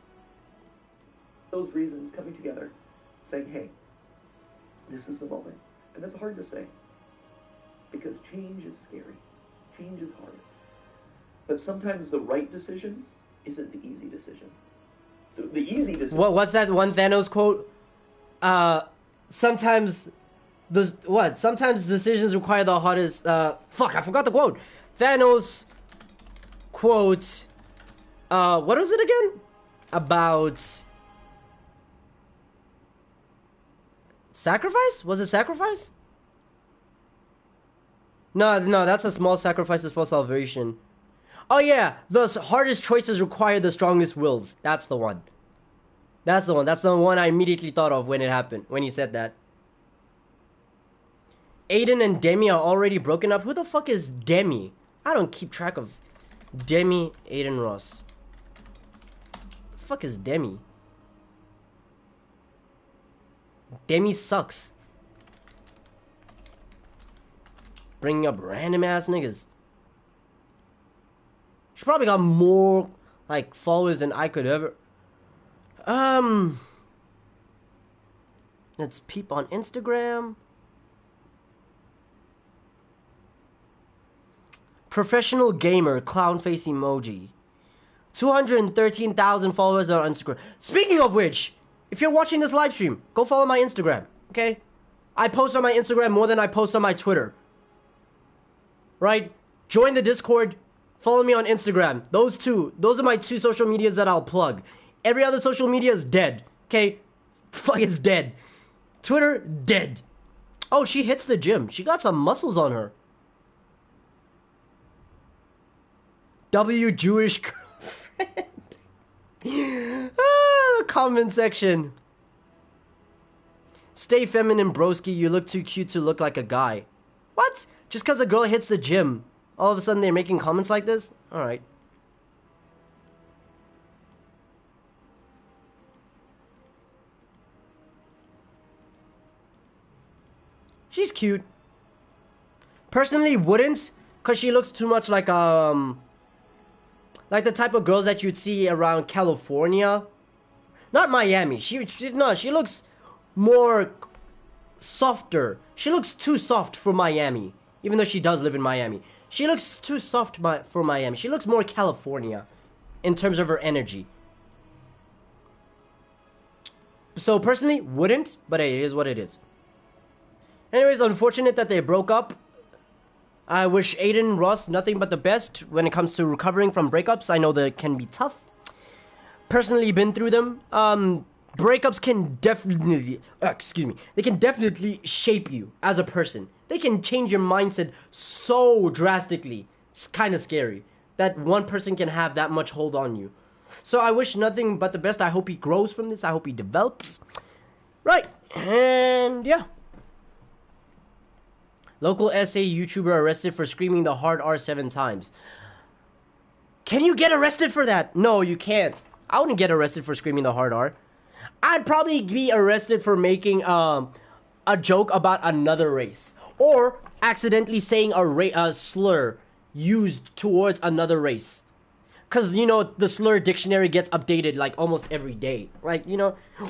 Those reasons coming together, saying, hey, this is the moment. And that's hard to say. Because change is scary. Change is hard. But sometimes the right decision isn't the easy decision. The easy decision... What's that one Thanos quote? Sometimes decisions require the hardest... Fuck, I forgot the quote. Thanos quote... what was it again? About... Sacrifice? Was it sacrifice? No, that's a small sacrifices for salvation. Oh yeah, the hardest choices require the strongest wills. That's the one. That's the one I immediately thought of when it happened, when he said that. Aiden and Demi are already broken up. Who the fuck is Demi? I don't keep track of Demi, Aiden Ross. The fuck is Demi? Demi sucks. Bringing up random ass niggas. She probably got more like followers than I could ever. Let's peep on Instagram. Professional gamer, clown face emoji. 213,000 followers on Instagram. Speaking of which, if you're watching this live stream, go follow my Instagram, okay? I post on my Instagram more than I post on my Twitter. Right? Join the Discord. Follow me on Instagram. Those are my two social medias that I'll plug. Every other social media is dead. Okay? Fuck, it's dead. Twitter, dead. Oh, she hits the gym. She got some muscles on her. W Jewish girlfriend. The comment section. Stay feminine, broski. You look too cute to look like a guy. What? Just because a girl hits the gym, all of a sudden they're making comments like this? Alright. She's cute. Personally, wouldn't, because she looks too much like the type of girls that you'd see around California. Not Miami. She looks more softer. She looks too soft for Miami. Even though she does live in Miami. She looks too soft for Miami. She looks more California in terms of her energy. So personally, wouldn't, but hey, it is what it is. Anyways, unfortunate that they broke up. I wish Aiden Ross nothing but the best when it comes to recovering from breakups. I know that can be tough. Personally been through them. Breakups can definitely, they can definitely shape you as a person. They can change your mindset so drastically. It's kind of scary that one person can have that much hold on you. So I wish nothing but the best. I hope he grows from this. I hope he develops. Right. And yeah. Local SA YouTuber arrested for screaming the hard R 7 times. Can you get arrested for that? No, you can't. I wouldn't get arrested for screaming the hard R. I'd probably be arrested for making a joke about another race. Or accidentally saying a slur used towards another race. Because, the slur dictionary gets updated, like, almost every day. Like,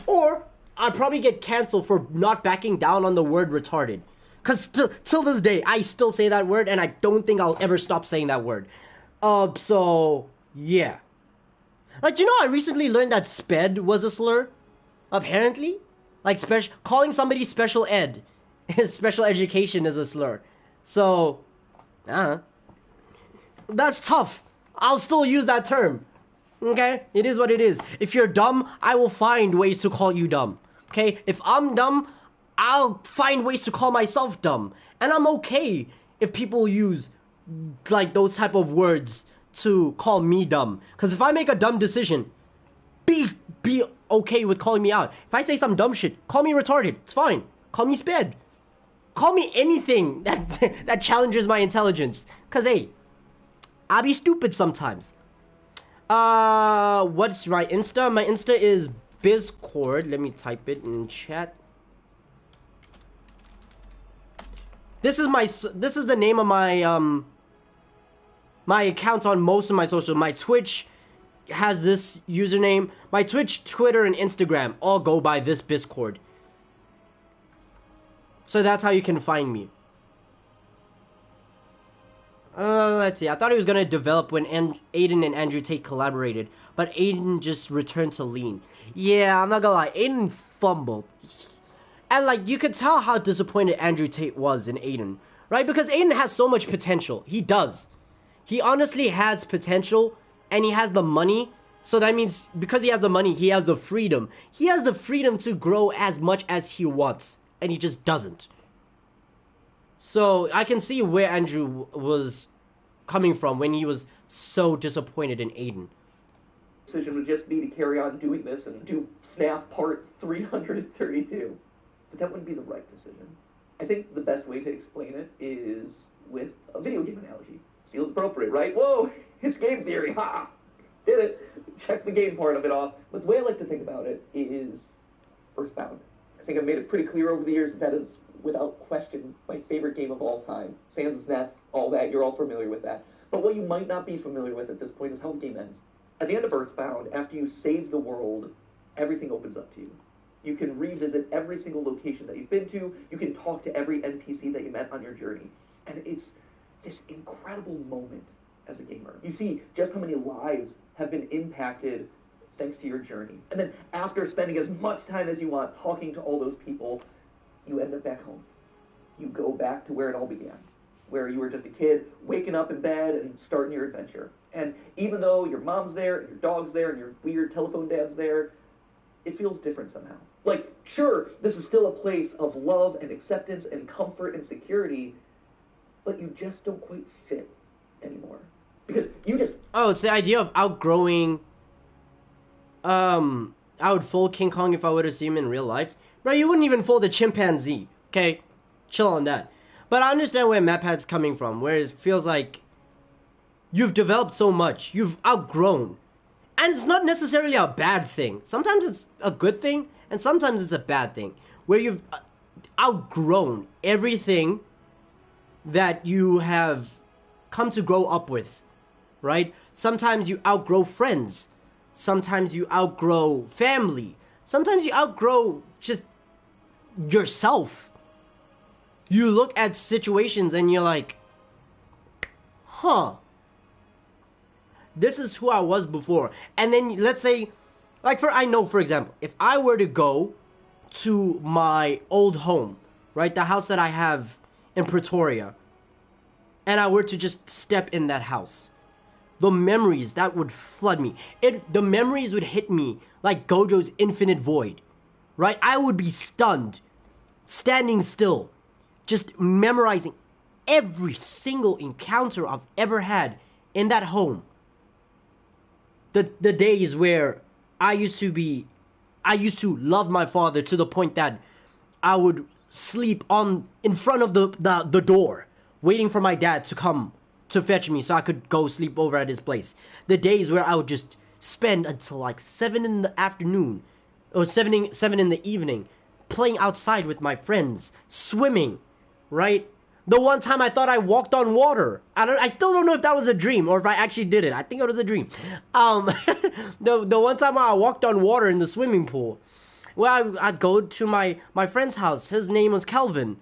or I'd probably get canceled for not backing down on the word retarded. Because till this day, I still say that word, and I don't think I'll ever stop saying that word. So, yeah. Like, I recently learned that sped was a slur. Apparently. Like, calling somebody special ed, special education is a slur. So, that's tough. I'll still use that term. Okay? It is what it is. If you're dumb, I will find ways to call you dumb. Okay? If I'm dumb, I'll find ways to call myself dumb. And I'm okay if people use, like, those type of words to call me dumb. Because if I make a dumb decision, be okay with calling me out. If I say some dumb shit, call me retarded. It's fine. Call me sped. Call me anything that challenges my intelligence. Because, hey, I'll be stupid sometimes. What's my Insta? My Insta is Bizcord. Let me type it in chat. This is the name of my my account on most of my social. My Twitch has this username. My Twitch, Twitter, and Instagram all go by this Bizcord. So that's how you can find me. Let's see. I thought he was gonna develop when Aiden and Andrew Tate collaborated, but Aiden just returned to lean. Yeah, I'm not gonna lie. Aiden fumbled. And, like, you could tell how disappointed Andrew Tate was in Aiden, right? Because Aiden has so much potential. He does. He honestly has potential, and he has the money. So that means because he has the money, he has the freedom. He has the freedom to grow as much as he wants, and he just doesn't. So I can see where Andrew was coming from when he was so disappointed in Aiden. Decision would just be to carry on doing this and do FNAF Part 332. But that wouldn't be the right decision. I think the best way to explain it is with a video game analogy. Feels appropriate, right? Whoa, it's game theory, ha! Did it. Check the game part of it off. But the way I like to think about it is Earthbound. I think I've made it pretty clear over the years that is, without question, my favorite game of all time. Sans Nest, all that, you're all familiar with that. But what you might not be familiar with at this point is how the game ends. At the end of Earthbound, after you save the world, everything opens up to you. You can revisit every single location that you've been to. You can talk to every NPC that you met on your journey. And it's this incredible moment as a gamer. You see just how many lives have been impacted thanks to your journey. And then after spending as much time as you want talking to all those people, you end up back home. You go back to where it all began, where you were just a kid waking up in bed and starting your adventure. And even though your mom's there, and your dog's there, and your weird telephone dad's there, it feels different somehow. Like, sure, this is still a place of love and acceptance and comfort and security, but you just don't quite fit anymore. Because you just... Oh, it's the idea of outgrowing... I would fold King Kong if I were to see him in real life. Bro, you wouldn't even fold a chimpanzee, okay? Chill on that. But I understand where MatPat's coming from, where it feels like you've developed so much. You've outgrown. And it's not necessarily a bad thing. Sometimes it's a good thing, and sometimes it's a bad thing. Where you've outgrown everything that you have come to grow up with, right? Sometimes you outgrow friends. Sometimes you outgrow family. Sometimes you outgrow just yourself. You look at situations and you're like, huh, this is who I was before. And then let's say, like I know, for example, if I were to go to my old home, right, the house that I have in Pretoria, and I were to just step in that house, the memories that would flood me, the memories would hit me like Gojo's infinite void, right? I would be stunned, standing still, just memorizing every single encounter I've ever had in that home. The days where I used to love my father to the point that I would sleep in front of the door, waiting for my dad to come to fetch me so I could go sleep over at his place. The days where I would just spend until like 7 in the afternoon or 7 in the evening playing outside with my friends, swimming, right? The one time I thought I walked on water. I still don't know if that was a dream or if I actually did it. I think it was a dream. The one time I walked on water in the swimming pool. Well, I'd go to my friend's house. His name was Kelvin.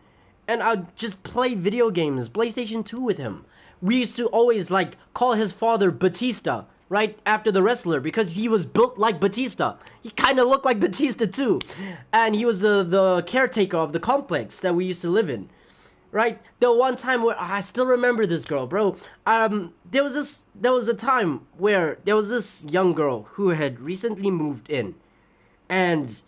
And I'd just play video games, PlayStation 2 with him. We used to always, like, call his father Batista, right after the wrestler, because he was built like Batista. He kind of looked like Batista too. And he was the caretaker of the complex that we used to live in. Right, the one time where I still remember this girl, bro. There was a time where there was this young girl who had recently moved in, and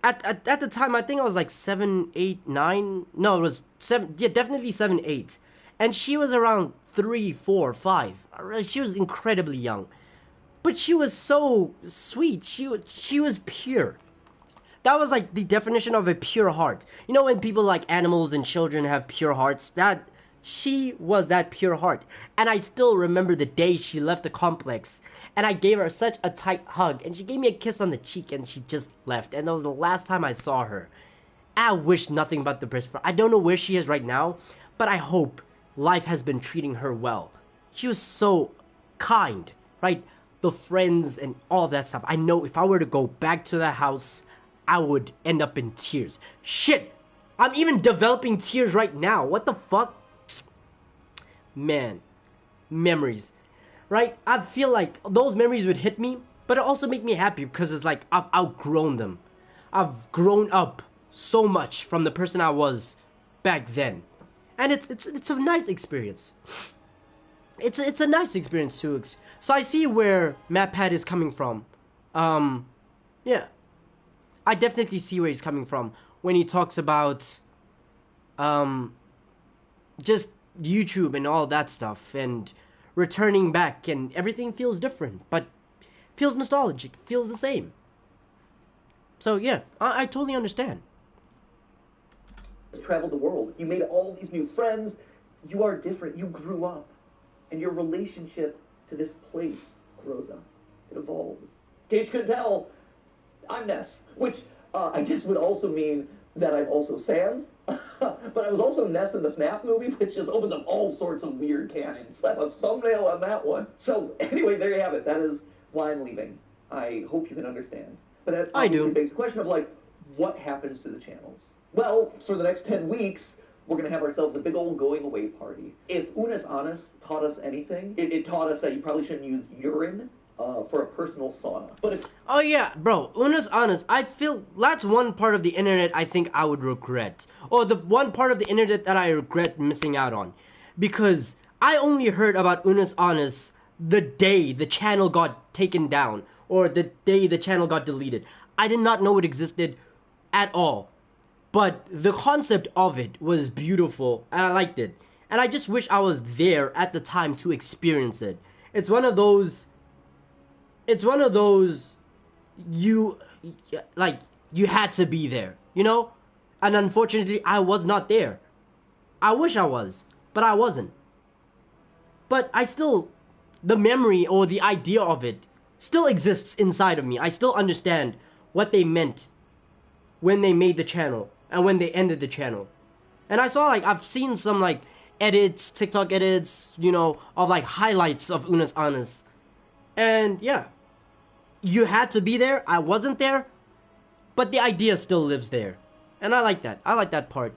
at the time I think I was like 7, 8, 9. No, it was 7. Yeah, definitely 7, 8, and she was around 3, 4, 5. She was incredibly young, but she was so sweet. She was pure. That was like the definition of a pure heart. You know when people like animals and children have pure hearts? That she was that pure heart. And I still remember the day she left the complex. And I gave her such a tight hug. And she gave me a kiss on the cheek and she just left. And that was the last time I saw her. I wish nothing but the best for her. I don't know where she is right now. But I hope life has been treating her well. She was so kind, right? The friends and all of that stuff. I know if I were to go back to that house, I would end up in tears. Shit! I'm even developing tears right now. What the fuck? Man. Memories. Right? I feel like those memories would hit me, but it also make me happy because it's like I've outgrown them. I've grown up so much from the person I was back then. And it's a nice experience. It's a nice experience too. So I see where MatPat is coming from. Yeah. I definitely see where he's coming from when he talks about just YouTube and all that stuff and returning back and everything feels different, but feels nostalgic, feels the same. So yeah, I totally understand. Traveled the world. You made all these new friends. You are different. You grew up. And your relationship to this place grows up. It evolves. In case you couldn't tell, I'm Ness, which I guess would also mean that I'm also Sans. But I was also Ness in the FNAF movie, which just opens up all sorts of weird canons. Slap a thumbnail on that one. So anyway, there you have it. That is why I'm leaving. I hope you can understand. But that obviously begs the question of, like, what happens to the channels? Well, for the next 10 weeks, we're going to have ourselves a big old going away party. If Unis Honest taught us anything, it taught us that you probably shouldn't use urine for a personal sauna. But if... Oh yeah, bro, Unis Honest, I feel that's one part of the internet I think I would regret. Or the one part of the internet that I regret missing out on. Because I only heard about Unis Honest the day the channel got taken down. Or the day the channel got deleted. I did not know it existed at all. But the concept of it was beautiful, and I liked it. And I just wish I was there at the time to experience it. It's one of those you had to be there, you know? And unfortunately, I was not there. I wish I was, but I wasn't. But the memory or the idea of it still exists inside of me. I still understand what they meant when they made the channel and when they ended the channel. And I've seen some like edits, TikTok edits, you know, of like highlights of Unis Honest. And yeah, you had to be there. I wasn't there, but the idea still lives there. And I like that. I like that part.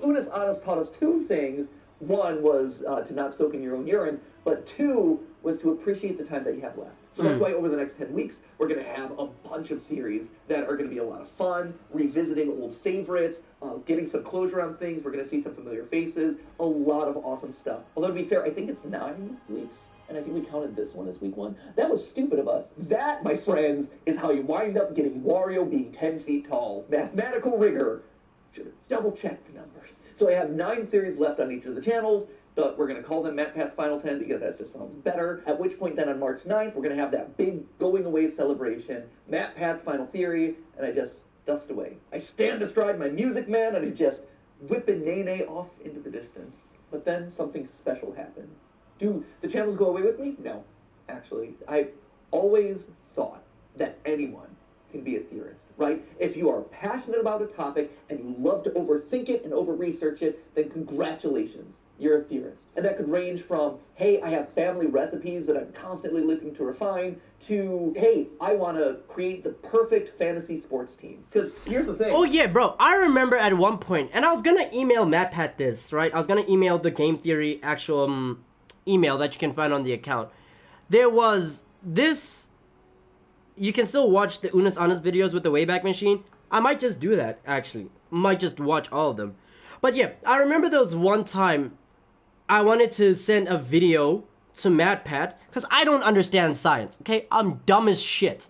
Unis Honest taught us two things. One was to not soak in your own urine, but two was to appreciate the time that you have left. So that's why over the next 10 weeks, we're going to have a bunch of theories that are going to be a lot of fun, revisiting old favorites, getting some closure on things. We're going to see some familiar faces, a lot of awesome stuff. Although to be fair, I think it's 9 weeks, and I think we counted this one as week 1. That was stupid of us. That, my friends, is how you wind up getting Wario being 10 feet tall. Mathematical rigor. Should have double-checked the numbers. So I have 9 theories left on each of the channels, but we're going to call them MatPat's Final 10 because that just sounds better. At which point then on March 9th, we're going to have that big going away celebration, MatPat's Final Theory, and I just dust away. I stand astride my Music Man and I just whip a Nene off into the distance. But then something special happens. Do the channels go away with me? No. Actually, I've always thought that anyone can be a theorist, right? If you are passionate about a topic and you love to overthink it and over-research it, then congratulations, you're a theorist. And that could range from, hey, I have family recipes that I'm constantly looking to refine, to, hey, I want to create the perfect fantasy sports team. Because here's the thing. Oh yeah, bro. I remember at one point, and I was gonna email MatPat this, right? I was gonna email the Game Theory actual email that you can find on the account. There was this. You can still watch the Unis Honest videos with the Wayback Machine. I might just do that, actually. Might just watch all of them. But yeah, I remember there was one time I wanted to send a video to MatPat, because I don't understand science, okay? I'm dumb as shit.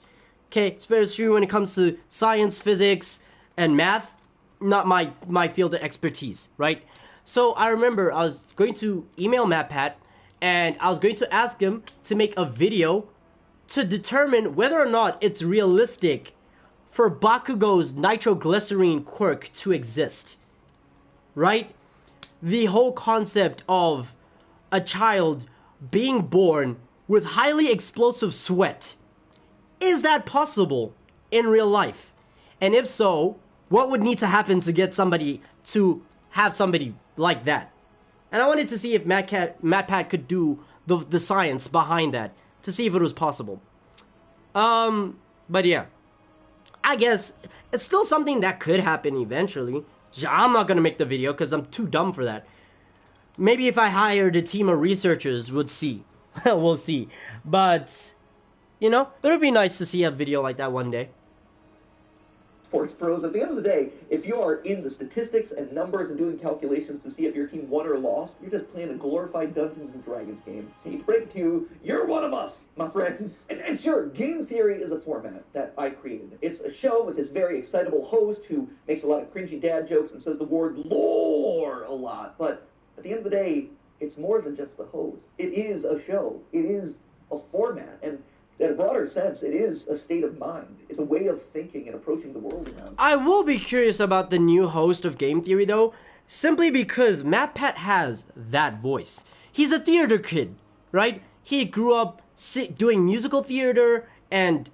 Okay, especially when it comes to science, physics, and math. Not my field of expertise, right? So I remember I was going to email MatPat, and I was going to ask him to make a video to determine whether or not it's realistic for Bakugo's nitroglycerine quirk to exist. Right? The whole concept of a child being born with highly explosive sweat. Is that possible in real life? And if so, what would need to happen to get somebody to have somebody like that? And I wanted to see if MatPat could do the science behind that, to see if it was possible. But yeah, I guess it's still something that could happen eventually. I'm not gonna make the video because I'm too dumb for that. Maybe if I hired a team of researchers, we'll see. We'll see. But, you know, it would be nice to see a video like that one day. Sports pros, at the end of the day, if you are in the statistics and numbers and doing calculations to see if your team won or lost, you're just playing a glorified Dungeons and Dragons game. So you break it to you, you're one of us, my friends. And sure, Game Theory is a format that I created. It's a show with this very excitable host who makes a lot of cringy dad jokes and says the word lore a lot. But at the end of the day, it's more than just the host. It is a show. It is a format. And in a broader sense, it is a state of mind. It's a way of thinking and approaching the world around. I will be curious about the new host of Game Theory, though, simply because MatPat has that voice. He's a theater kid, right? He grew up doing musical theater and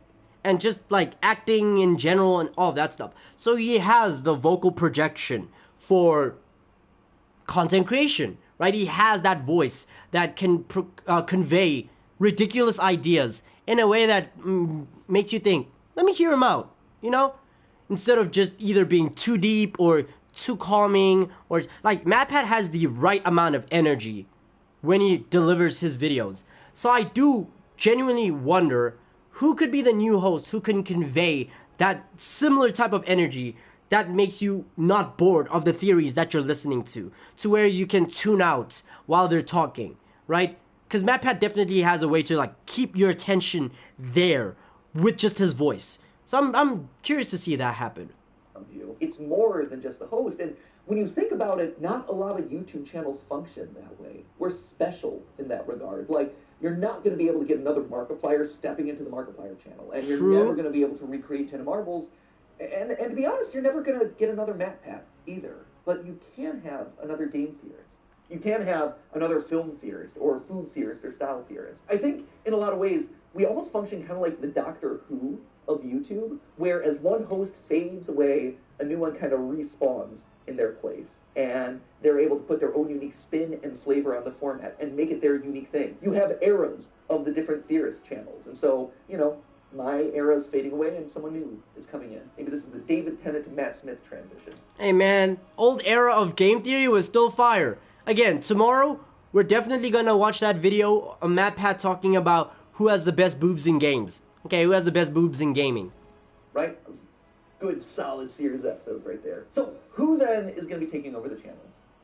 just like acting in general and all that stuff. So he has the vocal projection for content creation, right? He has that voice that can convey ridiculous ideas in a way that makes you think, let me hear him out, you know? Instead of just either being too deep or too calming, or like MatPat has the right amount of energy when he delivers his videos. So I do genuinely wonder who could be the new host who can convey that similar type of energy that makes you not bored of the theories that you're listening to where you can tune out while they're talking, right? Because MatPat definitely has a way to like keep your attention there with just his voice. So I'm curious to see that happen. It's more than just the host. And when you think about it, not a lot of YouTube channels function that way. We're special in that regard. Like, you're not going to be able to get another Markiplier stepping into the Markiplier channel. And you're never going to be able to recreate Jenna Marbles. And to be honest, you're never going to get another MatPat either. But you can have another game theorist. You can have another film theorist or food theorist or style theorist. I think in a lot of ways, we almost function kind of like the Doctor Who of YouTube, where as one host fades away, a new one kind of respawns in their place. And they're able to put their own unique spin and flavor on the format and make it their unique thing. You have eras of the different theorist channels. And so, you know, my era is fading away and someone new is coming in. Maybe this is the David Tennant to Matt Smith transition. Hey man, old era of Game Theory was still fire. Again, tomorrow, we're definitely gonna watch that video of MatPat talking about who has the best boobs in games. Okay, who has the best boobs in gaming. Right? Good, solid series episodes right there. So, who then is going to be taking over the channels?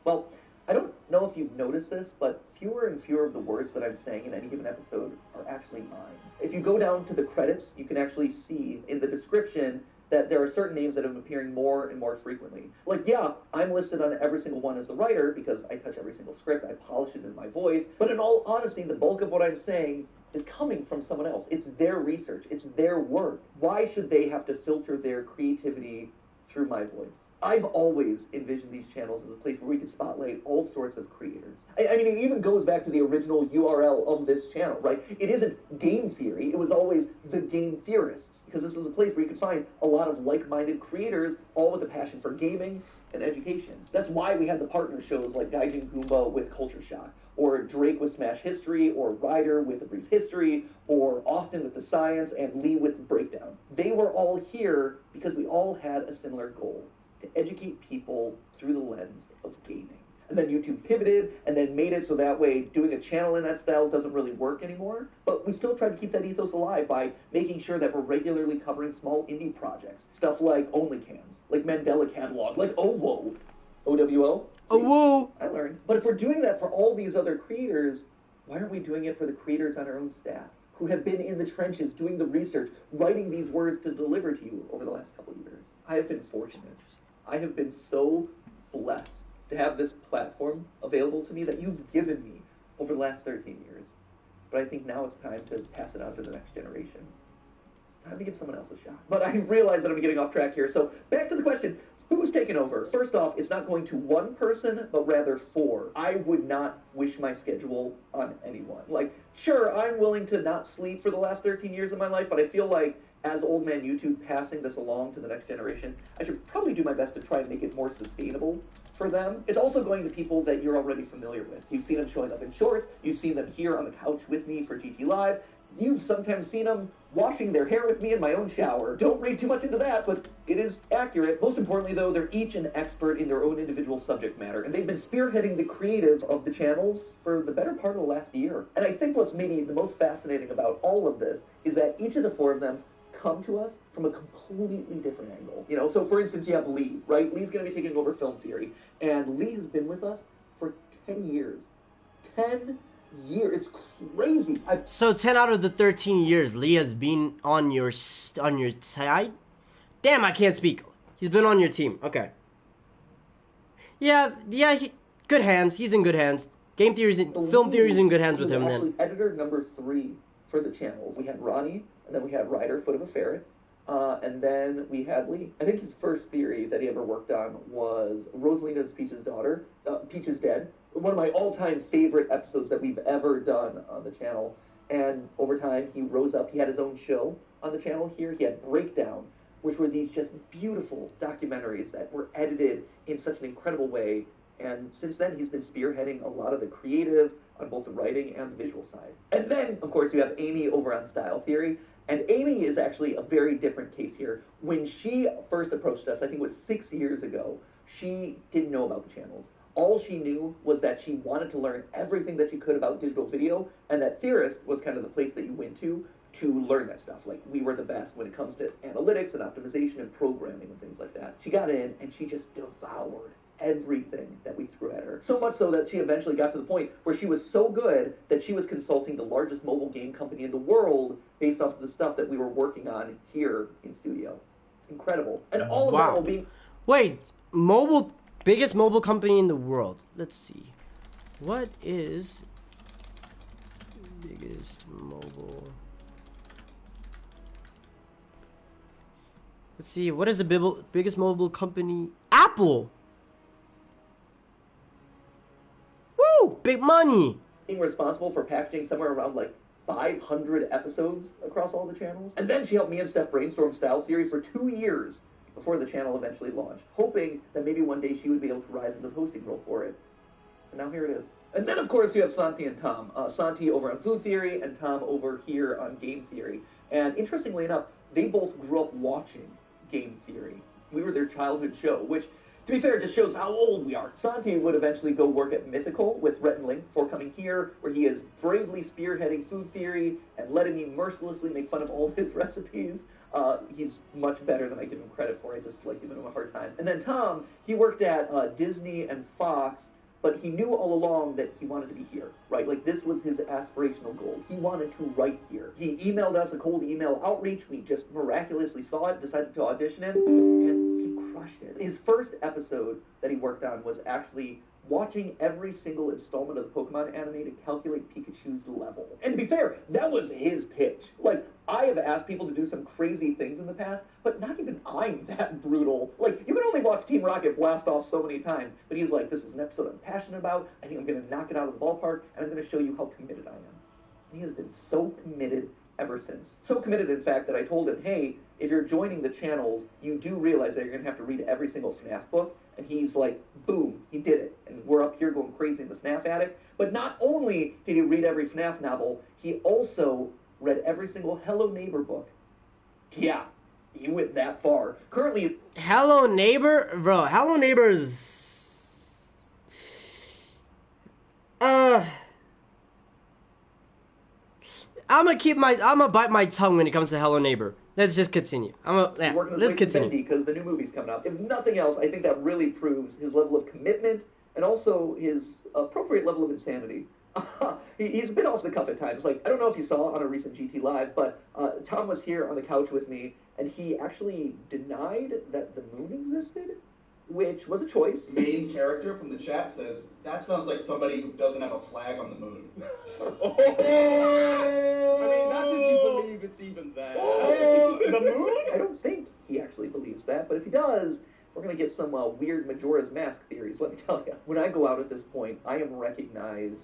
Well, I don't know if you've noticed this, but fewer and fewer of the words that I'm saying in any given episode are actually mine. If you go down to the credits, you can actually see in the description that there are certain names that have been appearing more and more frequently. Like, yeah, I'm listed on every single one as the writer because I touch every single script, I polish it in my voice, but in all honesty, the bulk of what I'm saying is coming from someone else. It's their research, it's their work. Why should they have to filter their creativity through my voice? I've always envisioned these channels as a place where we could spotlight all sorts of creators. I mean, it even goes back to the original URL of this channel, right? It isn't game theory, it was always the game theorists, because this was a place where you could find a lot of like-minded creators, all with a passion for gaming and education. That's why we had the partner shows like Gaijin Goomba with Culture Shock, or Drake with Smash History, or Ryder with A Brief History, or Austin with The Science, and Lee with Breakdown. They were all here because we all had a similar goal: to educate people through the lens of gaming. And then YouTube pivoted and then made it so that way doing a channel in that style doesn't really work anymore. But we still try to keep that ethos alive by making sure that we're regularly covering small indie projects. Stuff like OnlyCans, like Mandela Catalog, like OWO. OWO? Oh, woo! I learned. But if we're doing that for all these other creators, why aren't we doing it for the creators on our own staff, who have been in the trenches doing the research, writing these words to deliver to you over the last couple of years? I have been fortunate. I have been so blessed to have this platform available to me that you've given me over the last 13 years. But I think now it's time to pass it on to the next generation. It's time to give someone else a shot. But I realize that I'm getting off track here, so back to the question. Who's taken over? First off, it's not going to one person, but rather 4. I would not wish my schedule on anyone. Like, sure, I'm willing to not sleep for the last 13 years of my life, but I feel like as Old Man YouTube passing this along to the next generation, I should probably do my best to try and make it more sustainable for them. It's also going to people that you're already familiar with. You've seen them showing up in shorts, you've seen them here on the couch with me for GT Live, you've sometimes seen them washing their hair with me in my own shower. Don't read too much into that, but it is accurate. Most importantly, though, they're each an expert in their own individual subject matter, and they've been spearheading the creative of the channels for the better part of the last year. And I think what's maybe the most fascinating about all of this is that each of the 4 of them come to us from a completely different angle. You know, so for instance, you have Lee, right? Lee's going to be taking over Film Theory, and Lee has been with us for 10 years. 10 years. It's crazy. So 10 out of the 13 years, Lee has been on your side? Damn, I can't speak. He's been on your team. Okay. Yeah, good hands. He's in good hands. Film Theory's in good hands with him actually then. Editor number 3 for the channels. We had Ronnie, and then we had Ryder, Foot of a Ferret, and then we had Lee. I think his first theory that he ever worked on was Rosalina's Peach's daughter, Peach is Dead. One of my all-time favorite episodes that we've ever done on the channel. And over time, he rose up. He had his own show on the channel here. He had Breakdown, which were these just beautiful documentaries that were edited in such an incredible way. And since then, he's been spearheading a lot of the creative on both the writing and the visual side. And then, of course, you have Amy over on Style Theory. And Amy is actually a very different case here. When she first approached us, I think it was 6 years ago, she didn't know about the channels. All she knew was that she wanted to learn everything that she could about digital video, and that Theorist was kind of the place that you went to learn that stuff. Like, we were the best when it comes to analytics and optimization and programming and things like that. She got in, and she just devoured everything that we threw at her. So much so that she eventually got to the point where she was so good that she was consulting the largest mobile game company in the world based off of the stuff that we were working on here in studio. Incredible. And all of that will be... Wait, biggest mobile company in the world. Let's see. What is biggest mobile... Let's see, what is the biggest mobile company? Apple! Woo! Big money! Being responsible for packaging somewhere around like 500 episodes across all the channels. And then she helped me and Steph brainstorm Style Theory for 2 years before the channel eventually launched, hoping that maybe one day she would be able to rise into the hosting role for it. And now here it is. And then, of course, you have Santi and Tom. Santi over on Food Theory and Tom over here on Game Theory. And interestingly enough, they both grew up watching Game Theory. We were their childhood show, which, to be fair, just shows how old we are. Santi would eventually go work at Mythical with Rhett and Link before coming here, where he is bravely spearheading Food Theory and letting me mercilessly make fun of all of his recipes. He's much better than I give him credit for. I just like giving him a hard time. And then Tom, he worked at Disney and Fox, but he knew all along that he wanted to be here, right? Like, this was his aspirational goal. He wanted to write here. He emailed us a cold email outreach. We just miraculously saw it, decided to audition him, and he crushed it. His first episode that he worked on was actually watching every single installment of the Pokemon anime to calculate Pikachu's level. And to be fair, that was his pitch. Like, I have asked people to do some crazy things in the past, but not even I'm that brutal. Like, you can only watch Team Rocket blast off so many times, but he's like, this is an episode I'm passionate about, I think I'm going to knock it out of the ballpark, and I'm going to show you how committed I am. And he has been so committed ever since. So committed, in fact, that I told him, hey, if you're joining the channels, you do realize that you're going to have to read every single FNAF book. And he's like, boom, he did it. And we're up here going crazy in the FNAF attic. But not only did he read every FNAF novel, he also read every single Hello Neighbor book. Yeah, he went that far. Currently... Hello Neighbor? Bro, Hello Neighbor is... I'm gonna bite my tongue when it comes to Hello Neighbor. Let's just continue. Let's continue. Because the new movie's coming out. If nothing else, I think that really proves his level of commitment and also his appropriate level of insanity. He's been off the cuff at times. Like, I don't know if you saw on a recent GT Live, but Tom was here on the couch with me, and he actually denied that the moon existed, which was a choice. Main character from the chat says, that sounds like somebody who doesn't have a flag on the moon. I mean, that's if you believe it's even that. The moon? I don't think he actually believes that, but if he does, we're going to get some weird Majora's Mask theories, let me tell you. When I go out at this point, I am recognized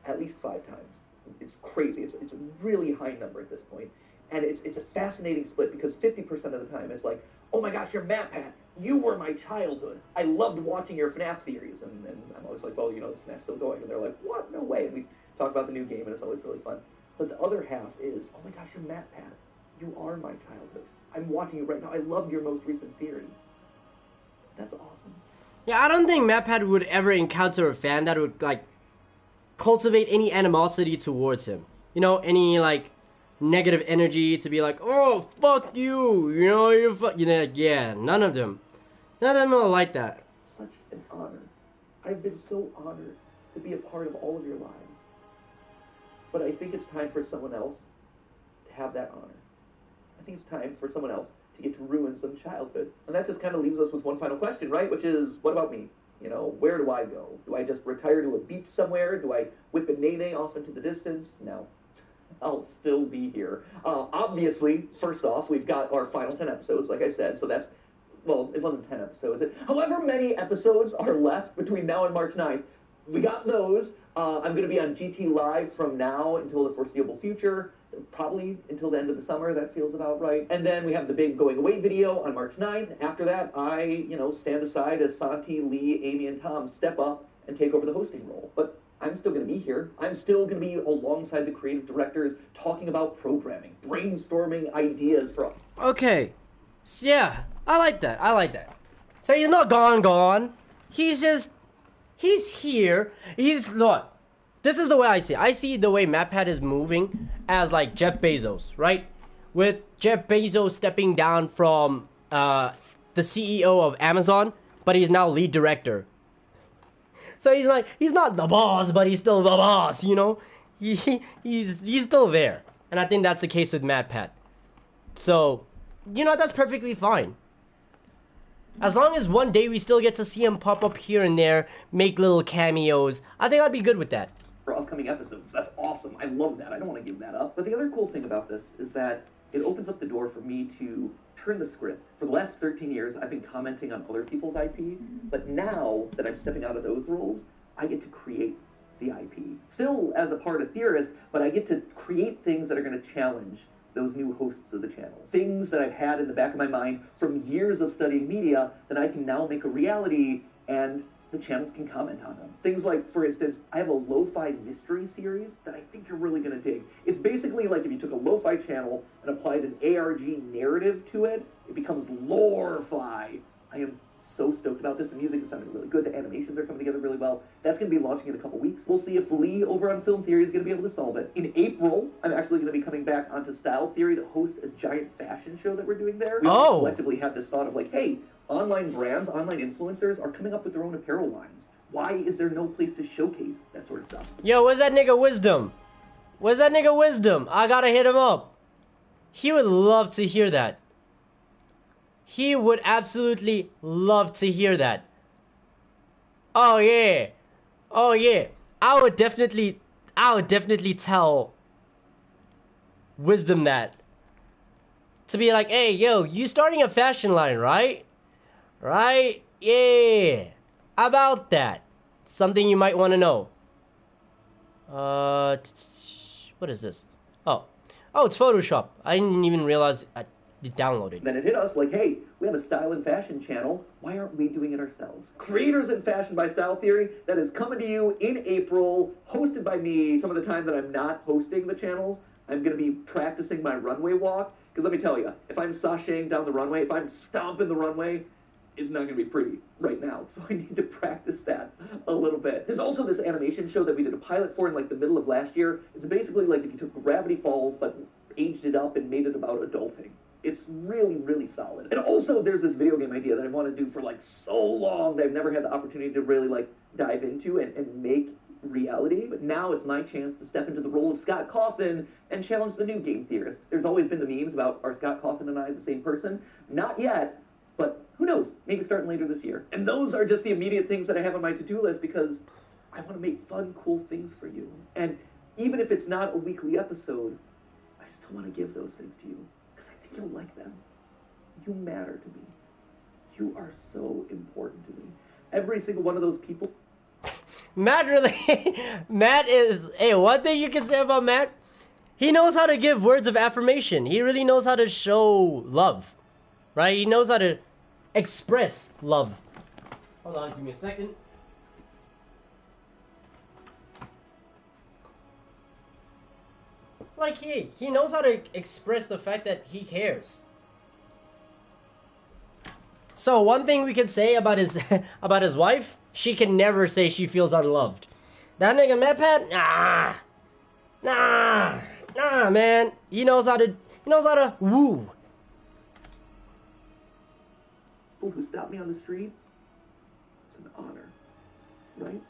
at least 5 times. It's crazy. It's a really high number at this point. And it's a fascinating split because 50% of the time it's like, oh my gosh, you're MatPat. You were my childhood. I loved watching your FNAF theories. And I'm always like, well, you know, the FNAF's still going. And they're like, what? No way. And we talk about the new game, and it's always really fun. But the other half is, oh my gosh, you're MatPat. You are my childhood. I'm watching you right now. I loved your most recent theory. That's awesome. Yeah, I don't think MatPat would ever encounter a fan that would, like, cultivate any animosity towards him. You know, any, like, negative energy to be like, oh, fuck you, you know, yeah, none of them are like that. Such an honor. I've been so honored to be a part of all of your lives. But I think it's time for someone else to have that honor. I think it's time for someone else to get to ruin some childhoods. And that just kind of leaves us with one final question, right? Which is, what about me? You know, where do I go? Do I just retire to a beach somewhere? Do I whip a nene off into the distance? No. I'll still be here. Obviously, first off, we've got our final 10 episodes, like I said, so that's, well, it wasn't 10 episodes. However many episodes are left between now and March 9th, we got those. I'm going to be on GT Live from now until the foreseeable future, probably until the end of the summer. That feels about right. And then we have the big going away video on March 9th. After that, I, you know, stand aside as Santi, Lee, Amy, and Tom step up and take over the hosting role. But I'm still going to be here. I'm still going to be alongside the creative directors talking about programming, brainstorming ideas for... Okay. Yeah, I like that. So he's not gone. He's here. Look, this is the way I see it. I see the way MatPat is moving as like Jeff Bezos, right? With Jeff Bezos stepping down from the CEO of Amazon, but he's now lead director. So he's like, he's not the boss, but he's still the boss, you know? He's still there. And I think that's the case with MatPat. So, you know, that's perfectly fine. As long as one day we still get to see him pop up here and there, make little cameos, I think I'd be good with that. For upcoming episodes. That's awesome. I love that. I don't want to give that up. But the other cool thing about this is that it opens up the door for me to turn the script. For the last 13 years, I've been commenting on other people's IP, but now that I'm stepping out of those roles, I get to create the IP. Still as a part of Theorist, but I get to create things that are going to challenge those new hosts of the channel. Things that I've had in the back of my mind from years of studying media that I can now make a reality, and the channels can comment on them. Things like, for instance, I have a lo-fi mystery series that I think you're really going to dig. It's basically like if you took a lo-fi channel and applied an ARG narrative to it, it becomes lore-fi. I am so stoked about this. The music is sounding really good. The animations are coming together really well. That's going to be launching in a couple weeks. We'll see if Lee over on Film Theory is going to be able to solve it. In April, I'm actually going to be coming back onto Style Theory to host a giant fashion show that we're doing there. We collectively have this thought of like, hey, online brands, online influencers are coming up with their own apparel lines. Why is there no place to showcase that sort of stuff? Yo, where's that nigga Wisdom? Where's that nigga Wisdom? I gotta hit him up. He would love to hear that. He would absolutely love to hear that. Oh yeah. Oh yeah. I would definitely tell Wisdom that. to be like, hey, yo, you starting a fashion line, right? Right? Yeah. About that. Something you might want to know. What is this? Oh. Oh, it's Photoshop. I didn't even realize I downloaded. Then it hit us like, hey, we have a style and fashion channel. Why aren't we doing it ourselves? Creators in Fashion by Style Theory, that is coming to you in April, hosted by me. Some of the time that I'm not hosting the channels, I'm going to be practicing my runway walk. Because let me tell you, if I'm sashaying down the runway, if I'm stomping the runway, it's not going to be pretty right now. So I need to practice that a little bit. There's also this animation show that we did a pilot for in like the middle of last year. It's basically like if you took Gravity Falls but aged it up and made it about adulting. It's really, really solid. And also there's this video game idea that I want to do for like so long that I've never had the opportunity to really like dive into and make reality. But now it's my chance to step into the role of Scott Cawthon and challenge the new game theorist. There's always been the memes about, are Scott Cawthon and I the same person? Not yet, but who knows? Maybe starting later this year. And those are just the immediate things that I have on my to-do list because I want to make fun, cool things for you. And even if it's not a weekly episode, I still want to give those things to you because I think you'll like them. You matter to me. You are so important to me. Every single one of those people. Matt really, Matt is, hey, one thing you can say about Matt, he knows how to give words of affirmation. He really knows how to show love, right? He knows how to express love. Hold on, give me a second. Like he knows how to express the fact that he cares. So one thing we can say about his about his wife, she can never say she feels unloved. That nigga MatPat, nah, man. He knows how to woo. People who stop me on the street, it's an honor, right?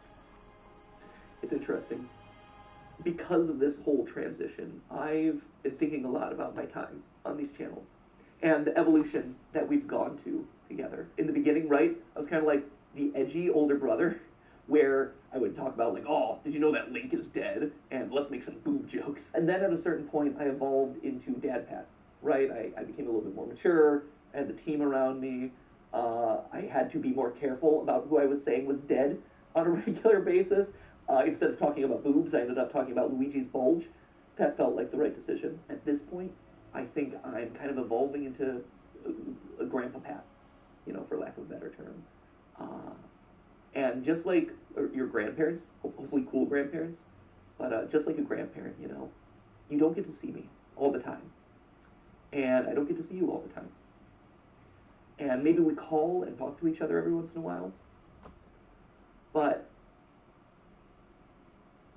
It's interesting. Because of this whole transition, I've been thinking a lot about my time on these channels and the evolution that we've gone to together. In the beginning, right, I was kind of like the edgy older brother where I would talk about like, oh, did you know that Link is dead? And let's make some boob jokes. And then at a certain point, I evolved into Dad Pat, right? I became a little bit more mature. I had the team around me. I had to be more careful about who I was saying was dead on a regular basis. Instead of talking about boobs, I ended up talking about Luigi's bulge. That felt like the right decision. At this point, I think I'm kind of evolving into a grandpa Pat, for lack of a better term. And just like your grandparents, hopefully cool grandparents, but just like a grandparent, you don't get to see me all the time. And I don't get to see you all the time. And maybe we call and talk to each other every once in a while. But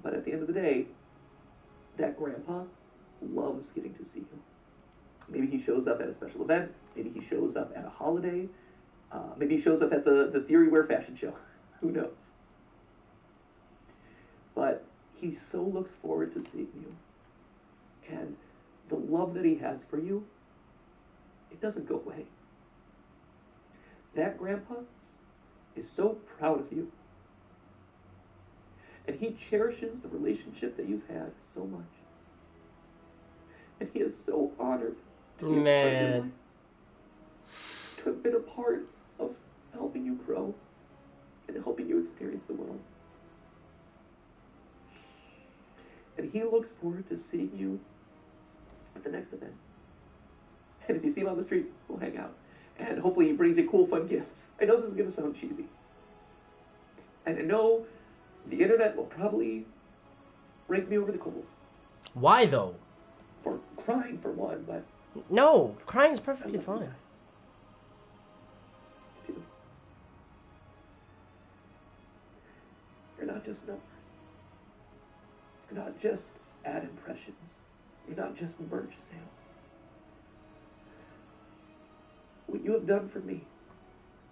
at the end of the day, that grandpa loves getting to see you. Maybe he shows up at a special event. Maybe he shows up at a holiday. Maybe he shows up at the Theory Wear fashion show. Who knows? But he so looks forward to seeing you. And the love that he has for you, it doesn't go away. That grandpa is so proud of you. And he cherishes the relationship that you've had so much. And he is so honored to be a part of your life, to have been a part of helping you grow and helping you experience the world. And he looks forward to seeing you at the next event. And if you see him on the street, we'll hang out. And hopefully he brings you cool, fun gifts. I know this is going to sound cheesy. And I know the internet will probably rake me over the coals. Why though? For crying, for one, but... No, crying is perfectly fine. You're not just numbers. You're not just ad impressions. You're not just merch sales. What you have done for me,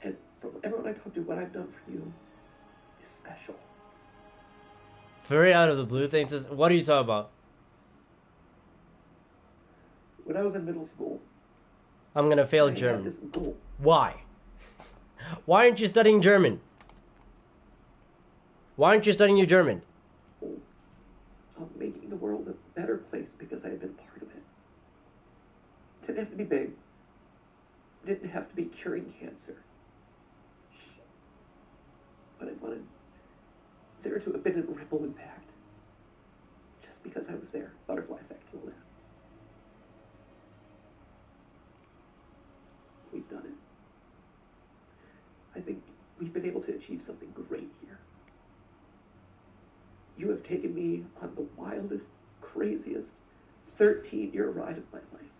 and from everyone I talk to, what I've done for you, is special. Very out of the blue things. What are you talking about? When I was in middle school, I'm gonna fail I had German. this goal. Why? Why aren't you studying German? Why aren't you studying your German? Of making the world a better place because I had been part of it. Didn't have to be big. Didn't have to be curing cancer. But I wanted there to have been a ripple impact. Just because I was there. Butterfly effect, all that. We've done it. I think we've been able to achieve something great here. You have taken me on the wildest, craziest 13-year ride of my life.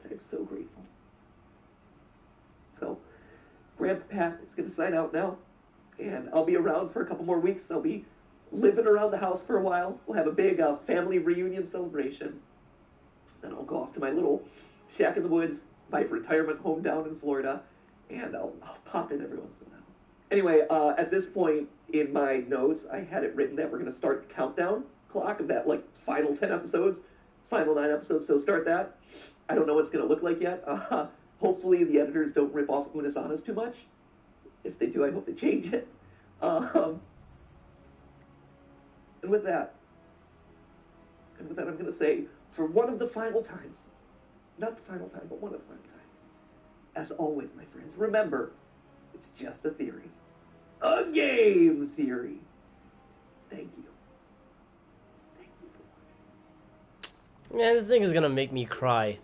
I am so grateful. So, Grandpa Pat is going to sign out now, and I'll be around for a couple more weeks. I'll be living around the house for a while. We'll have a big family reunion celebration. Then I'll go off to my little shack in the woods, my retirement home down in Florida, and I'll pop in every once in a while. Anyway, at this point in my notes, I had it written that we're going to start the countdown clock of that, final 10 episodes, final 9 episodes, so start that. I don't know what it's going to look like yet. Hopefully the editors don't rip off Unasanas too much. If they do, I hope they change it. And with that, I'm going to say, for one of the final times, not the final time, but one of the final times, as always, my friends, remember, it's just a theory. A game theory. Thank you. Thank you for watching. Man, this thing is gonna make me cry.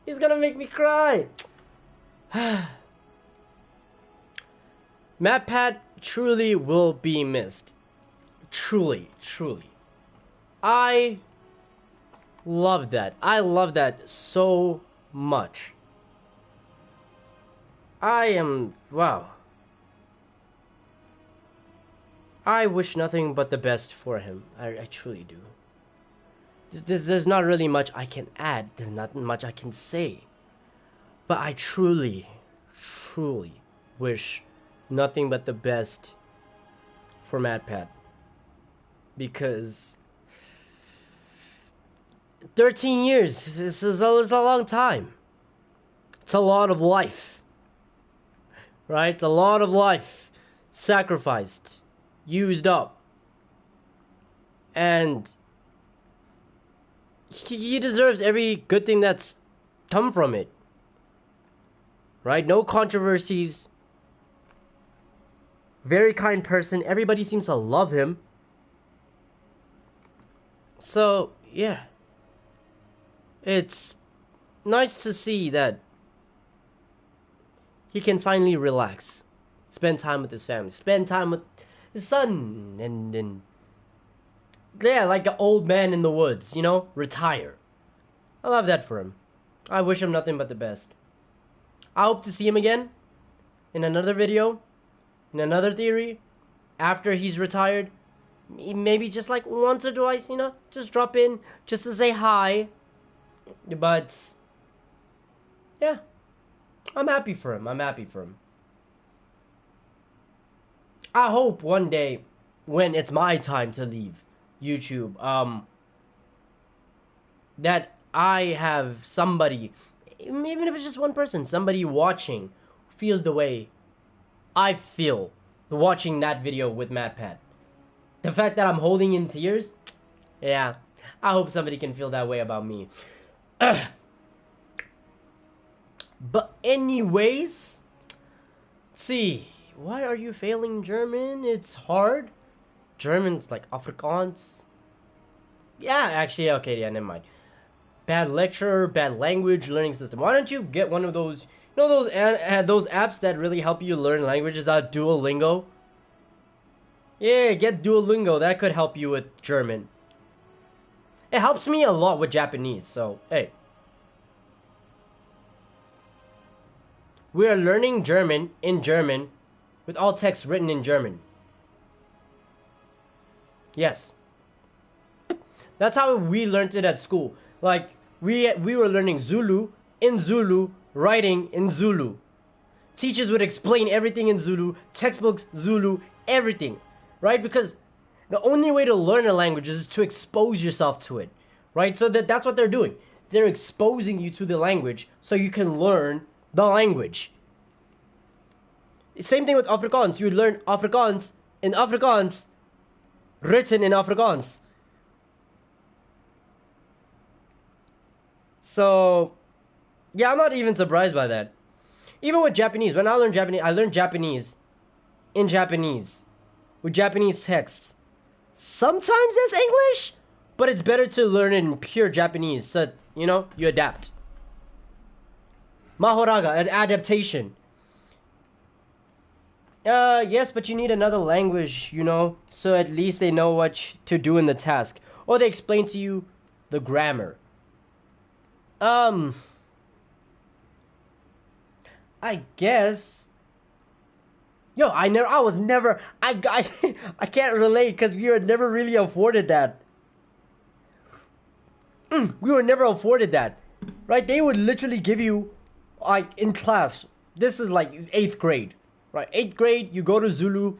He's gonna make me cry. MatPat truly will be missed. Truly, truly. I love that. I love that so much. Wow. I wish nothing but the best for him. I truly do. There's not really much I can add. There's not much I can say. But I truly, truly wish nothing but the best for MatPat. Because 13 years this is a long time. It's a lot of life. Right? It's a lot of life sacrificed, used up. And he deserves every good thing that's come from it. Right? No controversies. Very kind person. Everybody seems to love him. So, yeah. It's nice to see that he can finally relax. Spend time with his family. Spend time with his son. And yeah, like an old man in the woods, you know? Retire. I love that for him. I wish him nothing but the best. I hope to see him again in another video, in another theory, after he's retired. Maybe just like once or twice, you know? Just drop in, just to say hi. But, yeah. I'm happy for him. I'm happy for him. I hope one day, when it's my time to leave YouTube, that I have somebody, even if it's just one person, somebody watching, feels the way I feel watching that video with MatPat. The fact that I'm holding in tears, yeah, I hope somebody can feel that way about me. But anyways, let's see, why are you failing German? It's hard. German's like Afrikaans. Yeah, actually, okay, yeah, never mind. Bad lecturer, bad language learning system. Why don't you get one of those, you know, those apps that really help you learn languages? Duolingo. Yeah, get Duolingo. That could help you with German. It helps me a lot with Japanese. So hey, we are learning German in German, with all text written in German. Yes. That's how we learned it at school. Like, we were learning Zulu in Zulu, writing in Zulu. Teachers would explain everything in Zulu, textbooks, Zulu, everything. Right? Because the only way to learn a language is to expose yourself to it. Right? So that's what they're doing. They're exposing you to the language so you can learn the language. Same thing with Afrikaans. You learn Afrikaans in Afrikaans, written in Afrikaans. So, yeah, I'm not even surprised by that. Even with Japanese, when I learned Japanese in Japanese with Japanese texts. Sometimes there's English, but it's better to learn in pure Japanese so, you adapt. Mahoraga, an adaptation. Yes, but you need another language, so at least they know what to do in the task. Or they explain to you the grammar. I guess. Yo, I can't relate because we were never really afforded that. We were never afforded that, right? They would literally give you, like, in class, this is like 8th grade, right? 8th grade, you go to Zulu,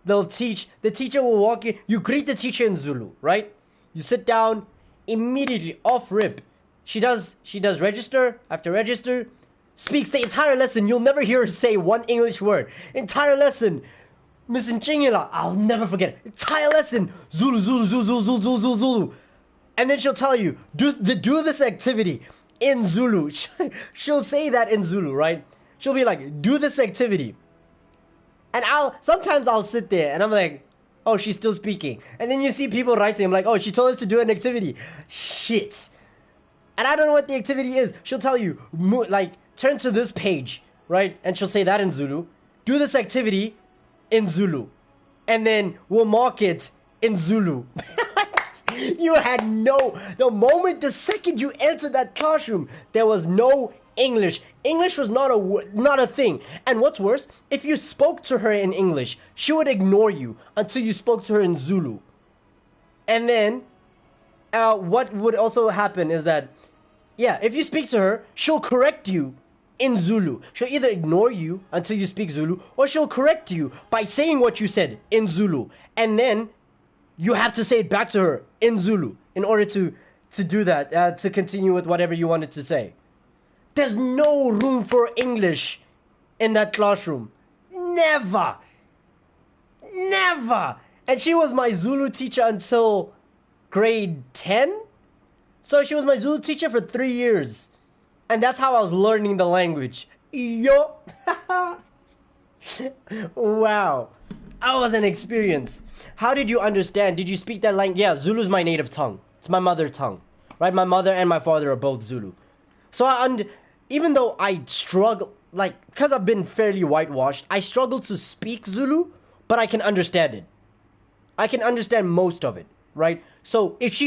they'll teach, the teacher will walk in, you greet the teacher in Zulu, right? You sit down, immediately, off rip. She does register after register, speaks the entire lesson. You'll never hear her say one English word. Entire lesson. Miss Nchingila, I'll never forget it. Entire lesson. Zulu, Zulu, Zulu, Zulu, Zulu, Zulu, Zulu. And then she'll tell you, do this activity in Zulu. She'll say that in Zulu, right? She'll be like, do this activity. And sometimes I'll sit there and I'm like, oh, she's still speaking. And then you see people writing, I'm like, oh, she told us to do an activity. Shit. And I don't know what the activity is. She'll tell you, turn to this page, right? And she'll say that in Zulu. Do this activity in Zulu. And then we'll mark it in Zulu. You had the second you entered that classroom, there was no English. English was not a thing. And what's worse, if you spoke to her in English, she would ignore you until you spoke to her in Zulu. And then, what would also happen is that, if you speak to her, she'll correct you in Zulu. She'll either ignore you until you speak Zulu, or she'll correct you by saying what you said in Zulu. And then you have to say it back to her in Zulu in order to do that, to continue with whatever you wanted to say. There's no room for English in that classroom. Never. Never. And she was my Zulu teacher until grade 10? So she was my Zulu teacher for 3 years. And that's how I was learning the language. Yo. Wow. That was an experience. How did you understand? Did you speak that language? Yeah, Zulu's my native tongue. It's my mother tongue. Right? My mother and my father are both Zulu. So even though I struggle, because I've been fairly whitewashed, I struggle to speak Zulu, but I can understand it. I can understand most of it, right? So if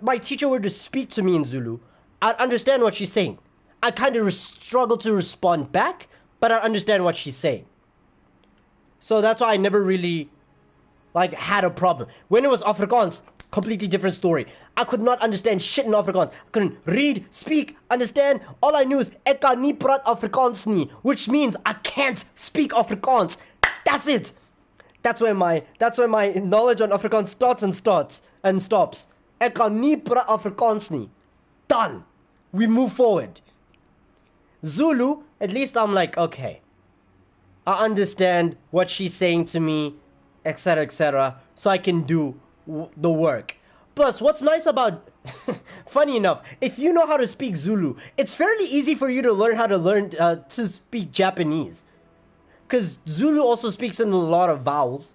my teacher were to speak to me in Zulu, I'd understand what she's saying. I kind of struggle to respond back, but I understand what she's saying. So that's why I never really had a problem. When it was Afrikaans, completely different story. I could not understand shit in Afrikaans. I couldn't read, speak, understand. All I knew is ek kan nie praat Afrikaans nie, which means I can't speak Afrikaans. That's it. That's where my knowledge on Afrikaans starts and stops. Ek kan nie praat Afrikaans nie. Done. We move forward. Zulu, at least I'm like, okay, I understand what she's saying to me, etc., so I can do the work. Plus, what's nice about, funny enough, if you know how to speak Zulu, it's fairly easy for you to learn how to speak Japanese. Because Zulu also speaks in a lot of vowels.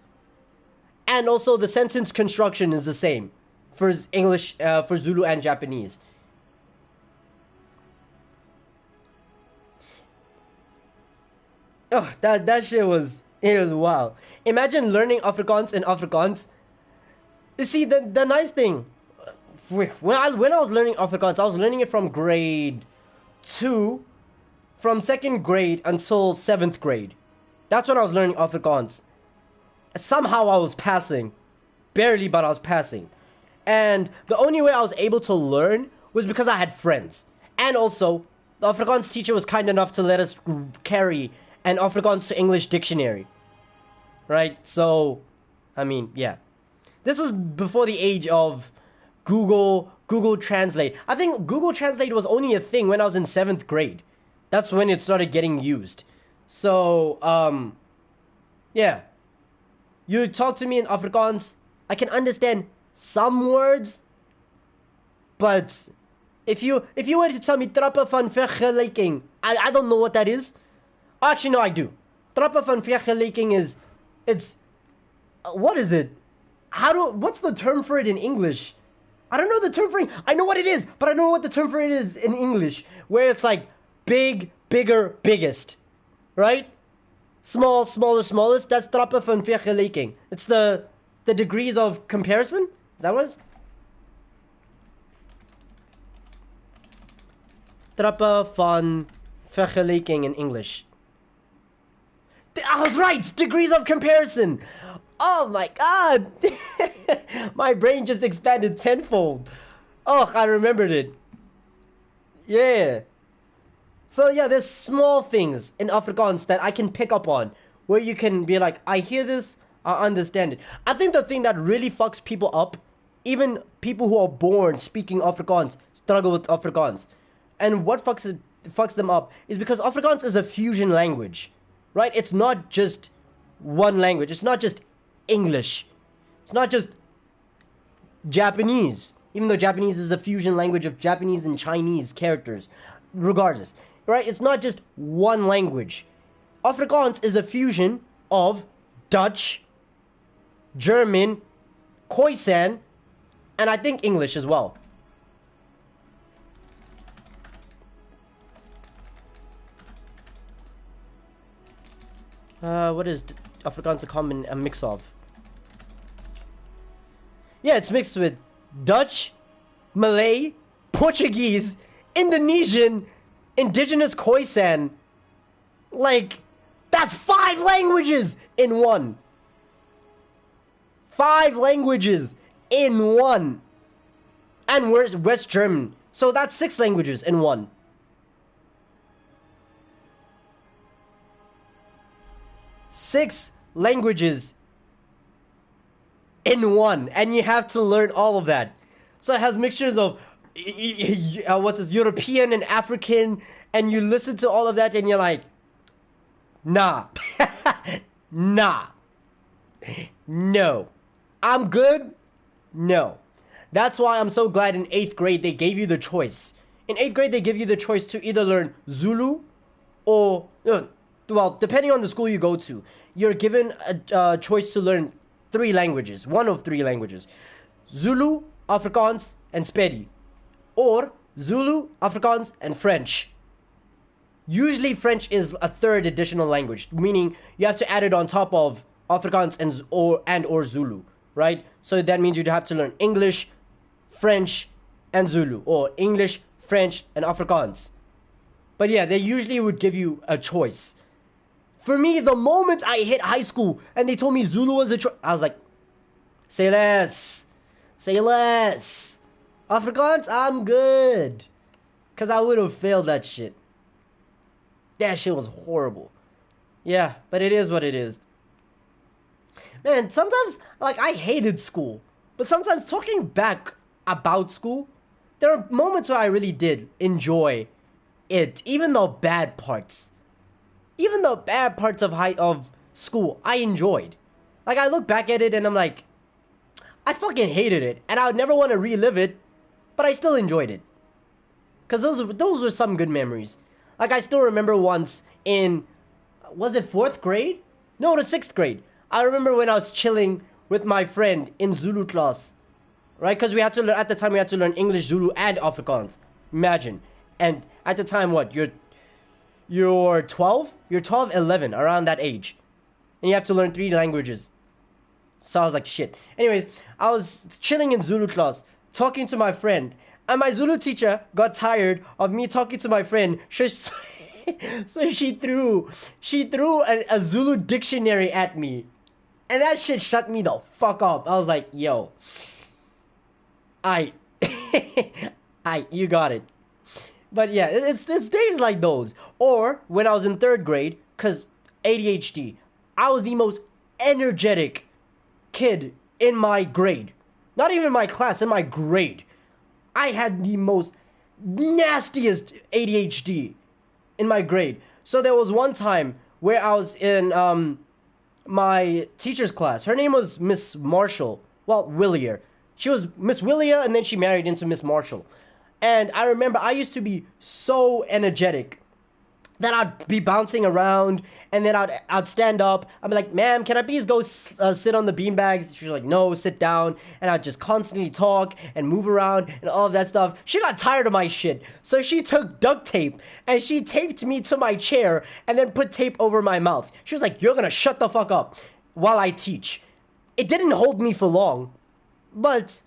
And also the sentence construction is the same for English, for Zulu and Japanese. Oh, that shit was wild. Imagine learning Afrikaans in Afrikaans. You see, the nice thing, when I was learning Afrikaans, I was learning it from grade 2, from 2nd grade until 7th grade. That's when I was learning Afrikaans. Somehow I was passing. Barely, but I was passing. And the only way I was able to learn was because I had friends. And also, the Afrikaans teacher was kind enough to let us carry an Afrikaans to English dictionary. Right? So, I mean, yeah. This was before the age of Google Translate. I think Google Translate was only a thing when I was in 7th grade. That's when it started getting used. So, yeah. You talk to me in Afrikaans, I can understand some words, but If you were to tell me trappa van vergelijking, I don't know what that is. Actually, no, I do. Trappa van vergelijking it's what is it? What's the term for it in English? I don't know the term for it. I know what it is, but I don't know what the term for it is in English. Where it's like big, bigger, biggest, right? Small, smaller, smallest. That's trappa van vergelijking. It's the degrees of comparison. Is that what it is? Trappa van vergelijking in English. I was right! Degrees of comparison! Oh my god! My brain just expanded tenfold. Oh, I remembered it. Yeah. So yeah, there's small things in Afrikaans that I can pick up on. Where you can be like, I hear this, I understand it. I think the thing that really fucks people up, even people who are born speaking Afrikaans, struggle with Afrikaans. And what fucks them up is because Afrikaans is a fusion language, right? It's not just one language. It's not just English. It's not just Japanese, even though Japanese is a fusion language of Japanese and Chinese characters. Regardless, right? It's not just one language. Afrikaans is a fusion of Dutch, German, Khoisan, and I think English as well. What is Afrikaans a mix of? Yeah, it's mixed with Dutch, Malay, Portuguese, Indonesian, Indigenous Khoisan. Like, that's 5 languages in one. 5 languages in one. And where's West German? So that's 6 languages in one. Six languages in one, and you have to learn all of that. So it has mixtures of European and African, and you listen to all of that and you're like, nah. Nah. No. I'm good? No. That's why I'm so glad in 8th grade they gave you the choice. In 8th grade they give you the choice to either learn Zulu or... well, depending on the school you go to, you're given a choice to learn 3 languages. One of 3 languages. Zulu, Afrikaans, and Sepedi. Or Zulu, Afrikaans, and French. Usually French is a 3rd additional language, meaning you have to add it on top of Afrikaans or Zulu, right? So that means you'd have to learn English, French, and Zulu. Or English, French, and Afrikaans. But yeah, they usually would give you a choice. For me, the moment I hit high school and they told me Zulu was a choice, I was like, say less. Say less. Afrikaans, I'm good. Because I would have failed that shit. That shit was horrible. Yeah, but it is what it is. Man, sometimes, like, I hated school. But sometimes talking back about school, there are moments where I really did enjoy it. Even the bad parts. Even the bad parts of school, I enjoyed. Like, I look back at it and I'm like, I fucking hated it. And I would never want to relive it. But I still enjoyed it. Because those were some good memories. Like, I still remember once in... was it 4th grade? No, it was 6th grade. I remember when I was chilling with my friend in Zulu class. Right? Because we had to learn... at the time, we had to learn English, Zulu, and Afrikaans. Imagine. And at the time, what? You're 12? You're 12, 11, around that age. And you have to learn 3 languages. So I was like, shit. Anyways, I was chilling in Zulu class, talking to my friend. And my Zulu teacher got tired of me talking to my friend. So she threw a Zulu dictionary at me. And that shit shut me the fuck up. I was like, yo. You got it. But yeah, it's days like those. Or when I was in 3rd grade, because ADHD, I was the most energetic kid in my grade. Not even my class, in my grade. I had the most nastiest ADHD in my grade. So there was one time where I was in my teacher's class. Her name was Miss Marshall. Well, Willier. She was Miss Willia, and then she married into Miss Marshall. And I remember I used to be so energetic that I'd be bouncing around, and then I'd stand up. I'd be like, "Ma'am, can I please go sit on the beanbags?" She's like, "No, sit down." And I'd just constantly talk and move around and all of that stuff. She got tired of my shit, so she took duct tape and she taped me to my chair and then put tape over my mouth. She was like, "You're gonna shut the fuck up while I teach." It didn't hold me for long, but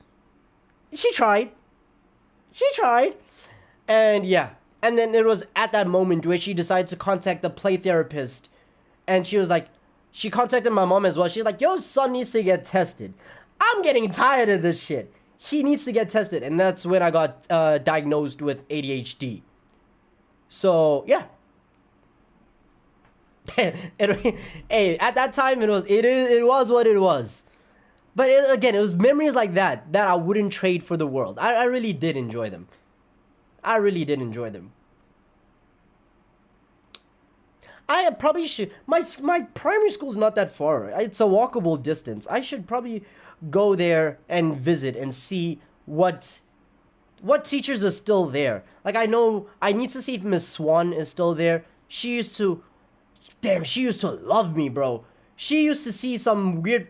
she tried. She tried. And yeah. And then it was at that moment where she decided to contact the play therapist. And she was like, she contacted my mom as well. She's like, "Your son needs to get tested. I'm getting tired of this shit. He needs to get tested." And that's when I got diagnosed with ADHD. So, yeah. Hey, at that time, it was what it was. But again, it was memories like that I wouldn't trade for the world. I really did enjoy them. I really did enjoy them. I probably should. My primary school's not that far. It's a walkable distance. I should probably go there and visit and see what teachers are still there. Like, I know I need to see if Miss Swan is still there. She used to love me, bro. She used to see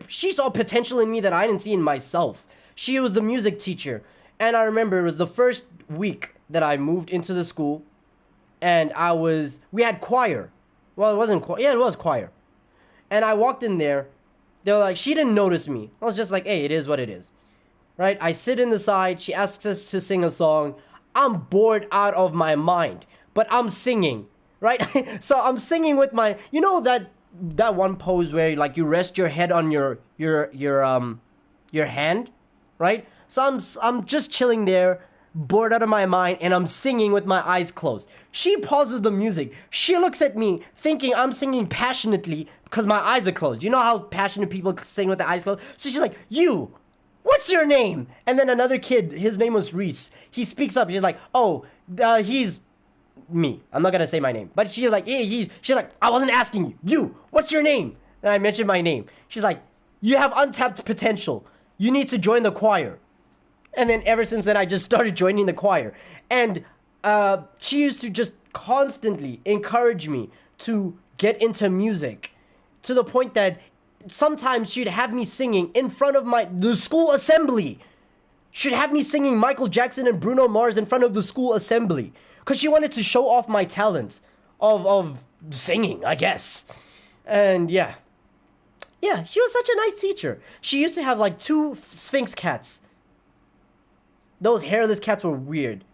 she saw potential in me that I didn't see in myself. She was the music teacher. And I remember it was the first week that I moved into the school, and we had choir. Well, it wasn't choir. Yeah, it was choir. And I walked in there. They were like, she didn't notice me. I was just like, "Hey, it is what it is." Right? I sit in the side. She asks us to sing a song. I'm bored out of my mind, but I'm singing. Right? So I'm singing with my, you know that one pose where like you rest your head on your hand, right? So I'm just chilling there, bored out of my mind, and I'm singing with my eyes closed. She pauses the music. She looks at me thinking I'm singing passionately because my eyes are closed. You know how passionate people sing with their eyes closed? So she's like, "You, what's your name?" And then another kid, his name was Reese. He speaks up. He's like, "Oh, he's me." I'm not gonna say my name. But she's like, she's like, "I wasn't asking you. You, what's your name?" And I mentioned my name. She's like, "You have untapped potential. You need to join the choir." And then ever since then, I just started joining the choir. And she used to just constantly encourage me to get into music, to the point that sometimes she'd have me singing in front of the school assembly. She'd have me singing Michael Jackson and Bruno Mars in front of the school assembly, because she wanted to show off my talent of singing, I guess. And yeah, she was such a nice teacher. She used to have like 2 Sphinx cats. Those hairless cats were weird.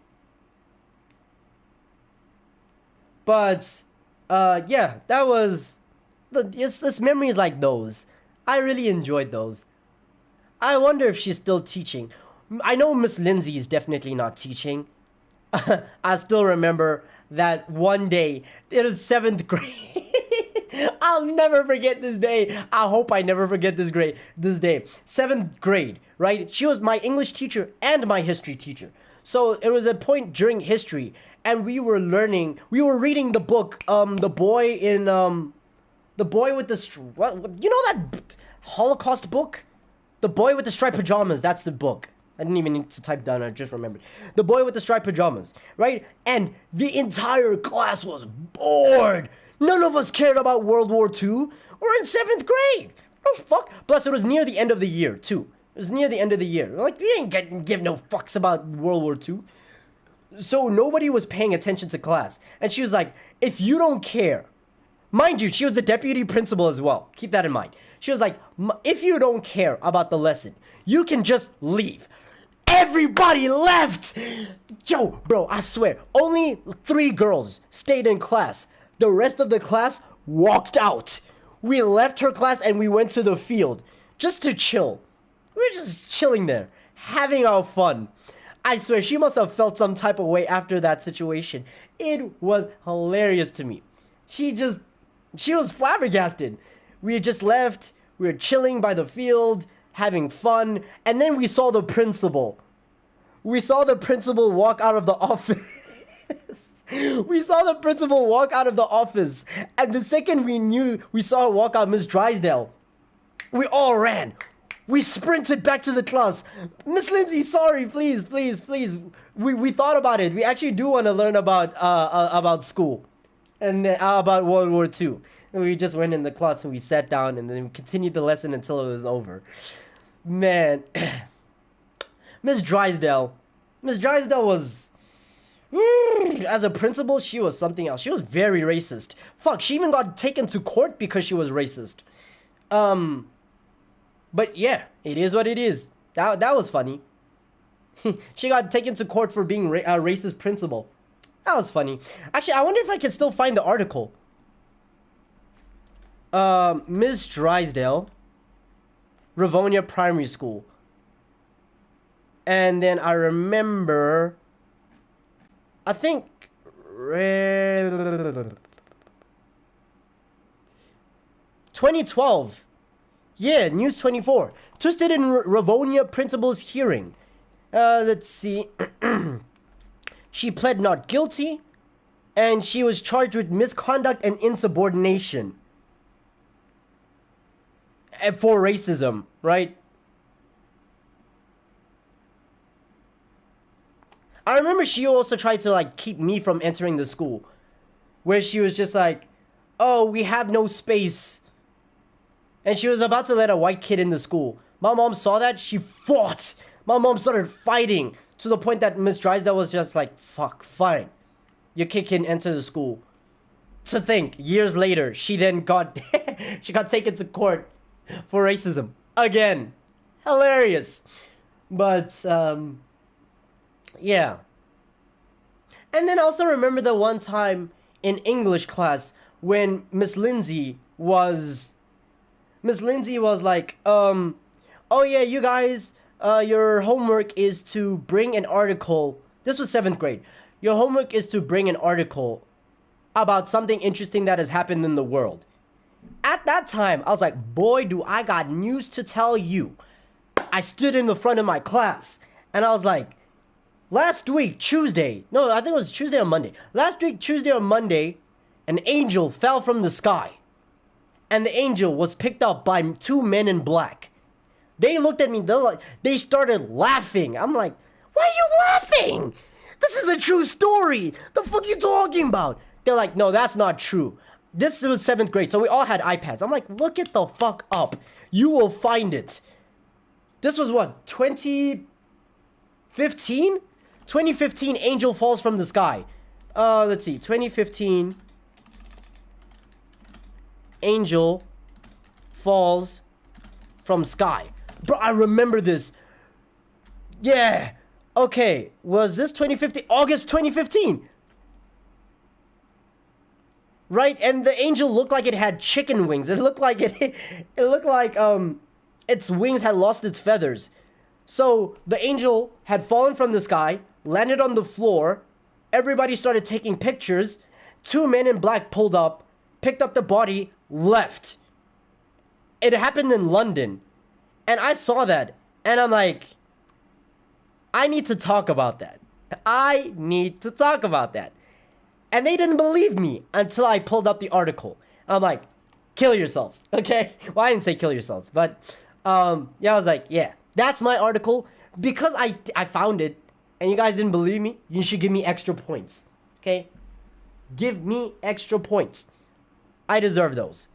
But, yeah, that was... It's memories like those. I really enjoyed those. I wonder if she's still teaching. I know Miss Lindsay is definitely not teaching. I still remember that one day, it was 7th grade. I'll never forget this day. I hope I never forget this day. 7th grade, right? She was my English teacher and my history teacher. So it was a point during history, and we were reading the book, The Boy with the, what, you know that Holocaust book? The Boy with the Striped Pajamas, that's the book. I didn't even need to type down, I just remembered. The Boy with the Striped Pajamas, right? And the entire class was bored. None of us cared about World War II. We're in 7th grade. Oh, fuck. Plus, it was near the end of the year, too. It was near the end of the year. Like, we ain't give no fucks about World War II. So nobody was paying attention to class. And she was like, "If you don't care..." Mind you, she was the deputy principal as well. Keep that in mind. She was like, "If you don't care about the lesson, you can just leave." Everybody left! Yo, bro, I swear, only 3 girls stayed in class. The rest of the class walked out. We left her class and we went to the field just to chill. We were just chilling there, having our fun. I swear, she must have felt some type of way after that situation. It was hilarious to me. She was flabbergasted. We had just left, we were chilling by the field, having fun, and then we saw the principal. We saw the principal walk out of the office. We saw the principal walk out of the office, and the second we saw her walk out, Miss Drysdale, we all ran. We sprinted back to the class. Miss Lindsay, sorry, please. We thought about it. We actually do want to learn about school and about World War II. And we just went in the class and we sat down and then we continued the lesson until it was over. Man, Miss Drysdale was, as a principal, she was something else. She was very racist. Fuck, she even got taken to court because she was racist. But yeah, it is what it is. That was funny. She got taken to court for being a racist principal. That was funny. Actually, I wonder if I can still find the article. Ms. Drysdale, Rivonia Primary School. And then I remember, I think, 2012. Yeah, News 24. Twisted in Rivonia principal's hearing. Let's see. She pled not guilty, and she was charged with misconduct and insubordination. And for racism, right? I remember she also tried to, like, keep me from entering the school. Where she was just like, oh, we have no space. And she was about to let a white kid in the school. My mom saw that. She fought. My mom started fighting to the point that Miss Drysdale was just like, fuck, fine. Your kid can enter the school. To think, years later, she then got, she got taken to court for racism. Again. Hilarious. But, yeah. And then also remember the one time in English class when Miss Lindsay was like, oh yeah, you guys, your homework is to bring an article. This was 7th grade. Your homework is to bring an article about something interesting that has happened in the world. At that time, I was like, boy, do I got news to tell you. I stood in the front of my class and I was like, last week, Tuesday, no, I think it was Tuesday or Monday. Last week, Tuesday or Monday, an angel fell from the sky. And the angel was picked up by 2 men in black. They looked at me, they started laughing. I'm like, why are you laughing? This is a true story. The fuck you talking about? They're like, no, that's not true. This was 7th grade, so we all had iPads. I'm like, look it the fuck up. You will find it. This was what, 2015? 2015, angel falls from the sky. Let's see, 2015... angel falls from sky. Bro, I remember this. Yeah. Okay. Was this 2015? August 2015. Right? And the angel looked like it had chicken wings. It looked like it looked like its wings had lost its feathers. So the angel had fallen from the sky, landed on the floor. Everybody started taking pictures. 2 men in black pulled up, picked up the body, left. It happened in London. And I saw that. And I'm like, I need to talk about that. I need to talk about that. And they didn't believe me until I pulled up the article. I'm like, kill yourselves. Okay? Well, I didn't say kill yourselves. But, yeah, I was like, yeah, that's my article. Because I found it and you guys didn't believe me, you should give me extra points. Okay? Give me extra points. I deserve those.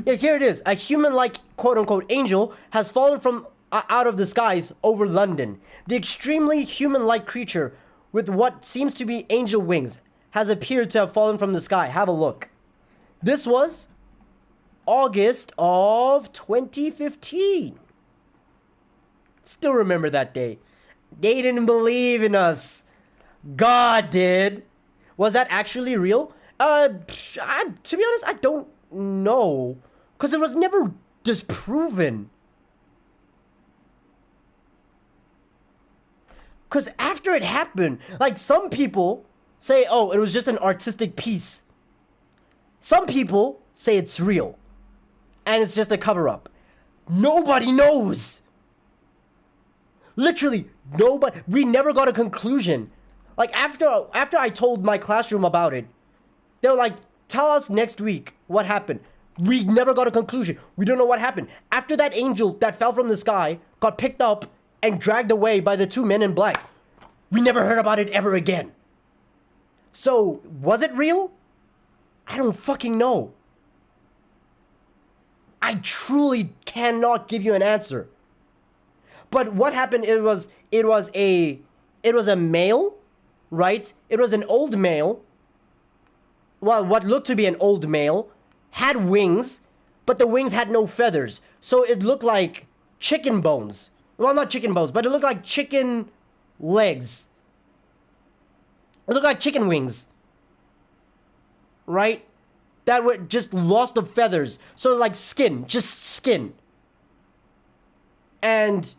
Yeah, here it is. A human-like, quote-unquote, angel has fallen from out of the skies over London. The extremely human-like creature with what seems to be angel wings has appeared to have fallen from the sky. Have a look. This was August of 2015. Still remember that day. They didn't believe in us. God did. Was that actually real? To be honest, I don't know. Because it was never disproven. Because after it happened, like, some people say, oh, it was just an artistic piece. Some people say it's real. And it's just a cover-up. Nobody knows. Literally, nobody. We never got a conclusion. Like, after I told my classroom about it, they were like, tell us next week what happened. We never got a conclusion. We don't know what happened. After that angel that fell from the sky got picked up and dragged away by the two men in black, we never heard about it ever again. So, was it real? I don't fucking know. I truly cannot give you an answer. But what happened, it was a male, right? It was an old male. Well, what looked to be an old male, had wings, but the wings had no feathers. So it looked like chicken bones. Well, not chicken bones, but it looked like chicken legs. It looked like chicken wings. Right? That were just lost the feathers. So like skin, just skin. And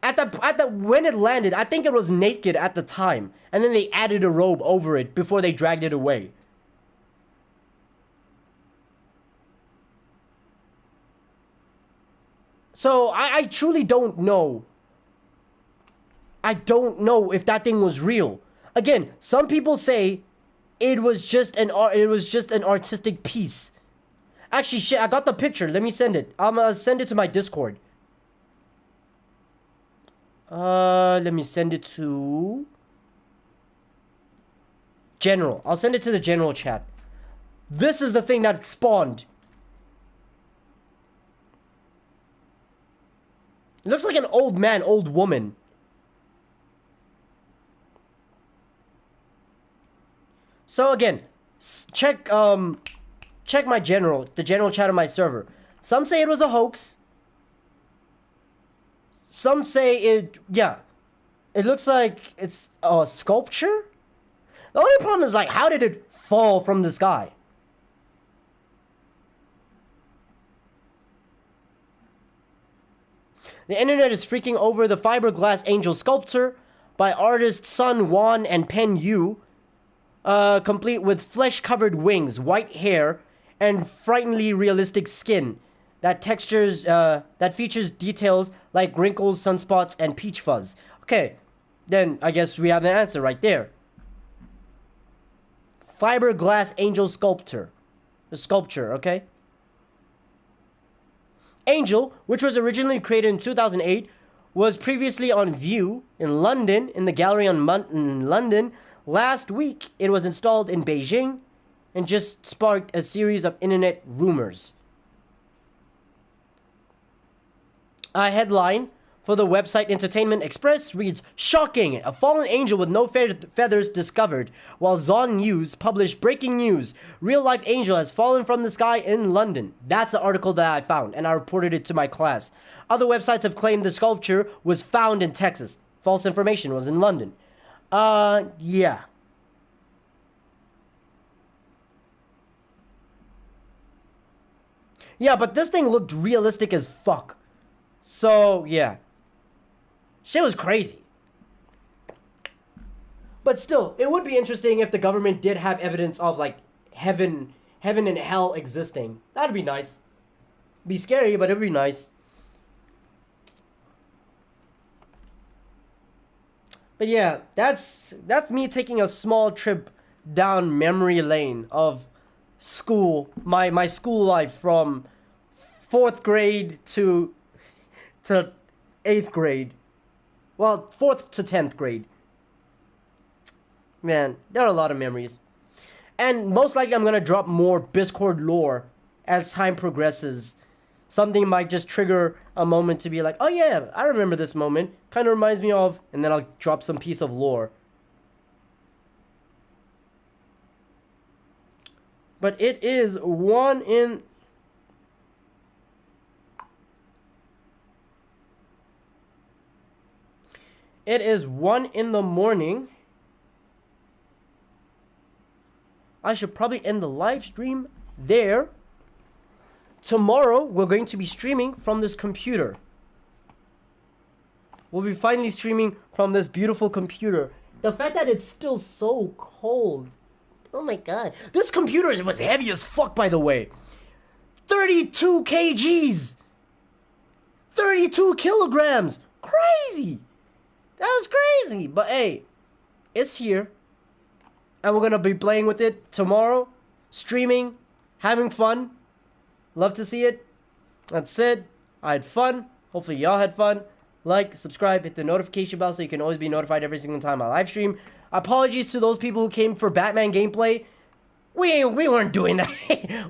when it landed, I think it was naked at the time. And then they added a robe over it before they dragged it away. So I truly don't know. I don't know if that thing was real. Again, some people say it was just an artistic piece. Actually, shit, I got the picture. Let me send it. I'm gonna send it to my Discord. Let me send it to general. I'll send it to the general chat. This is the thing that spawned. It looks like an old man, old woman. So again, check my the general chat on my server. Some say it was a hoax. Some say it looks like it's a sculpture. The only problem is, like, how did it fall from the sky? The internet is freaking over the fiberglass angel sculpture by artists Sun Wan and Pen Yu, complete with flesh-covered wings, white hair, and frighteningly realistic skin that features details like wrinkles, sunspots, and peach fuzz. Okay, then I guess we have the answer right there. Fiberglass angel sculpture, okay? Angel, which was originally created in 2008, was previously on view in London, in the gallery in London. Last week, it was installed in Beijing and just sparked a series of internet rumors. A headline for the website Entertainment Express reads, "Shocking! A fallen angel with no feathers discovered." While Zon News published breaking news, real-life angel has fallen from the sky in London. That's the article that I found, and I reported it to my class. Other websites have claimed the sculpture was found in Texas. False information was in London. Yeah. Yeah, but this thing looked realistic as fuck. So, yeah. Shit was crazy. But still, it would be interesting if the government did have evidence of, like, heaven and hell existing. That'd be nice. Be scary, but it'd be nice. But yeah, that's me taking a small trip down memory lane of school, my school life from 4th grade to 8th grade. Well, 4th to 10th grade. Man, there are a lot of memories. And most likely I'm going to drop more Discord lore as time progresses. Something might just trigger a moment to be like, oh yeah, I remember this moment. Kind of reminds me of, and then I'll drop some piece of lore. But it is 1 in... It is 1 in the morning. I should probably end the live stream there. Tomorrow, we're going to be streaming from this computer. We'll be finally streaming from this beautiful computer. The fact that it's still so cold. Oh my god. This computer was heavy as fuck, by the way. 32 kgs. 32 kilograms. Crazy. That was crazy. But hey, it's here. And we're going to be playing with it tomorrow. Streaming. Having fun. Love to see it. That's it. I had fun. Hopefully y'all had fun. Like, subscribe, hit the notification bell so you can always be notified every single time I live stream. Apologies to those people who came for Batman gameplay. We weren't doing that.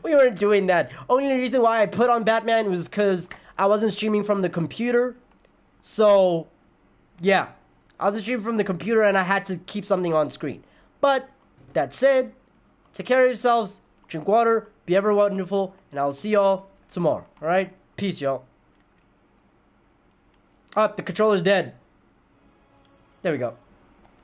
We weren't doing that. Only reason why I put on Batman was because I wasn't streaming from the computer. So, yeah. I was streaming from the computer and I had to keep something on screen. But, that said, take care of yourselves, drink water, be ever wonderful, and I'll see y'all tomorrow. Alright? Peace, y'all. The controller's dead. There we go.